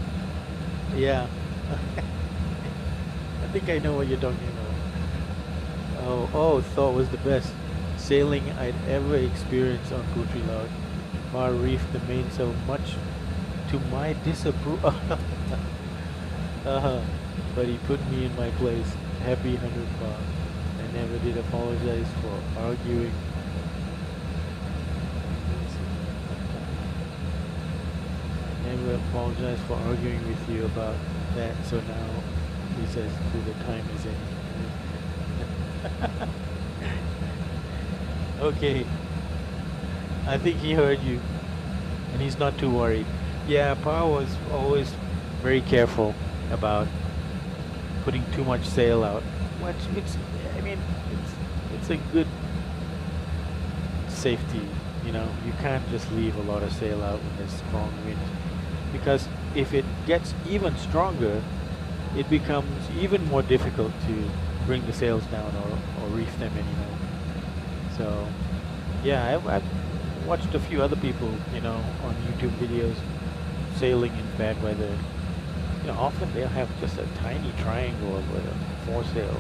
yeah. I think I know what you're talking about. Oh, thought was the best sailing I'd ever experienced on Kutri Log. Mar reefed the mainsail much to my disapproval. But he put me in my place. Happy 100 bar. I never did apologize for arguing. I never apologized for arguing with you about that, so now he says the time is in. Okay. I think he heard you. And he's not too worried. Yeah, Pa was always very careful about putting too much sail out. Which it's a good safety, you know. You can't just leave a lot of sail out when there's strong wind, because if it gets even stronger, it becomes even more difficult to bring the sails down or reef them anymore. So yeah, I've watched a few other people, you know, on YouTube videos sailing in bad weather. You know, often they'll have just a tiny triangle with a foresail,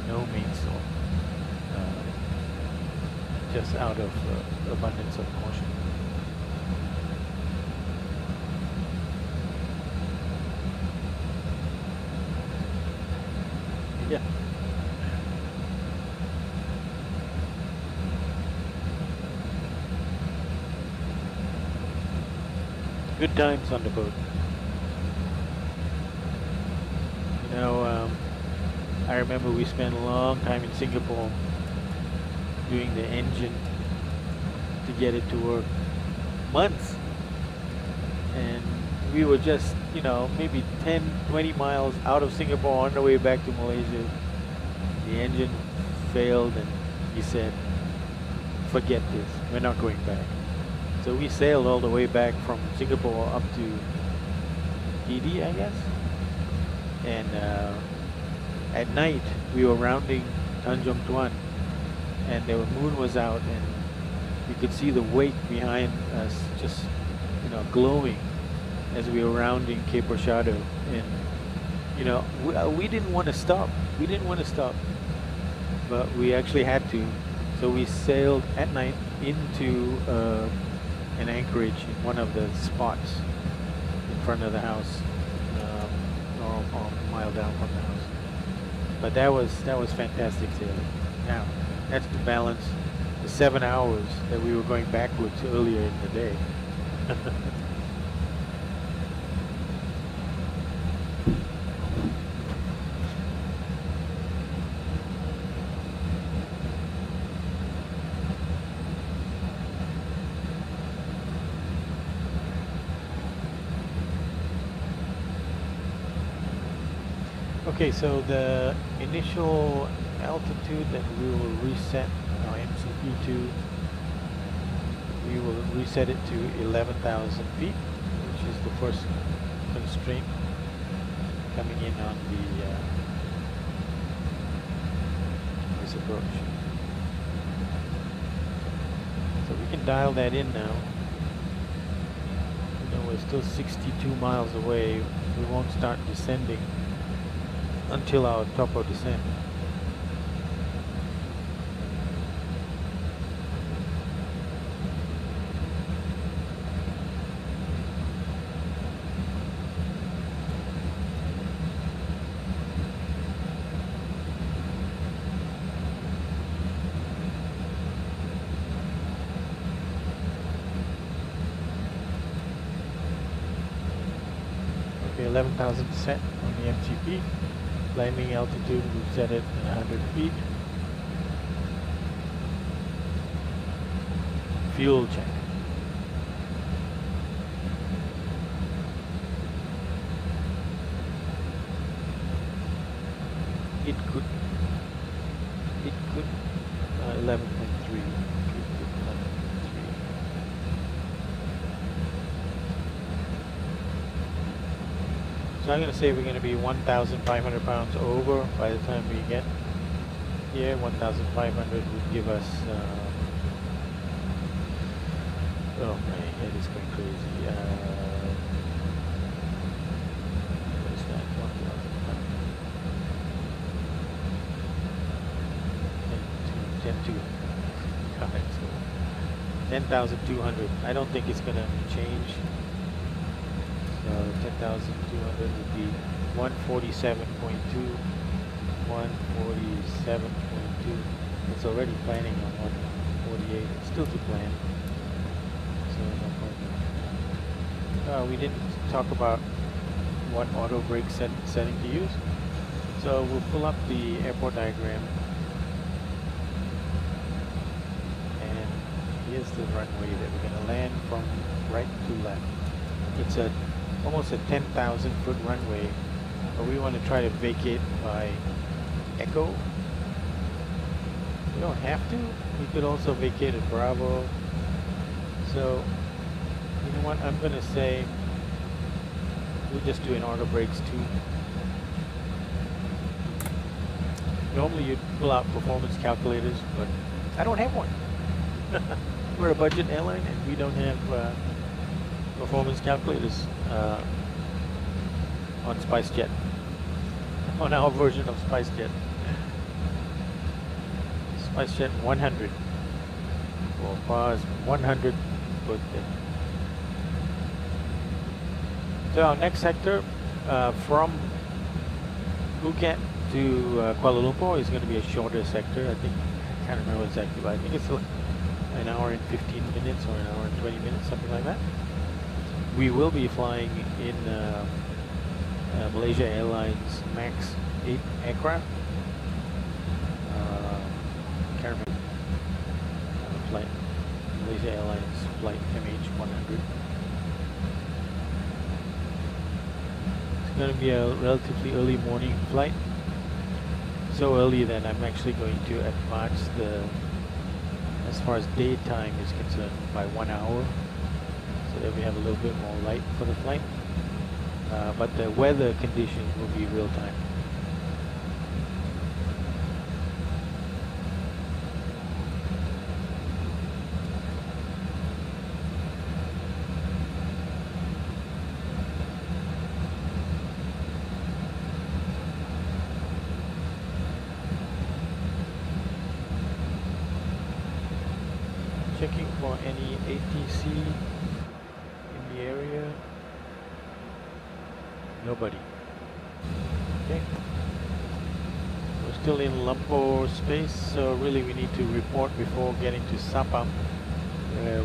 no mainsail, just out of abundance of caution. Yeah. Good times on the boat. You know, I remember we spent a long time in Singapore doing the engine to get it to work. Months. And we were just, you know, maybe 10, 20 miles out of Singapore on the way back to Malaysia. The engine failed and he said, forget this, we're not going back. So we sailed all the way back from Singapore up to Gidi, I guess. And at night we were rounding Tanjung Tuan, and the moon was out, and you could see the wake behind us just, you know, glowing as we were rounding Cape Rosado. And you know, we didn't want to stop. We didn't want to stop, but we actually had to. So we sailed at night into an anchorage in one of the spots in front of the house, or a mile down from the house. But that was fantastic sailing. Now that's to balance the 7 hours that we were going backwards earlier in the day. Okay, so the initial altitude that we will reset our MCP2, we will reset it to 11,000 feet, which is the first constraint coming in on the this approach. So we can dial that in now. You know, we're still 62 miles away. We won't start descending until our top of descent. 11,000 set on the MTP. Landing altitude, we've set it at 100 feet. Fuel check. It could 11.3. So I'm going to say we're going to be 1,500 pounds over by the time we get here. 1,500 would give us, oh, my head is going crazy. What is that? 10,200. I don't think it's going to change. So 10,200 would be 147.2. 147.2. It's already planning on 148. It's still to plan. So no problem. We didn't talk about what auto brake setting to use. So we'll pull up the airport diagram. Here's the runway that we're going to land from right to left. It's almost a 10,000 foot runway, but we want to try to vacate by Echo. We don't have to. We could also vacate at Bravo. So, you know what? I'm going to say we'll just do an auto brakes too. Normally you'd pull out performance calculators, but I don't have one. We're a budget airline and we don't have performance calculators on SpiceJet, on our version of SpiceJet. SpiceJet 100 for bars 100 birthday. So our next sector from Phuket to Kuala Lumpur is going to be a shorter sector. I think, I can't remember exactly, but I think it's an hour and 15 minutes or an hour and 20 minutes, something like that. We will be flying in Malaysia Airlines MAX 8 aircraft. Can't remember. Flight Malaysia Airlines flight MH100. It's going to be a relatively early morning flight. So early that I'm actually going to advance the, as far as daytime is concerned, by 1 hour, so that we have a little bit more light for the flight. But the weather conditions will be real time. Checking for any ATC in the area. Nobody. Okay. We're still in Lumpur space, so really we need to report before getting to Sapam.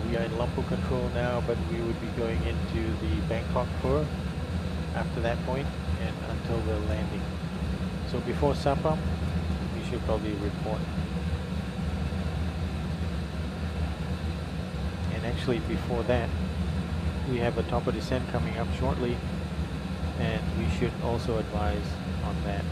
We are in Lumpur control now, but we would be going into the Bangkok Pur after that point and until the landing. So before Sapam, we should probably report. Actually, before that, we have a top of descent coming up shortly, and we should also advise on that.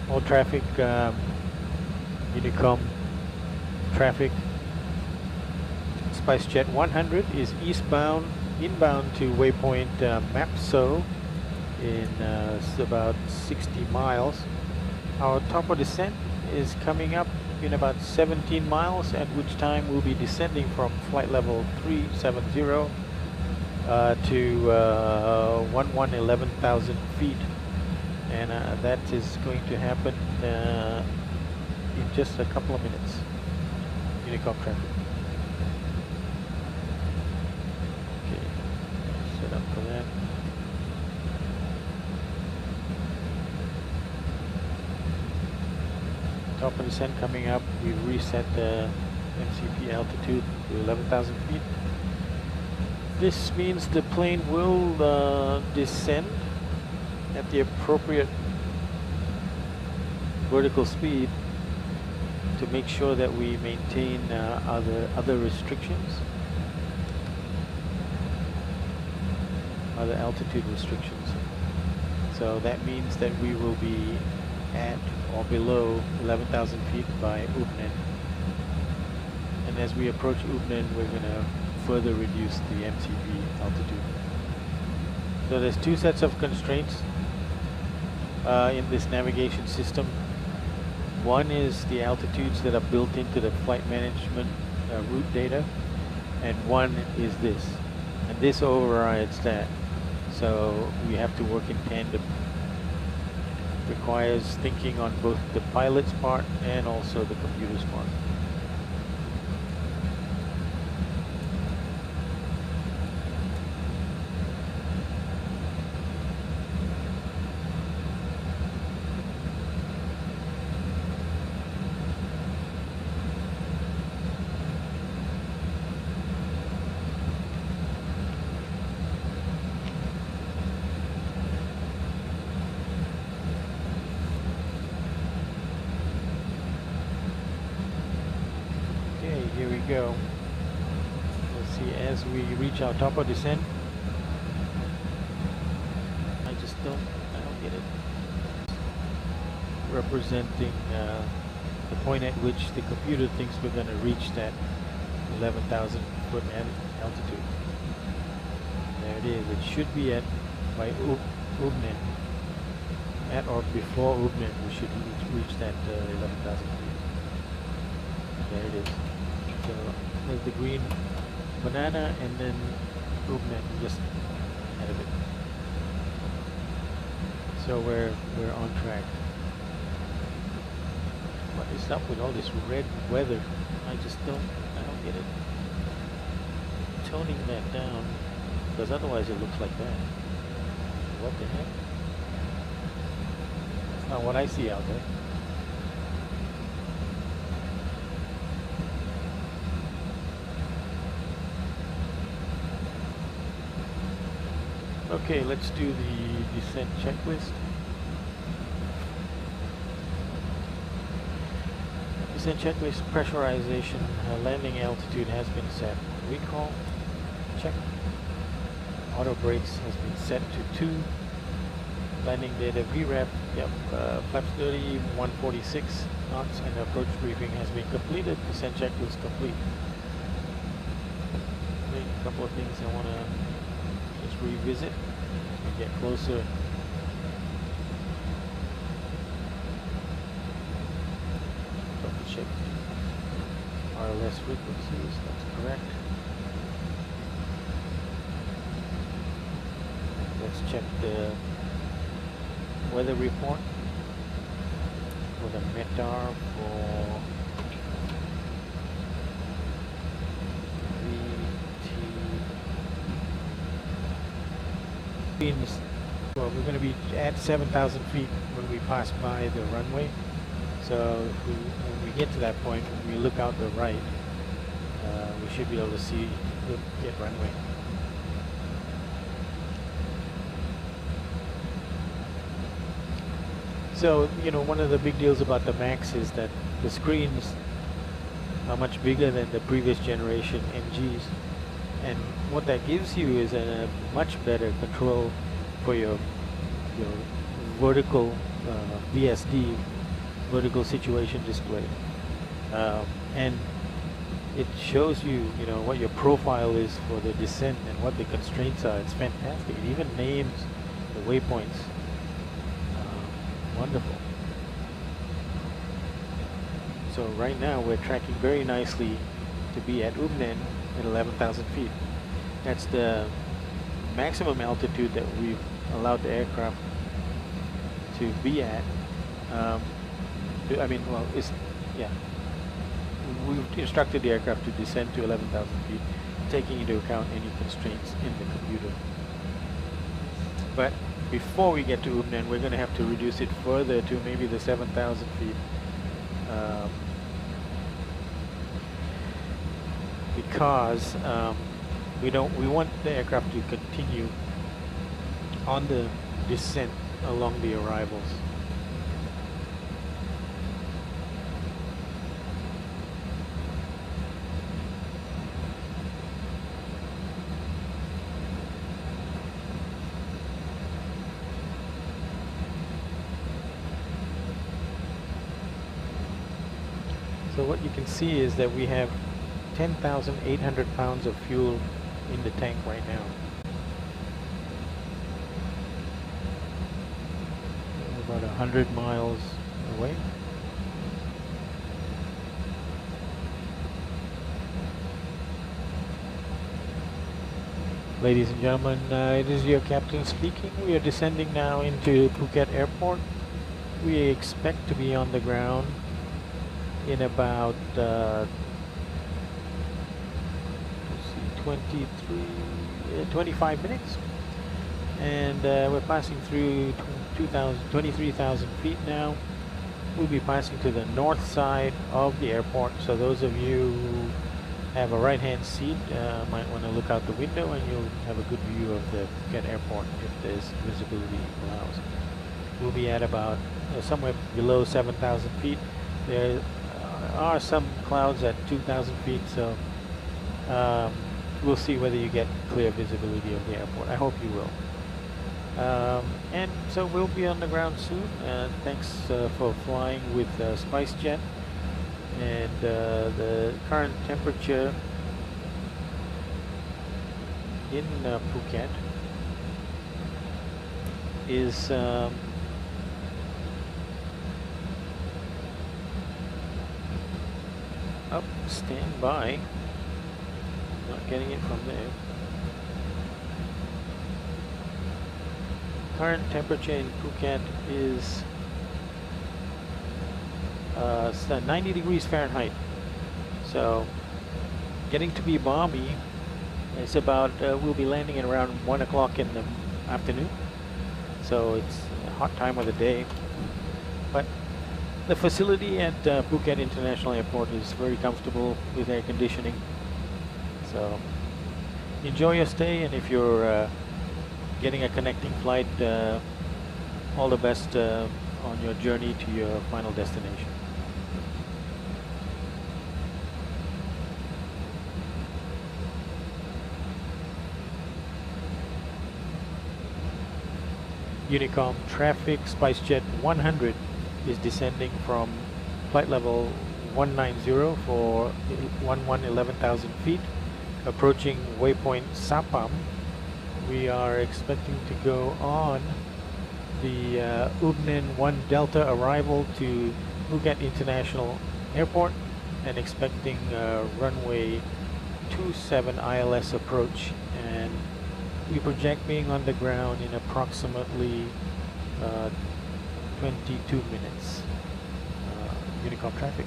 All traffic, Unicom traffic. SpiceJet 100 is inbound to waypoint Mapso in it's about 60 miles. Our top of descent is coming up in about 17 miles, at which time we'll be descending from flight level 370 to 11,000 feet, and that is going to happen in just a couple of minutes. Unicom traffic. Okay, set up for that. Top of descent coming up. We've reset the MCP altitude to 11,000 feet. This means the plane will descend at the appropriate vertical speed to make sure that we maintain other restrictions, other altitude restrictions. So that means that we will be at or below 11,000 feet by Ubnen. And as we approach Ubnen, we're going to further reduce the MCP altitude. So there's two sets of constraints in this navigation system. One is the altitudes that are built into the flight management route data, and one is this. And this overrides that. So we have to work in tandem. Requires thinking on both the pilot's part and also the computer's part. Here we go. Let's see, as we reach our top of descent, I don't get it. Representing the point at which the computer thinks we're going to reach that 11,000 foot altitude. There it is. It should be at by Ubnen. At or before Ubnen, we should reach that 11,000 feet. There it is. So there's the green banana, and then Ubnen just ahead of it. So we're on track. What is up with all this red weather? I don't get it. Toning that down, because otherwise it looks like that. What the heck? That's not what I see out there. Okay, let's do the descent checklist. Descent checklist pressurization, landing altitude has been set. Recall, check. Auto brakes has been set to 2. Landing data VREF, yep. Flaps 30, 146 knots, and approach briefing has been completed. Descent checklist complete. Okay, a couple of things I want to just revisit as we get closer. Double check RLS frequencies, that's correct. Let's check the weather report for the METAR for Well, we're going to be at 7,000 feet when we pass by the runway. So when we get to that point, when we look out the right, we should be able to see the runway. So, you know, one of the big deals about the Max is that the screens are much bigger than the previous generation NGs. And what that gives you is a much better control for your vertical VSD, vertical situation display. And it shows you, you know, what your profile is for the descent and what the constraints are. It's fantastic. It even names the waypoints. Wonderful. So right now we're tracking very nicely to be at Ubnen at 11,000 feet. That's the maximum altitude that we've allowed the aircraft to be at. I mean, well, yeah. We've instructed the aircraft to descend to 11,000 feet, taking into account any constraints in the computer. But before we get to Ubnen, we're going to have to reduce it further to maybe the 7,000 feet. Because we want the aircraft to continue on the descent along the arrivals. So what you can see is that we have 10,800 pounds of fuel in the tank right now. We're about 100 miles away. Ladies and gentlemen, it is your captain speaking. We are descending now into Phuket Airport. We expect to be on the ground in about 25 minutes, and we're passing through 23,000 feet now. We'll be passing to the north side of the airport, so those of you who have a right hand seat might want to look out the window and you'll have a good view of the Phuket Airport if there's visibility allows. We'll be at about somewhere below 7,000 feet. There are some clouds at 2,000 feet, so we'll see whether you get clear visibility of the airport. I hope you will. And so we'll be on the ground soon. Thanks for flying with SpiceJet. And the current temperature in Phuket is up, stand by. Not getting it from there. Current temperature in Phuket is 90 degrees Fahrenheit. So getting to be balmy. It's about we'll be landing at around 1 o'clock in the afternoon. So it's a hot time of the day. But the facility at Phuket International Airport is very comfortable with air conditioning. So enjoy your stay, and if you're getting a connecting flight, all the best on your journey to your final destination. Unicom traffic, SpiceJet 100 is descending from flight level 190 for 11,000 feet, approaching waypoint Sapam. We are expecting to go on the Ubnen 1 Delta arrival to Phuket International Airport and expecting runway 27 ILS approach, and we project being on the ground in approximately 22 minutes. Unicom traffic.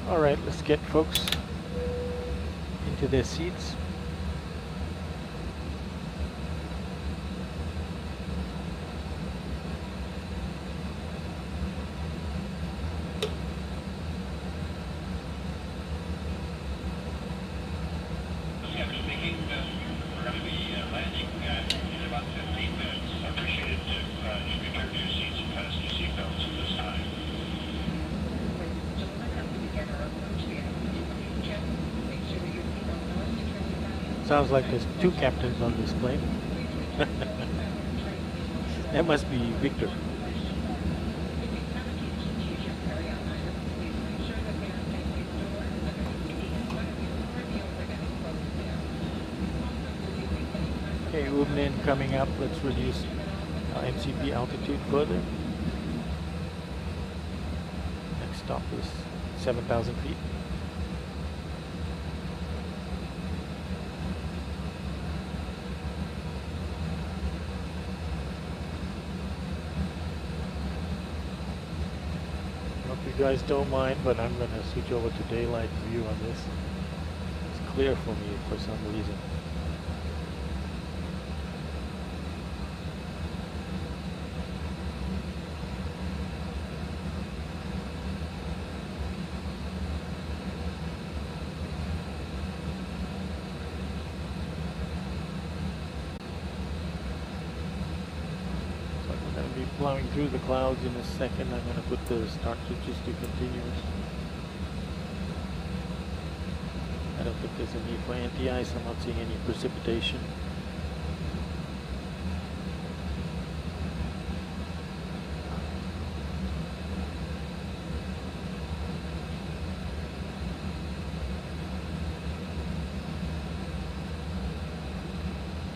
Alright, let's get folks into their seats. Sounds like there's two captains on this plane. That must be Victor. movement coming up. Let's reduce MCP altitude further. Next stop is 7,000 feet. Hope you guys don't mind, but I'm going to switch over to daylight view on this. It's clear for me for some reason. Plowing through the clouds in a second. I'm going to put the start switches to continuous. I don't think there's a need for anti-ice. I'm not seeing any precipitation.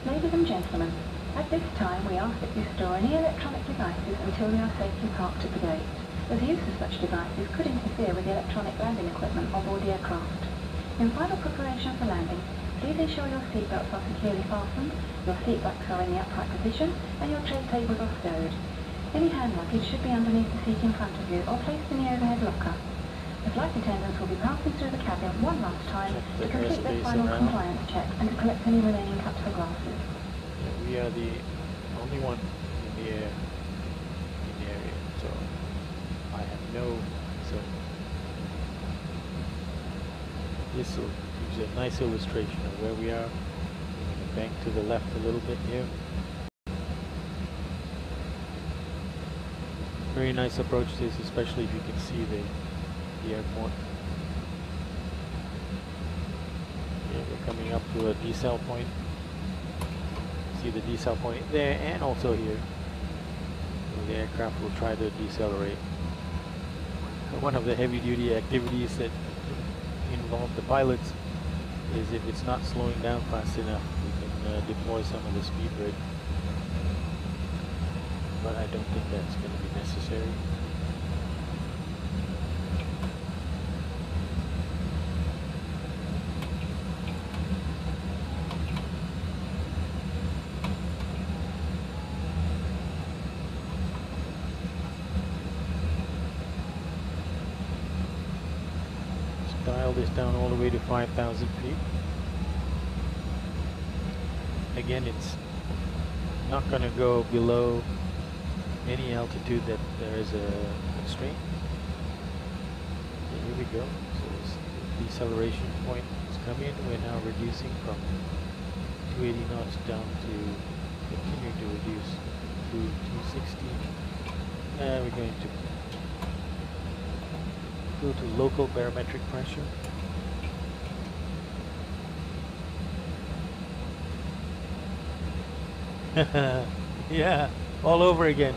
Ladies and gentlemen, at this time we ask that you store any electronic devices until we are safely parked at the gate, as use of such devices could interfere with the electronic landing equipment on board the aircraft. In final preparation for landing, please ensure your seatbelts are securely fastened, your seat backs are in the upright position, and your tray tables are stowed. Any hand luggage should be underneath the seat in front of you or placed in the overhead locker. The flight attendants will be passing through the cabin one last time to complete their final compliance check and to collect any remaining cups or glasses. We are the only one in the area, so I have no. So this will give you a nice illustration of where we are. I'm going to bank to the left a little bit here. Very nice approach to this, especially if you can see the airport. Yeah, we're coming up to a decel point. See the decel point there and also here. So the aircraft will try to decelerate. One of the heavy duty activities that involve the pilots is if it's not slowing down fast enough, we can deploy some of the speed brake. But I don't think that's going to be necessary. Dial this down all the way to 5,000 feet. Again, it's not going to go below any altitude that there is a constraint. Okay, here we go. So this deceleration point is coming. We're now reducing from 280 knots down to continuing to reduce to 260. And we're going to go to local barometric pressure. Yeah, all over again.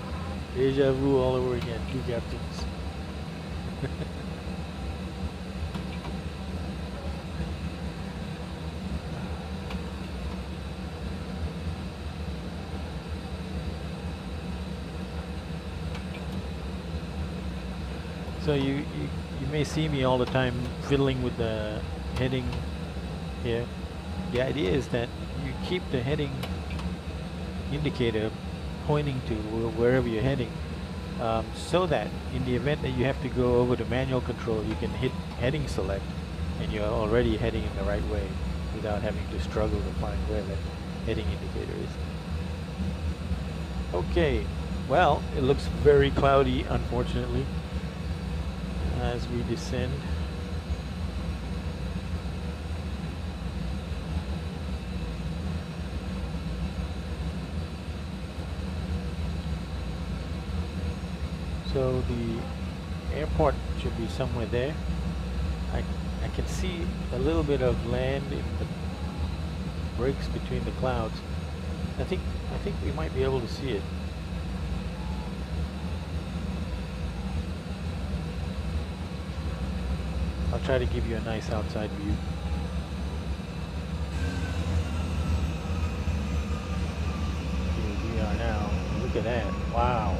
Deja vu all over again. Two captains. So you may see me all the time fiddling with the heading here. The idea is that you keep the heading indicator pointing to wherever you're heading, so that in the event that you have to go over to manual control, you can hit heading select and you're already heading in the right way without having to struggle to find where the heading indicator is. Okay, well, it looks very cloudy, unfortunately, as we descend. So the airport should be somewhere there. I can see a little bit of land in the breaks between the clouds. I think we might be able to see it. I'll try to give you a nice outside view. Look at that. Wow.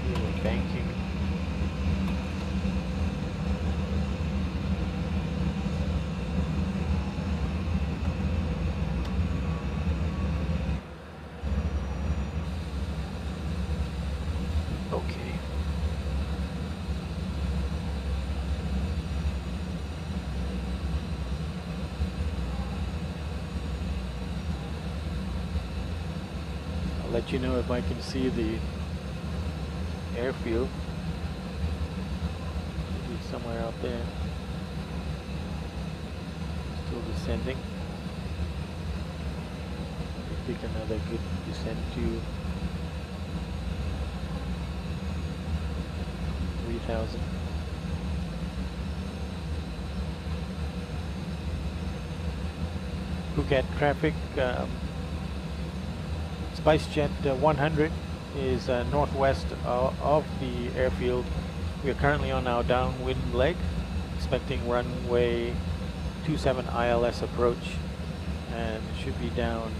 Really banking. Okay. I'll let you know if I can see the airfield. Maybe somewhere out there. Still descending. Pick another good descent to 3,000. Phuket traffic. SpiceJet 100 is northwest of the airfield. We are currently on our downwind leg, expecting runway 27 ILS approach, and it should be down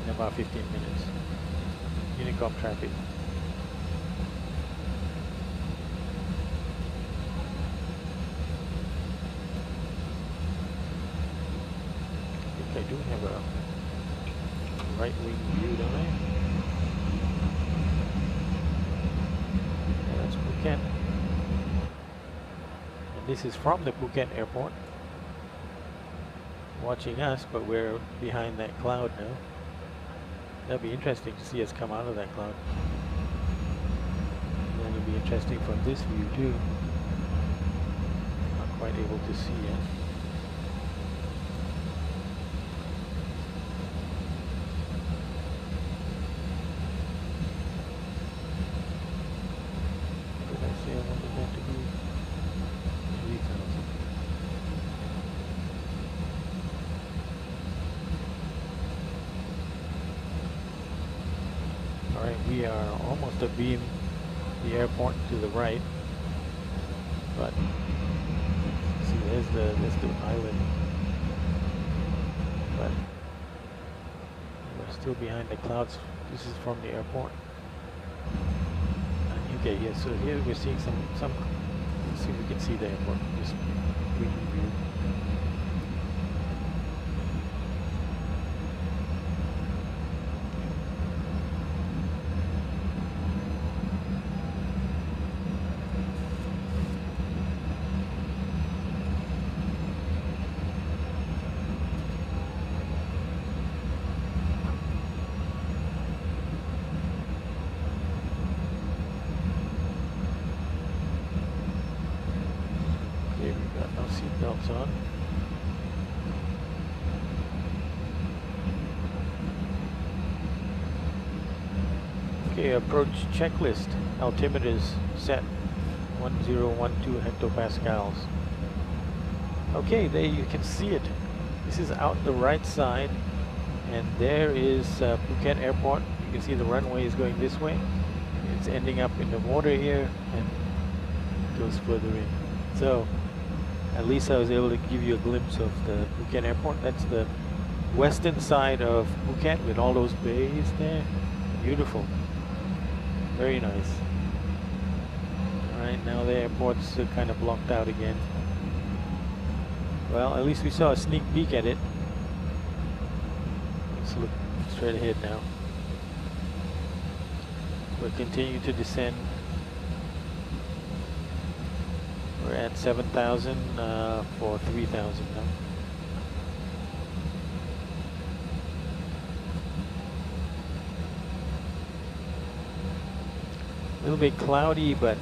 in about 15 minutes. Unicom traffic. I think I do have a right wing view, don't I? Yeah, that's Phuket. And this is from the Phuket airport. Watching us, but we're behind that cloud now. That'd be interesting to see us come out of that cloud. And then it'll be interesting from this view too. Not quite able to see yet. What did I say I wanted that to be? 3,000. Alright, we are almost abeam the airport to the right, but see, there's the island, but we're still behind the clouds. This is from the airport. Okay, yeah, so here we're seeing some let's see if we can see the airport, just green view. Seatbelts on. Okay, approach checklist. Altimeters set 1012 hectopascals. Okay, there you can see it. This is out the right side, and there is Phuket Airport. You can see the runway is going this way. It's ending up in the water here and goes further in. So at least I was able to give you a glimpse of the Phuket Airport. That's the western side of Phuket with all those bays there. Beautiful. Very nice. Alright, now the airport's kind of blocked out again. Well, at least we saw a sneak peek at it. Let's look straight ahead now. We'll continue to descend. We're at 7,000 for 3,000 now. A little bit cloudy, but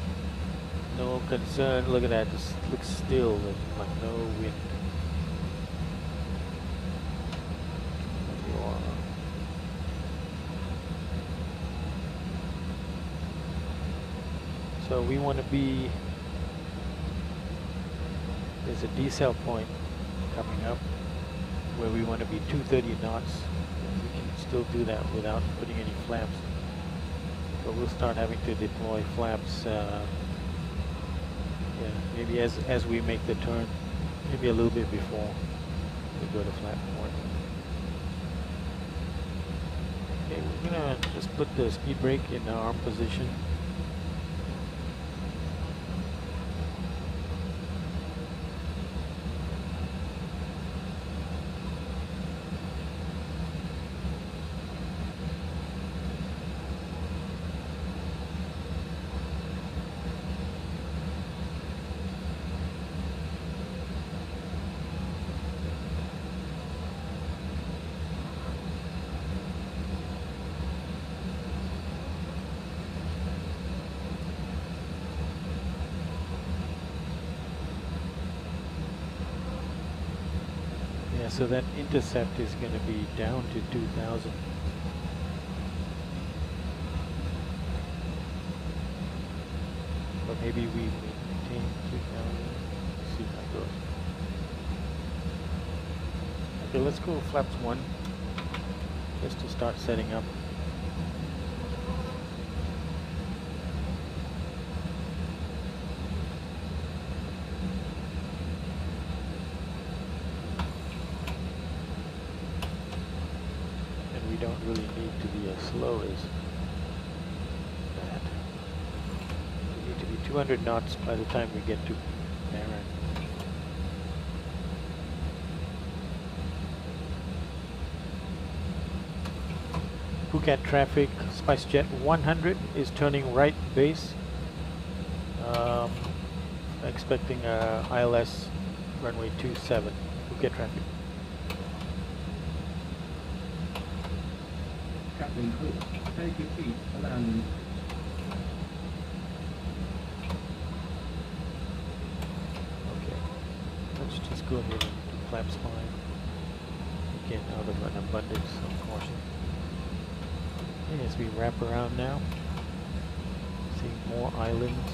no concern. Look at that, just looks still, there's like no wind. So we want to be, there's a decel point coming up where we want to be 230 knots. We can still do that without putting any flaps. But we'll start having to deploy flaps Yeah, maybe as we make the turn, maybe a little bit before we go to flat point. Okay, we're gonna just put the speed brake in the arm position. So that intercept is going to be down to 2,000. But maybe we maintain 2,000. Let's see how it goes. Okay, let's go flaps 1 just to start setting up. Don't really need to be as slow as that. We need to be 200 knots by the time we get to Barren. Phuket traffic, SpiceJet 100 is turning right base. Expecting ILS runway 27, Phuket traffic. Captain Cook, take your feet for landing. Okay, let's just go ahead and do flaps 5. Again, out of an abundance of caution. Okay, as we wrap around now, seeing more islands.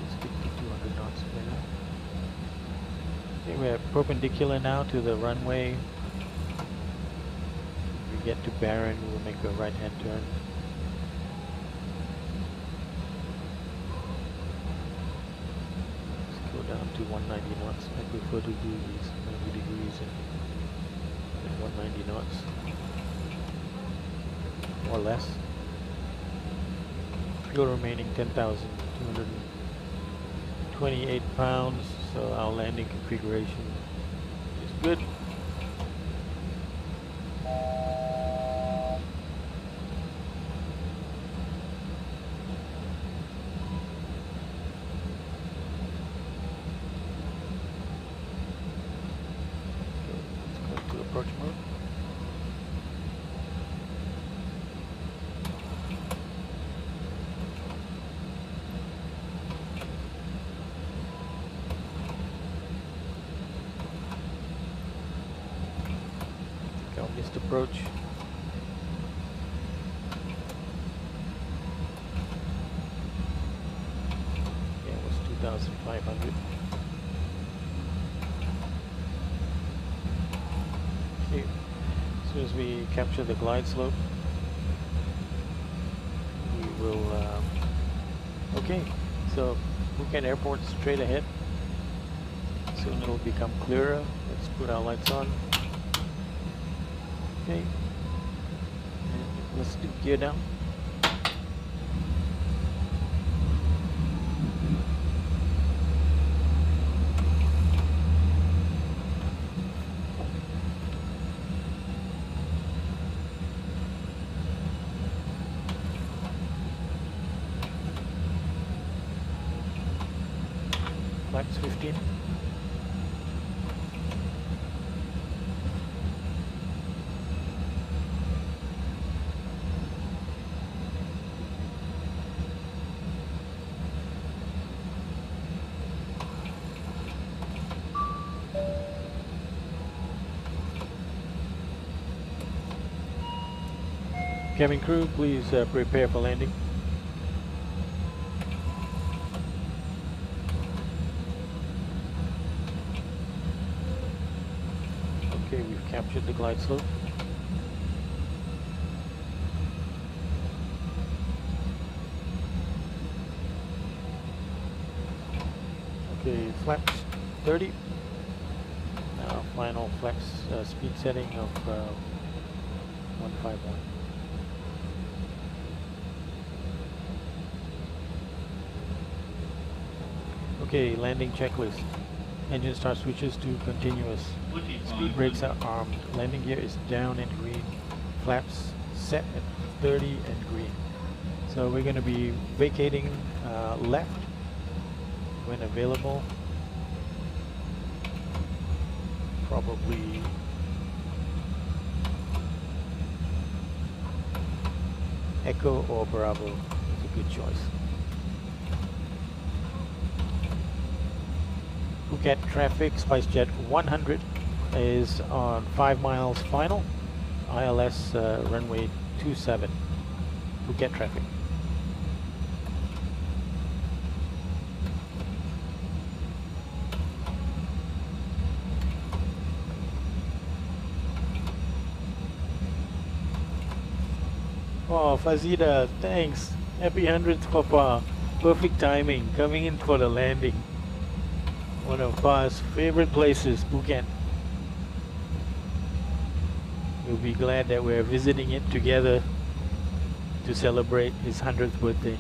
Let's stick to 200 knots for now. Okay, we're perpendicular now to the runway. When we get to Barren, we'll make a right-hand turn. Let's go down to 190 knots. I prefer to do these 90 degrees and 190 knots. Or less. Fuel remaining 10,228 pounds. So our landing configuration is good. Let's go to approach mode. Approach. Yeah, it was 2,500. Okay, as soon as we capture the glide slope, we will. Okay, so Phuket Airport straight ahead. Soon it'll become clearer. Let's put our lights on. Okay, and let's do gear down. Flaps 15. Cabin crew, please prepare for landing. Okay, we've captured the glide slope. Okay, flaps 30. Now final flex speed setting of 151. Okay, landing checklist. Engine start switches to continuous. Speed brakes are armed. Landing gear is down and green. Flaps set at 30 and green. So we're going to be vacating left when available. Probably Echo or Bravo is a good choice. Phuket traffic, SpiceJet 100 is on 5 miles final, ILS runway 27, Phuket traffic. Oh, Fazida, thanks. Happy 100th, Papa. Perfect timing, coming in for the landing. One of Pa's favorite places, Phuket. We'll be glad that we're visiting it together to celebrate his 100th birthday.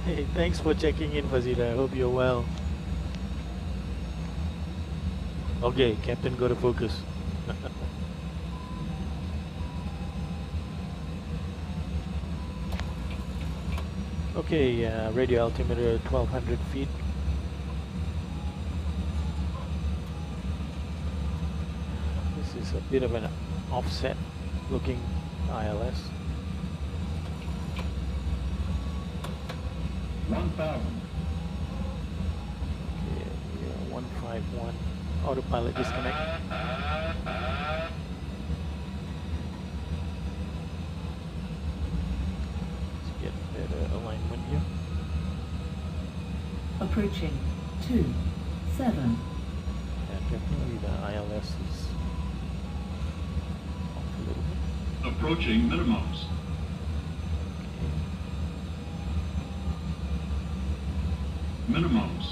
Hey, thanks for checking in, Fazida. I hope you're well. Okay, Captain, go to focus. Okay, radio altimeter 1200 feet. This is a bit of an offset looking ILS. 1,000. Okay, we are 151. Autopilot disconnect. Let's get better alignment here. Approaching 27. Yeah, definitely the ILS is off a little bit. Approaching minimums. Minimums.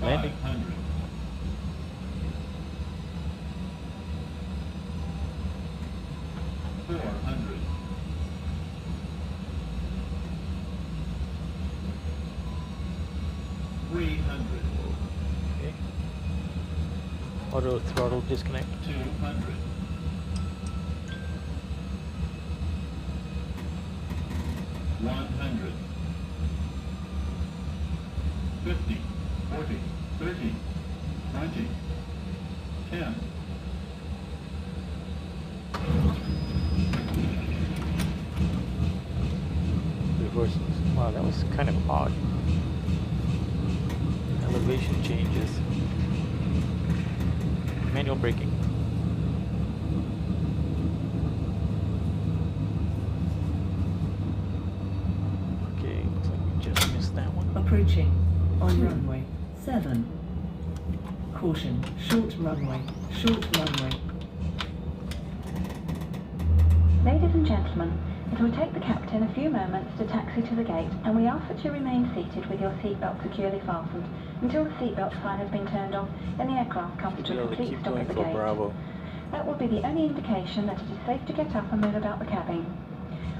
Landing. 500. Okay. Auto throttle disconnect. 200. 100. 50. 40. 30. 20. 10. Reverses. Wow, that was kind of odd. Elevation changes. Manual braking. Okay, looks like we just missed that one. Approaching on runway 7. Caution, short runway, short runway. Ladies and gentlemen, it will take the captain a few moments to taxi to the gate, and we ask that you remain seated with your seatbelt securely fastened until the seatbelt sign has been turned off and the aircraft comes to a complete Keep stop going at the for gate. Bravo. That will be the only indication that it is safe to get up and move about the cabin.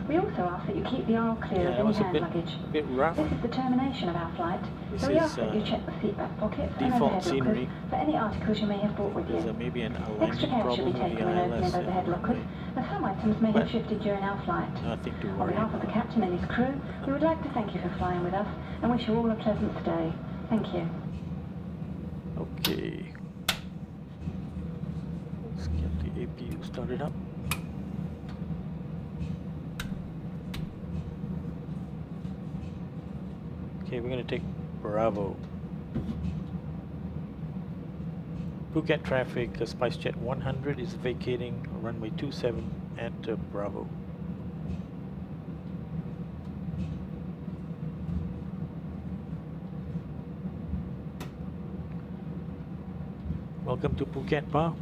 We also ask that you keep the aisle clear Yeah, that of was any a hand luggage. bit rough. This is the termination of our flight, This so we is, ask that you check the seatback pockets and default overhead scenery. lockers for any articles you may have brought with There's you. maybe an Extra alignment care should problem be with taken the when ILS. opening overhead lockers, as some items may But have shifted during our flight. Nothing to On worry behalf of the about. captain and his crew, we would like to thank you for flying with us and wish you all a pleasant stay. Thank you. Okay. Let's get the APU started up. Okay, we're going to take Bravo. Phuket traffic, SpiceJet 100 is vacating runway 27 at Bravo. Welcome to Phuket, Pa.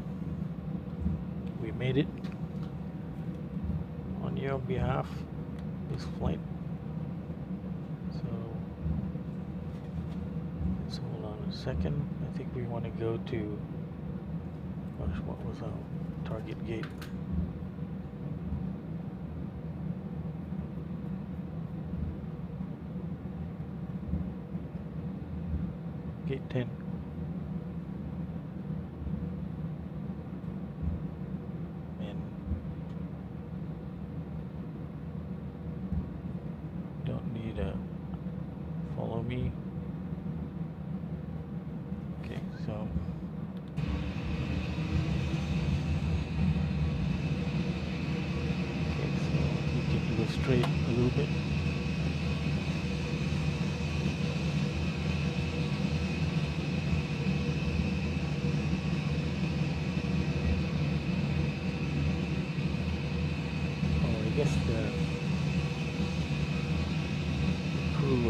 We made it on your behalf, this flight. So let's hold on a second. I think we want to go to, gosh, what was our target gate? Gate 10. And don't need a follow me. Okay, so you can go straight a little bit.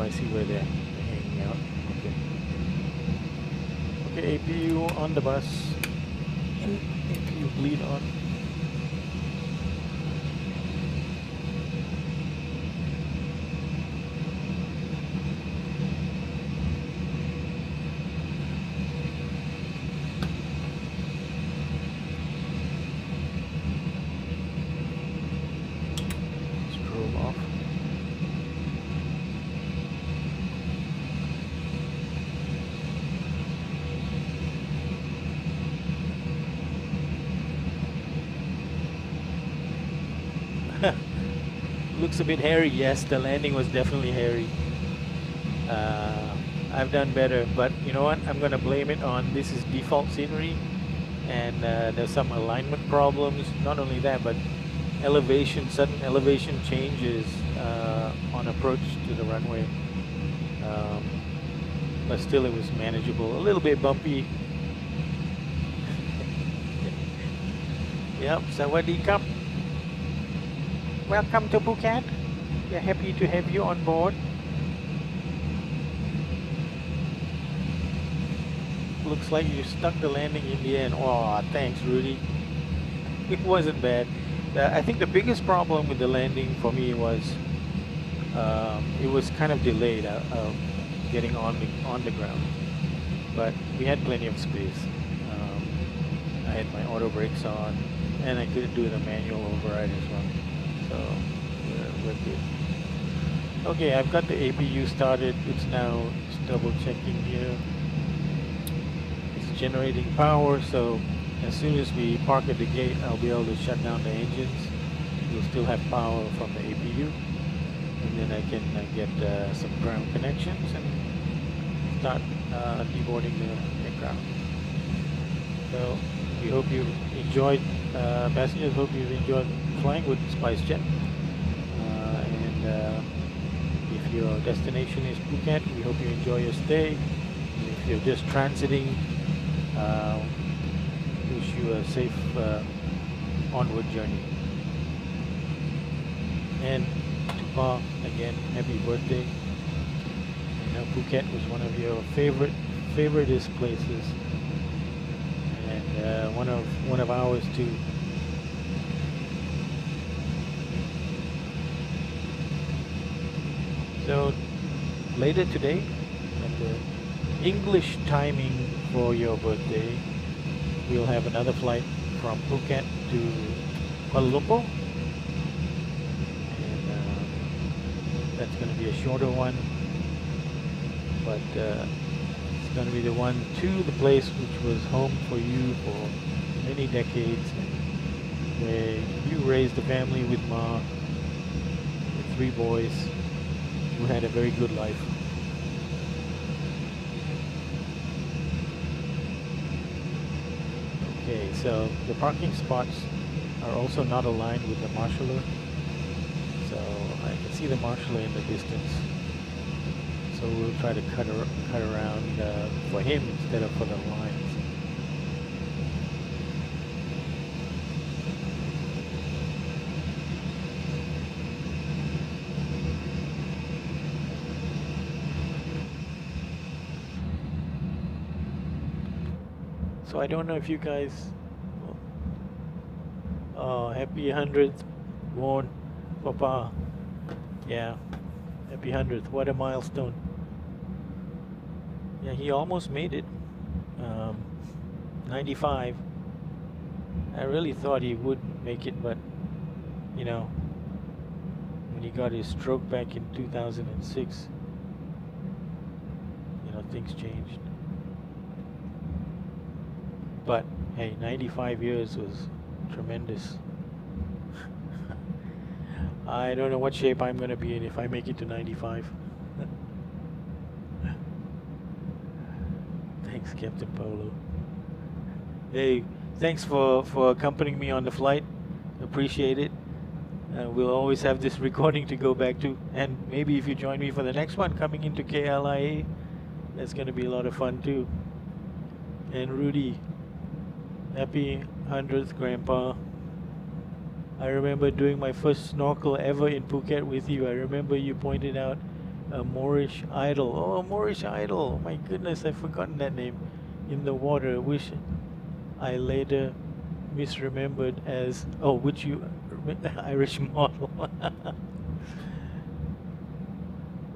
I see where they're hanging out. Okay. Okay, APU on the bus. APU bleed on. Strobe off. Looks a bit hairy. Yes, the landing was definitely hairy. I've done better, but you know what? I'm gonna blame it on this is default scenery, and there's some alignment problems. Not only that, but sudden elevation changes on approach to the runway. But still, it was manageable. A little bit bumpy. Yep. Sawadee Cup. Welcome to Phuket. We are happy to have you on board. Looks like you stuck the landing in the end. Oh, thanks, Rudy. It wasn't bad. I think the biggest problem with the landing for me was it was kind of delayed getting on the ground. But we had plenty of space. I had my auto brakes on, and I could do the manual override as well. So we're good. Okay, I've got the APU started. It's now just double checking here. It's generating power, so as soon as we park at the gate, I'll be able to shut down the engines. We'll still have power from the APU, and then I can get some ground connections and start deboarding the aircraft. So we hope you enjoyed, passengers. Hope you've enjoyed flying with SpiceJet, and if your destination is Phuket, we hope you enjoy your stay. If you're just transiting, wish you a safe onward journey. And to Pa, again, happy birthday. I know Phuket was one of your favoritist places, and one of ours too. So later today, at the English timing for your birthday, we'll have another flight from Phuket to Colombo, and that's going to be a shorter one, but it's going to be the one to the place which was home for you for many decades, where you raised a family with Ma, with 3 boys, who had a very good life. Okay, so the parking spots are also not aligned with the marshaller. So I can see the marshaller in the distance. So we'll try to cut around for him instead of for the lines. So I don't know if you guys, happy 100th, born, Papa. Yeah, happy 100th. What a milestone. Yeah, he almost made it. 95. I really thought he would make it, but you know, when he got his stroke back in 2006, you know, things changed. But hey, 95 years was tremendous. I don't know what shape I'm gonna be in if I make it to 95. Thanks, Captain Polo. Hey, thanks for accompanying me on the flight. Appreciate it. We'll always have this recording to go back to, and maybe if you join me for the next one coming into KLIA, that's gonna be a lot of fun too. And Rudy, happy 100th Grandpa. I remember doing my first snorkel ever in Phuket with you. I remember you pointed out a Moorish idol. Oh, a Moorish idol. My goodness, I've forgotten that name. In the water. Wish I later misremembered as, oh, which you, Irish model.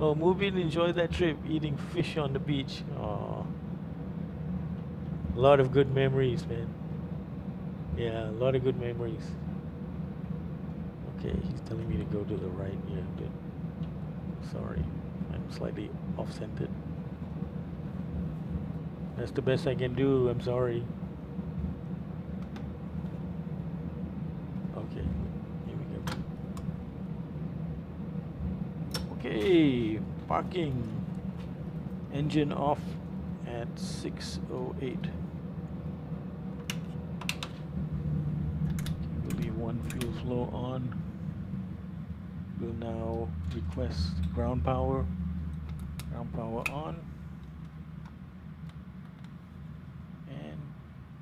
Oh, Mubin enjoyed that trip, eating fish on the beach. Oh, a lot of good memories, man. Yeah, a lot of good memories. Okay, he's telling me to go to the right. Yeah, good. Sorry, I'm slightly off-centered. That's the best I can do. I'm sorry. Okay, here we go. Okay, parking. Engine off at 6:08. Will be one fuel flow on. We'll now request ground power on, and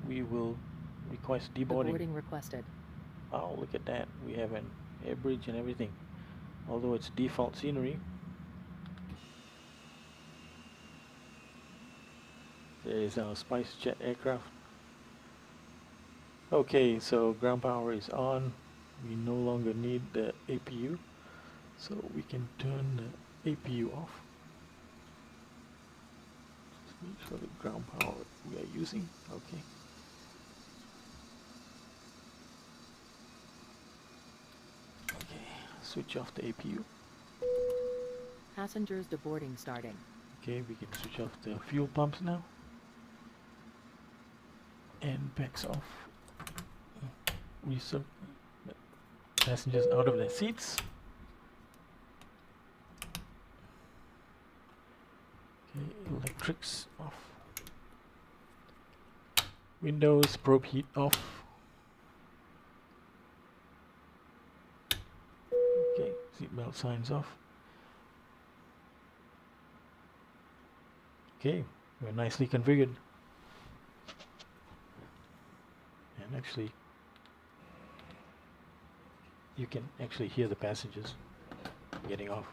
we will request deboarding. Boarding requested. Oh, look at that. We have an air bridge and everything, although it's default scenery. There is our SpiceJet aircraft. Okay, so ground power is on. We no longer need the APU, so we can turn the APU off. Just make sure the ground power we are using. Okay. Okay, switch off the APU. Passengers deboarding starting. Okay, we can switch off the fuel pumps now. And backs off. Reset passengers out of their seats. Okay, electrics off. Windows, probe heat off. Okay, seatbelt signs off. Okay, we're nicely configured. And actually, you can actually hear the passengers getting off.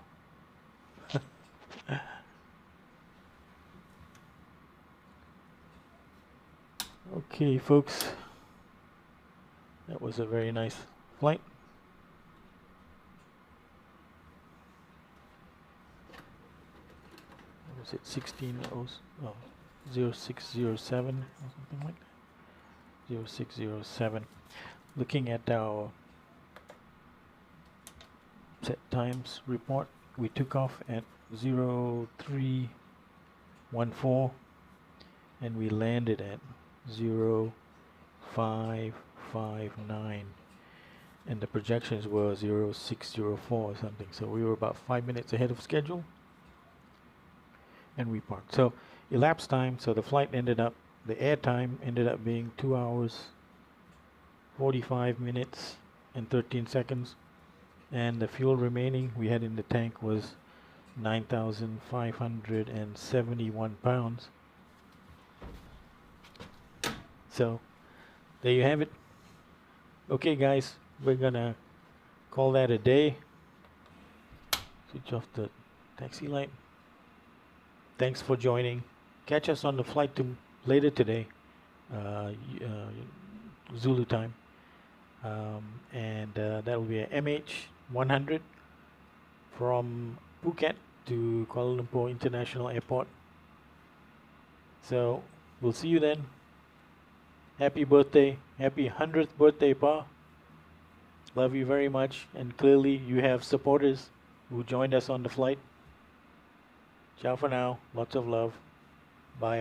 Okay, folks, that was a very nice flight. What was it, 0607 or something like that? 0607. Looking at our set times report, we took off at 0314 and we landed at 0559, and the projections were 0604 or something, so we were about 5 minutes ahead of schedule, and we parked. So elapsed time, so the flight ended up, the air time ended up being 2 hours 45 minutes and 13 seconds, and the fuel remaining we had in the tank was 9,571 pounds. So there you have it. Okay guys, we're gonna call that a day. Switch off the taxi light. Thanks for joining. Catch us on the flight to later today, Zulu time, and that will be a MH100 from Phuket to Kuala Lumpur International Airport. So we'll see you then. Happy birthday, happy 100th birthday, Pa. Love you very much, and clearly you have supporters who joined us on the flight. Ciao for now, lots of love, bye.